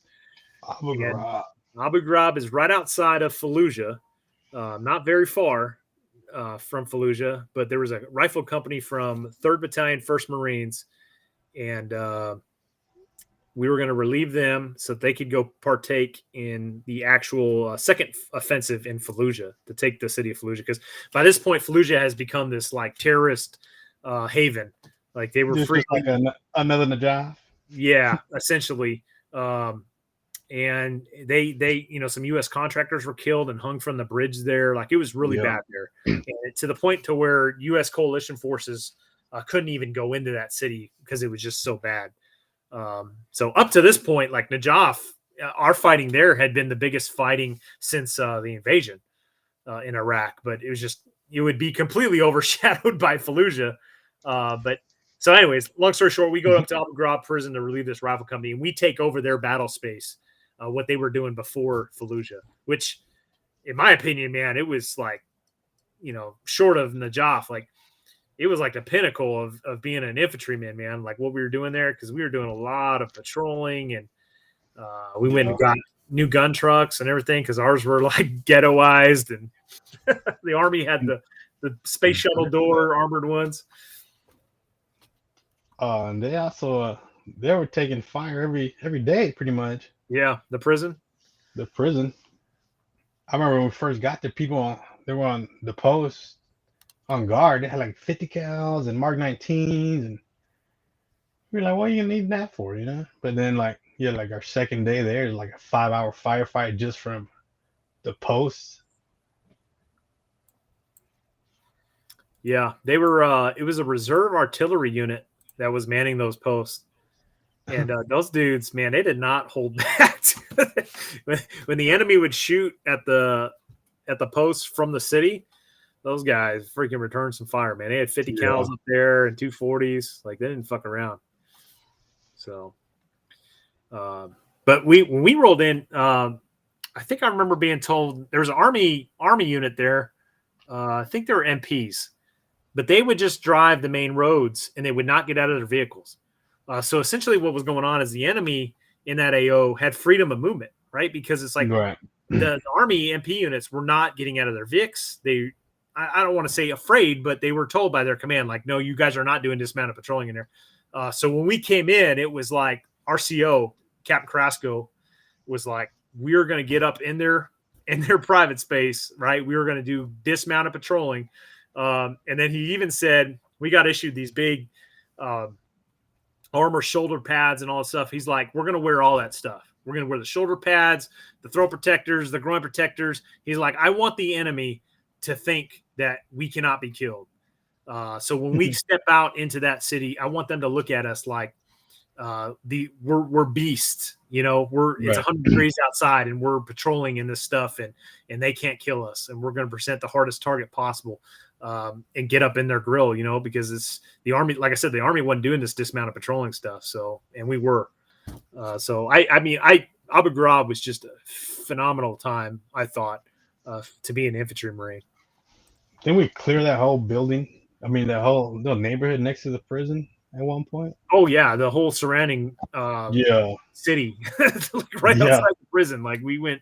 Abu Ghraib. Abu Ghraib is right outside of Fallujah, not very far from Fallujah, but there was a rifle company from 3rd Battalion, 1st Marines, and we were going to relieve them so that they could go partake in the actual second offensive in Fallujah to take the city of Fallujah. Because by this point, Fallujah has become this like terrorist haven. Like they were free. Like another Najaf. Yeah, essentially. And they some U.S. contractors were killed and hung from the bridge there. Like it was really bad there, and to the point to where U.S. coalition forces couldn't even go into that city because it was just so bad. So up to this point, like Najaf, our fighting there had been the biggest fighting since the invasion in Iraq, but it would be completely overshadowed by Fallujah. But so anyways, long story short, we go up to Abu Ghraib prison to relieve this rifle company, and we take over their battle space, what they were doing before Fallujah, which in my opinion, man, it was like, short of Najaf, like it was like the pinnacle of being an infantryman, man, like what we were doing there. Cause we were doing a lot of patrolling, and we went and got new gun trucks and everything. Cause ours were like ghettoized, and the army had the space shuttle door armored ones. And they also, they were taking fire every day pretty much. Yeah. The prison. I remember when we first got there, they were on the post on guard. They had like 50 cals and Mark 19s, and we were like, what are you gonna need that for, But then like our second day there, like a 5-hour firefight just from the posts. Yeah, they were it was a reserve artillery unit that was manning those posts. And those dudes, man, they did not hold back. When the enemy would shoot at the posts from the city, those guys freaking returned some fire, man. They had 50 cals up there and 240s. Like they didn't fuck around. So, but when we rolled in, I think I remember being told there was an army unit there. I think they were MPs, but they would just drive the main roads and they would not get out of their vehicles. So essentially what was going on is the enemy in that AO had freedom of movement, right? Because it's like the army MP units were not getting out of their Vics. I don't want to say afraid, but they were told by their command, like, no, you guys are not doing dismounted patrolling in there. So when we came in, it was like RCO, Captain Carrasco, was like, we're going to get up in there in their private space, right? We were going to do dismounted patrolling. And then he even said, we got issued these big armor shoulder pads and all that stuff. He's like, we're going to wear all that stuff. We're going to wear the shoulder pads, the throat protectors, the groin protectors. He's like, I want the enemy to think that we cannot be killed. So when we step out into that city, I want them to look at us like we're beasts, you know, it's 100 degrees outside and we're patrolling in this stuff and they can't kill us. And we're going to present the hardest target possible and get up in their grill, you know, because it's the Army. Like I said, the Army wasn't doing this dismounted patrolling stuff. So, and we were. So I mean, Abu Ghraib was just a phenomenal time, I thought, to be an infantry Marine. Didn't we clear that whole building? I mean, the whole little neighborhood next to the prison at one point? Oh, yeah. The whole surrounding city, like right outside the prison. Like we went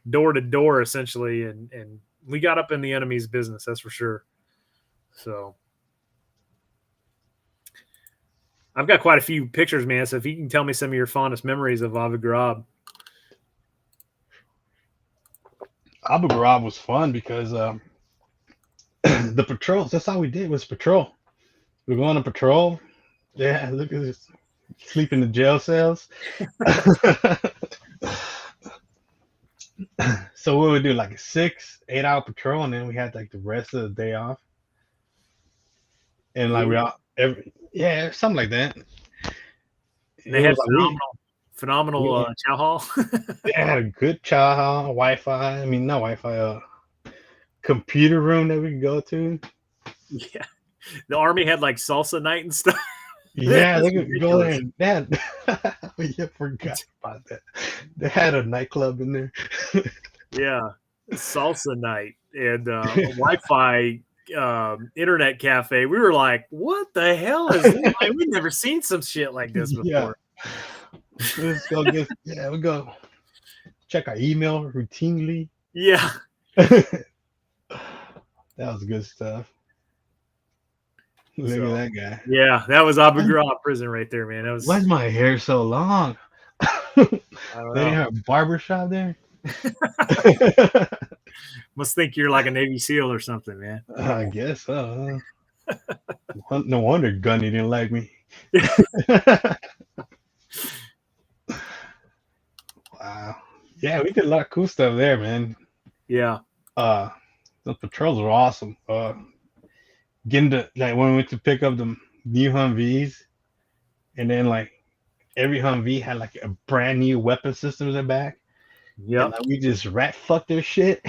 door to door, essentially, and we got up in the enemy's business, that's for sure. So I've got quite a few pictures, man. So if you can tell me some of your fondest memories of Abu Ghraib. Abu Ghraib was fun because the patrols, that's all we did was patrol. We're going to patrol. Yeah, look at this. Sleep in the jail cells. So we would do like a 6-8 hour patrol, and then we had like the rest of the day off. And like we all something like that. They had phenomenal chow hall. They had a good chow hall, Wi-Fi. I mean, not Wi-Fi, computer room that we could go to. Yeah, the Army had like salsa night and stuff. Yeah, they could go there and we forgot about that. They had a nightclub in there. Yeah, salsa night and Wi-Fi internet cafe. We were like, what the hell is this? Like, we've never seen some shit like this before. Let's go we go check our email routinely. Yeah. That was good stuff. Look at that guy. Yeah, that was Abu Ghraib prison right there, man. That was. Why's my hair so long? They didn't have a barber shop there. Must think you're like a Navy SEAL or something, man. I guess so. No wonder Gunny didn't like me. Wow. Yeah, we did a lot of cool stuff there, man. Yeah. The patrols were awesome. Getting to like when we went to pick up the new Humvees, and then like every Humvee had like a brand new weapon system in the back. Yeah, like, we just rat fucked their shit.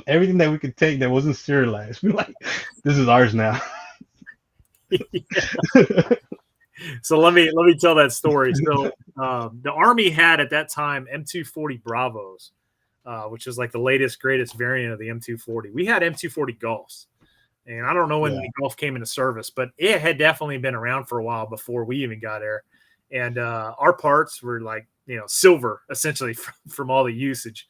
Everything that we could take that wasn't serialized. We're like, this is ours now. So let me tell that story. So the Army had at that time M240 Bravos, which is like the latest, greatest variant of the M240. We had M240 Golfs. And I don't know when the Golf came into service, but it had definitely been around for a while before we even got there. And our parts were like, you know, silver essentially from all the usage.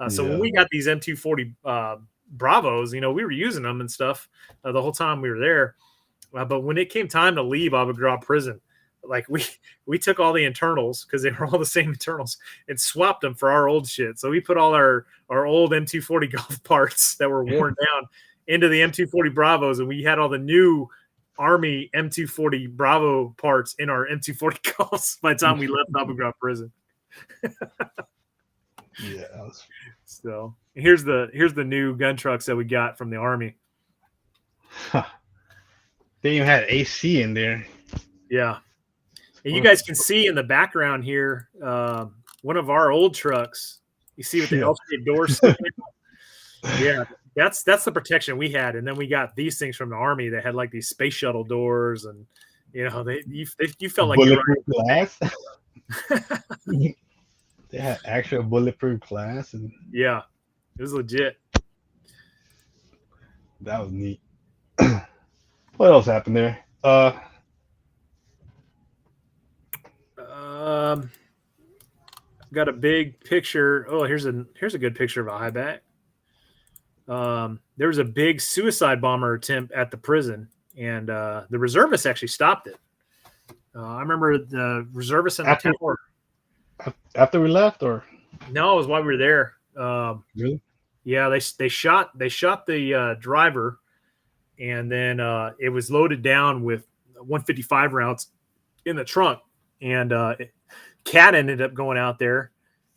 So when we got these M240 Bravos, you know, we were using them and stuff the whole time we were there. But when it came time to leave Abu Ghraib prison, like we took all the internals because they were all the same internals and swapped them for our old shit. So we put all our old M240 Golf parts that were worn down into the M240 Bravos, and we had all the new Army M240 Bravo parts in our M240 Golfs by the time we left Abu Ghraib prison. Yeah. So here's the new gun trucks that we got from the Army. They even had AC in there. Yeah. And you guys can see in the background here one of our old trucks. You see with the L-shaped doors. Yeah. That's the protection we had, and then we got these things from the Army that had like these space shuttle doors, and you know you felt like bulletproof glass. They had actual bulletproof glass, and yeah, it was legit. That was neat. What else happened there? Got a big picture. Oh, here's a good picture of a high back. There was a big suicide bomber attempt at the prison, and the reservists actually stopped it. I remember the reservists in the tower. After we left, or no, it was while we were there. Really? Yeah, they shot the driver, and then it was loaded down with 155 rounds in the trunk, and Cat ended up going out there.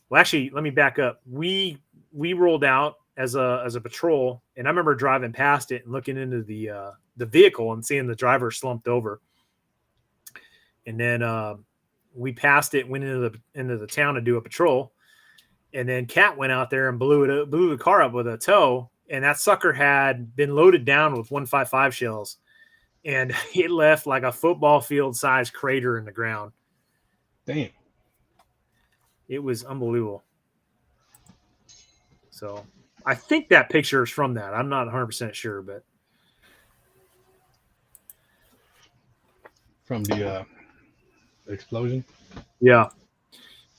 Well, actually, let me back up. We rolled out as a patrol, and I remember driving past it and looking into the vehicle and seeing the driver slumped over, and then we passed it, went into the town to do a patrol, and then Cat went out there and blew the car up with a tow, and that sucker had been loaded down with 155 shells, and it left like a football field sized crater in the ground. Damn. It was unbelievable. So I think that picture is from that. I'm not 100% sure, but From the explosion. yeah.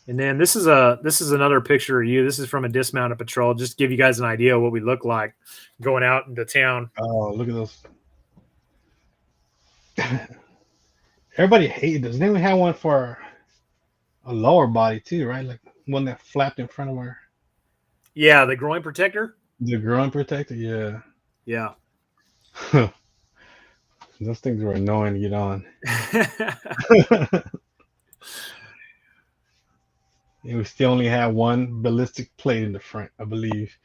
And then this is another picture of you. This is from a dismounted patrol. Just to give you guys an idea of what we look like going out into town. Oh, look at those. Everybody hated this. Then we had one for a lower body too, right? Like one that flapped in front of our. Yeah, the groin protector. The groin protector, yeah. Yeah. Those things were annoying to get on. And we still only had one ballistic plate in the front, I believe.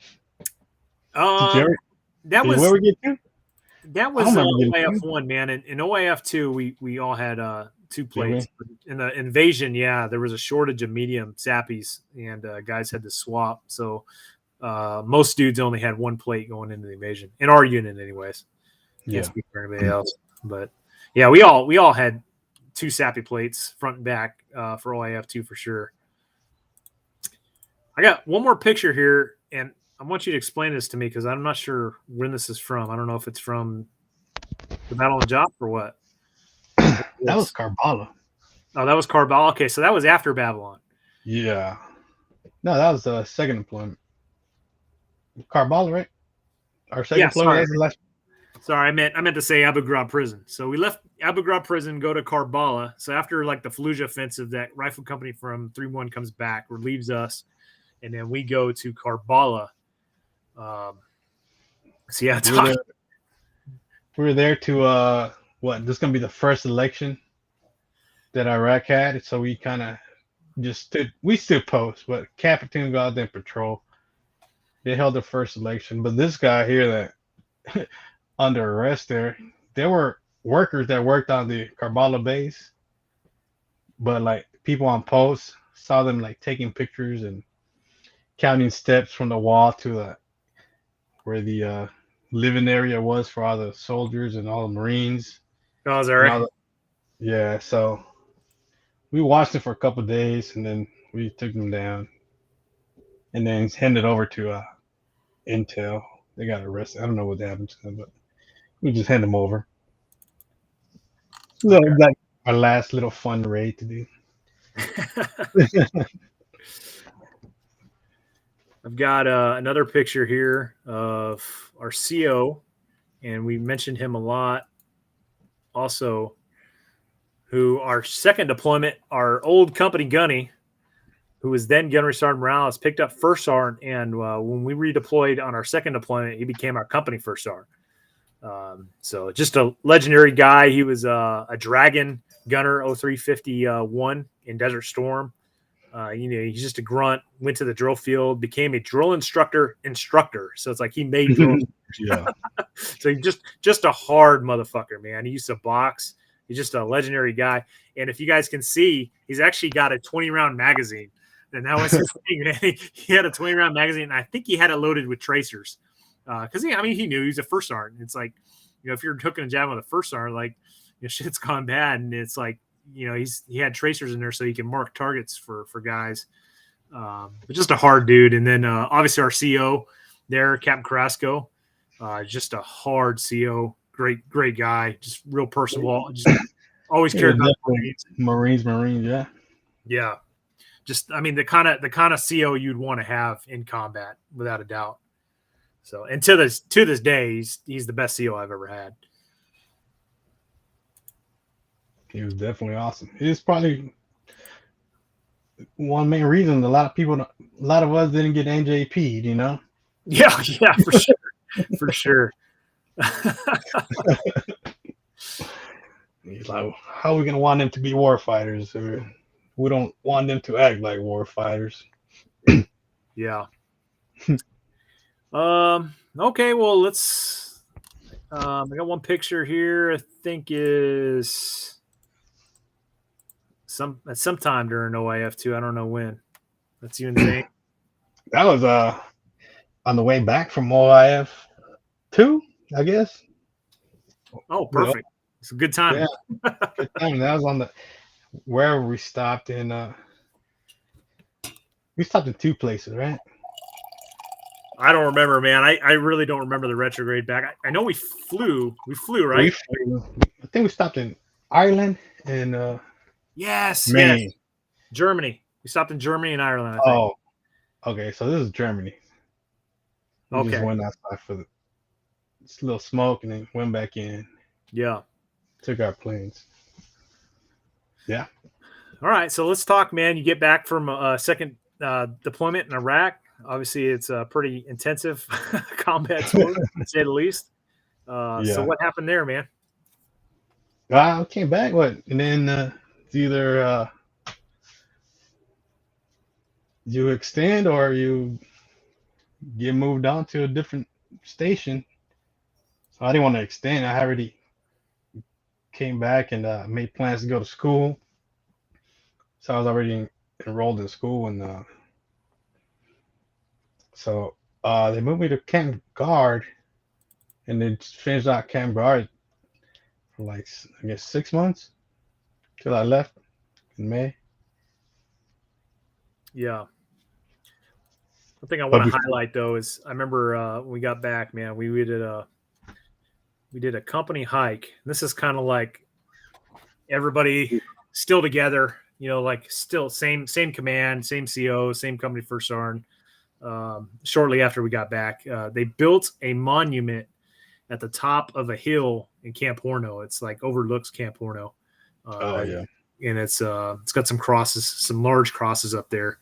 That was where we get to? That was OIF I, man. In OIF II, we all had 2 plates. In the invasion, yeah, there was a shortage of medium sappies, and guys had to swap. So most dudes only had 1 plate going into the invasion in our unit, anyways. Can't speak for anybody else, but yeah, we all had 2 sappy plates front and back for OIF II for sure. I got one more picture here, and I want you to explain this to me because I'm not sure when this is from. I don't know if it's from the Battle of Najaf or what. That was Karbala. Oh, that was Karbala. Okay, so that was after Babylon. Yeah. No, that was the second deployment. Karbala, right? Our second deployment. Sorry, I meant to say Abu Ghraib prison. So we left Abu Ghraib prison, go to Karbala. So after like the Fallujah offensive, that rifle company from 3-1 comes back, relieves us, and then we go to Karbala. So yeah, we were there to this is gonna be the first election that Iraq had, so we kind of just stood post, but Captain go out there and patrol. They held the first election, but this guy here that under arrest there were workers that worked on the Karbala base, but like people on post saw them like taking pictures and counting steps from the wall to where the living area was for all the soldiers and all the Marines. Oh, is that right? Yeah, so we watched it for a couple of days, and then we took them down, and then handed over to Intel. They got arrested. I don't know what happened to them, but we just hand them over. So it's like our last little fun raid to do. I've got another picture here of our CO, and we mentioned him a lot. Also, who our second deployment, our old company gunny, who was then Gunnery Sergeant Morales, picked up first sergeant, and when we redeployed on our second deployment, he became our company first sergeant. So just a legendary guy. He was a Dragon gunner 0351 in Desert Storm. He's just a grunt, went to the drill field, became a drill instructor. So it's like he made drills. Yeah. So he's just a hard motherfucker, man. He used to box. He's just a legendary guy. And if you guys can see, he's actually got a 20-round magazine. And that was his thing, man. He had a 20-round magazine, and I think he had it loaded with tracers. Because he knew he was a first sergeant. It's like, if you're hooking a jab with a first sergeant, like, shit's gone bad, and it's like, he had tracers in there so he can mark targets for guys. But just a hard dude. And then obviously our CO there, Captain Carrasco, just a hard CO, great guy, just real personable, just always cared about Marines, yeah. Yeah. Just the kind of CO you'd want to have in combat, without a doubt. So, and to this day, he's the best CO I've ever had. He was definitely awesome. It's probably one main reason a lot of us didn't get NJP'd, Yeah, yeah, for sure, for sure. He's like, how are we gonna want them to be war fighters? Or we don't want them to act like war fighters. Yeah. Okay, well, let's. I got one picture here. I think is sometime during OIF II. I don't know when. That's you and Zane. That was on the way back from OIF II, I guess. Oh, Yeah, perfect. It's a good time. yeah, good time. That was on the where we stopped in. We stopped in two places, right? I don't remember, man. I really don't remember the retrograde back. I know we flew. We flew, We right? flew, I think we stopped in Ireland and Yes, yes. Maine. Germany. We stopped in Germany and Ireland, I think. Oh, okay. So this is Germany. We just Okay. went outside for just a little smoke and then went back in. Yeah. Took our planes. Yeah. All right. So let's talk, man. You get back from a second deployment in Iraq. Obviously, it's a pretty intensive combat tour, to say the least. So Yeah. what happened there, man? I came back, what? And then it's either you extend or you get moved on to a different station. So I didn't want to extend. I already came back and made plans to go to school. So I was already enrolled in school, and so they moved me to Camp Guard, and then finished out Camp Guard for like I guess 6 months till I left in May. Yeah. One thing I But want to highlight though is I remember when we got back, man, we did a company hike. This is kind of like everybody still together, like still same command, same CO, same company first sergeant. Shortly after we got back, they built a monument at the top of a hill in Camp Horno. It's like overlooks Camp Horno. oh yeah, And it's got some crosses, some large crosses up there.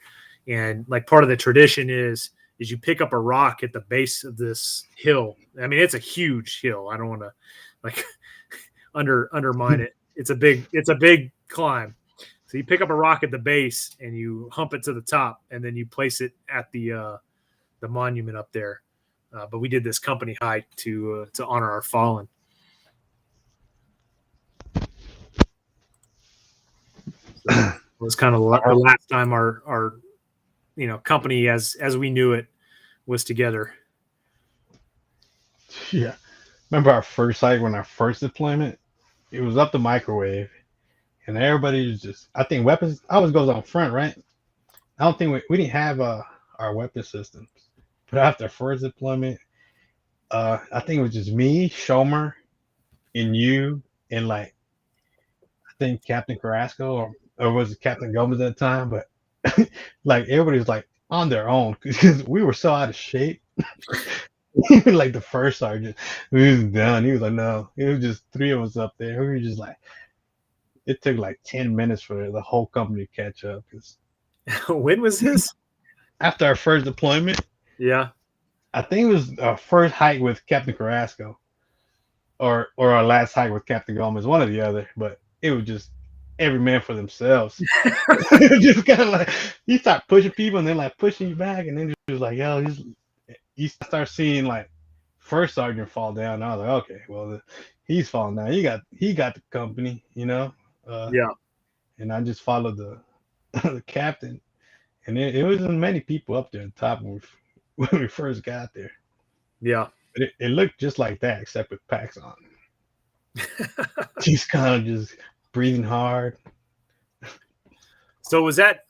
And like part of the tradition is you pick up a rock at the base of this hill. I mean, it's a huge hill. I don't want to like undermine it. It's a big climb. So you pick up a rock at the base and you hump it to the top, and then you place it at the monument up there. But we did this company hike to honor our fallen. So it was kind of the last time our company as we knew it was together. yeah. Remember our first hike when our first deployment? It was up the microwave, and everybody was just. I think weapons always goes on front, right? I don't think we didn't have our weapon systems, but after first deployment, I think it was just me, Shomer, and you, and like I think Captain Carrasco or was it Captain Gomez at the time, but like everybody was like on their own because we were so out of shape. Even like the first sergeant, we was done. He was like, no, it was just three of us up there. We were just like, it took like 10 minutes for the whole company to catch up. Cause When was this? after our first deployment, Yeah. I think it was our first hike with Captain Carrasco or our last hike with Captain Gomez, one or the other, but it was just every man for themselves. Just kind of like you start pushing people and then like pushing you back, and then just like, yo, you start seeing like first sergeant fall down. I was like, okay, well, he's falling down. He got the company, Yeah. and I just followed the captain, and it wasn't many people up there at the top when we first got there. Yeah. But it looked just like that, except with packs on. Just kind of just breathing hard. So was that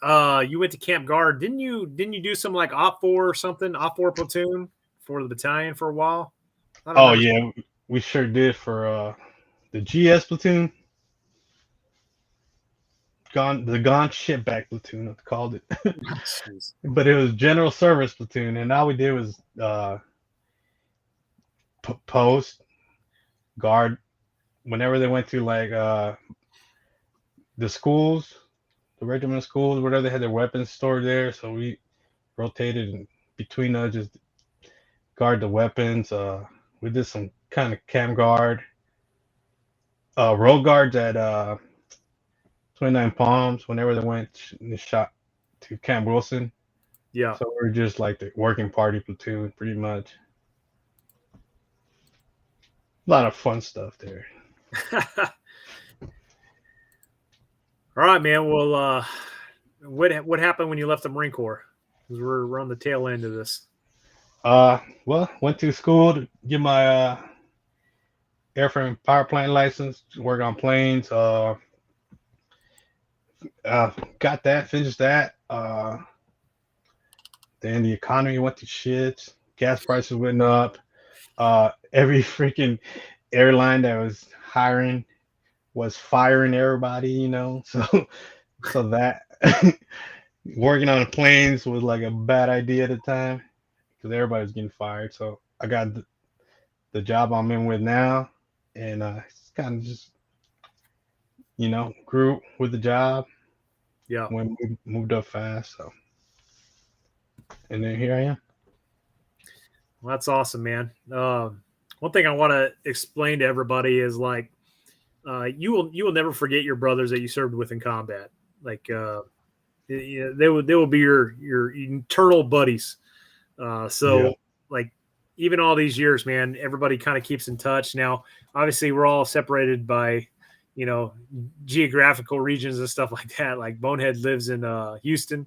you went to Camp Guard? Didn't you do some like Op 4 or something? Op 4 platoon for the battalion for a while? I don't Oh remember. yeah, we sure did for the GS platoon. The gone shitback platoon, I called it. Jeez. But it was general service platoon, and all we did was post guard whenever they went to like the schools, the regiment schools, whatever they had their weapons stored there. So we rotated and between us, just guard the weapons. We did some kind of cam guard, road guards at 29 Palms whenever they went and shot to Camp Wilson. Yeah. So we're just like the working party platoon, pretty much. A lot of fun stuff there. All right, man. Well, what happened when you left the Marine Corps? Because we're on the tail end of this. Well, went to school to get my airframe power plant license, work on planes. Got that, finished that. Then the economy went to shit. Gas prices went up. Every freaking airline that was hiring was firing everybody, you know. So that working on the planes was like a bad idea at the time because everybody was getting fired. So I got the job I'm in with now, and it's kind of just, you know, grew with the job. Yeah. When we moved up fast, so. And then here I am. Well, that's awesome, man. One thing I want to explain to everybody is like, you will never forget your brothers that you served with in combat. Like, they will be your eternal buddies. Like, even all these years, man, everybody kind of keeps in touch. Now, obviously, we're all separated by, you know, geographical regions and stuff like that. Like Bonehead lives in Houston.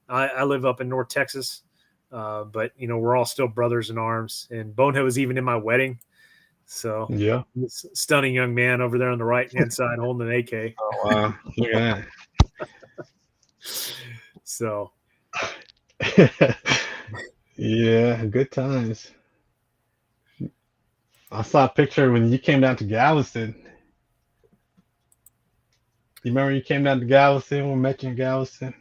I live up in North Texas. But you know, we're all still brothers in arms, and Bonehead was even in my wedding. So yeah, this stunning young man over there on the right hand side holding an AK. Oh wow, look at that. So yeah, good times. I saw a picture when you came down to Galveston. You remember you came down to Galveston when we met you in Galveston?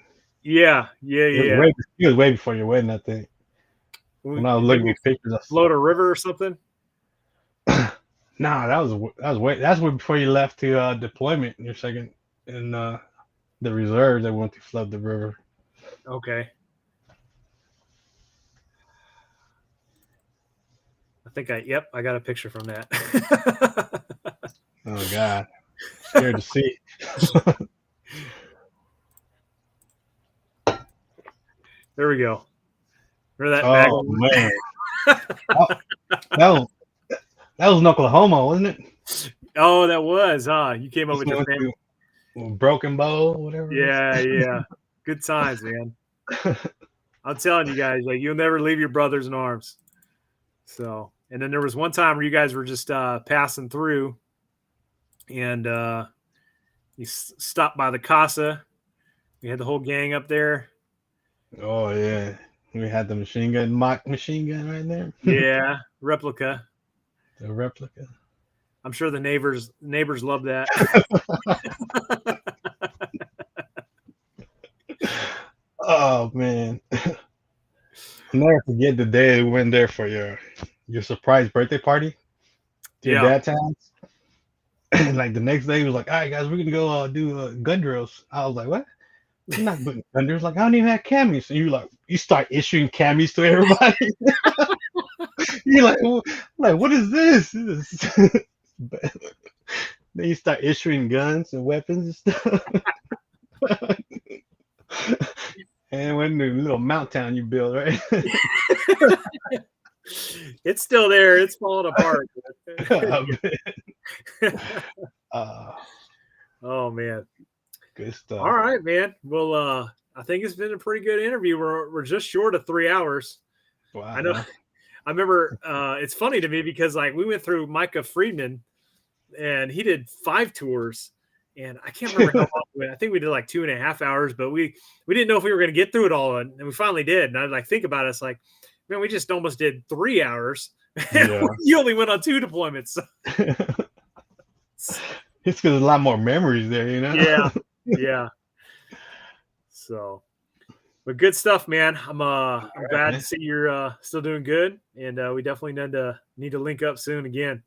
Yeah. It was way before your wedding, I think. When I was looking at pictures, I float a river or something. Nah, that's way before you left to deployment. Your second in the reserves that went to flood the river. Okay. I got a picture from that. Oh God, scared to see. There we go. Remember that? Oh man, that was in Oklahoma, wasn't it? Oh, that was. You came up with your family. Broken Bow, whatever. Yeah. Good times, man. I'm telling you guys, like, you'll never leave your brothers in arms. So, and then there was one time where you guys were just passing through, and you stopped by the casa. We had the whole gang up there. Oh yeah, we had the mock machine gun right there. Yeah, replica. The replica. I'm sure the neighbors love that. Oh man, I'll never forget the day we went there for your surprise birthday party to your dad's house. Like the next day, he was like, "All right, guys, we're gonna go do gun drills." I was like, "What? I'm not doing gun drills." Like, I don't even have camis. And you start issuing camis to everybody. You're like, what is this? Then you start issuing guns and weapons and stuff. And when the little mount town you build, right? It's still there. It's falling apart. Oh man, good stuff. All right, man. Well, I think it's been a pretty good interview. We're just short of 3 hours. Wow. I know. I remember. It's funny to me because like we went through Micah Friedman, and he did 5 tours. And I can't remember how long we went. I think we did like 2.5 hours, but we didn't know if we were going to get through it all. And we finally did. And I like think about it. It's like, man, we just almost did 3 hours. Yeah. You only went on 2 deployments. It's because there's a lot more memories there, you know? Yeah. Yeah. So, but good stuff, man. I'm glad to see you're still doing good. And we definitely need to link up soon again.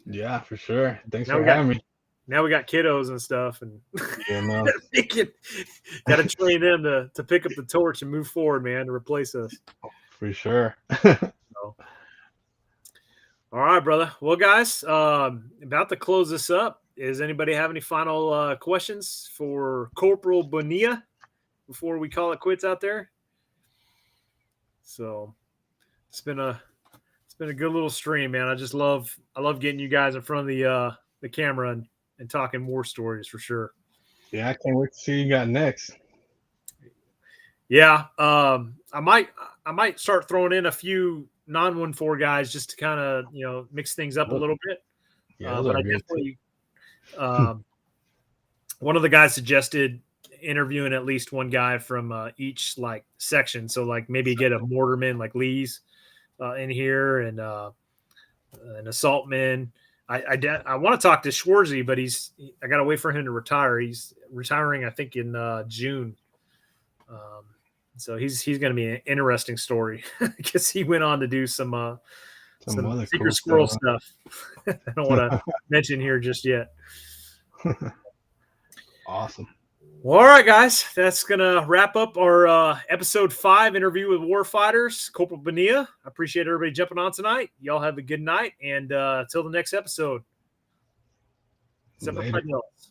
Yeah, for sure. Thanks for having me. Now we got kiddos and stuff, and no. got to train them to pick up the torch and move forward, man, to replace us. For sure. So, All right, brother. Well, guys, about to close this up. Does anybody have any final questions for Corporal Bonilla before we call it quits out there? So it's been a good little stream, man. I love getting you guys in front of the camera and talking war stories for sure. Yeah, I can't wait to see what you got next. Yeah, I might start throwing in a few non-1-4 guys just to kind of mix things up a little bit. Yeah, But I definitely one of the guys suggested interviewing at least one guy from each like section. So like maybe get a mortarman like Lee's in here and an assaultman. I want to talk to Schwarzy, but I got to wait for him to retire. He's retiring, I think, in June. So he's going to be an interesting story because he went on to do some other secret cool squirrel stuff. I don't want to mention here just yet. Awesome. Well, all right, guys, that's going to wrap up our episode 5 interview with Warfighters, Corporal Bonilla. I appreciate everybody jumping on tonight. Y'all have a good night, and until the next episode. Semper Fidelis.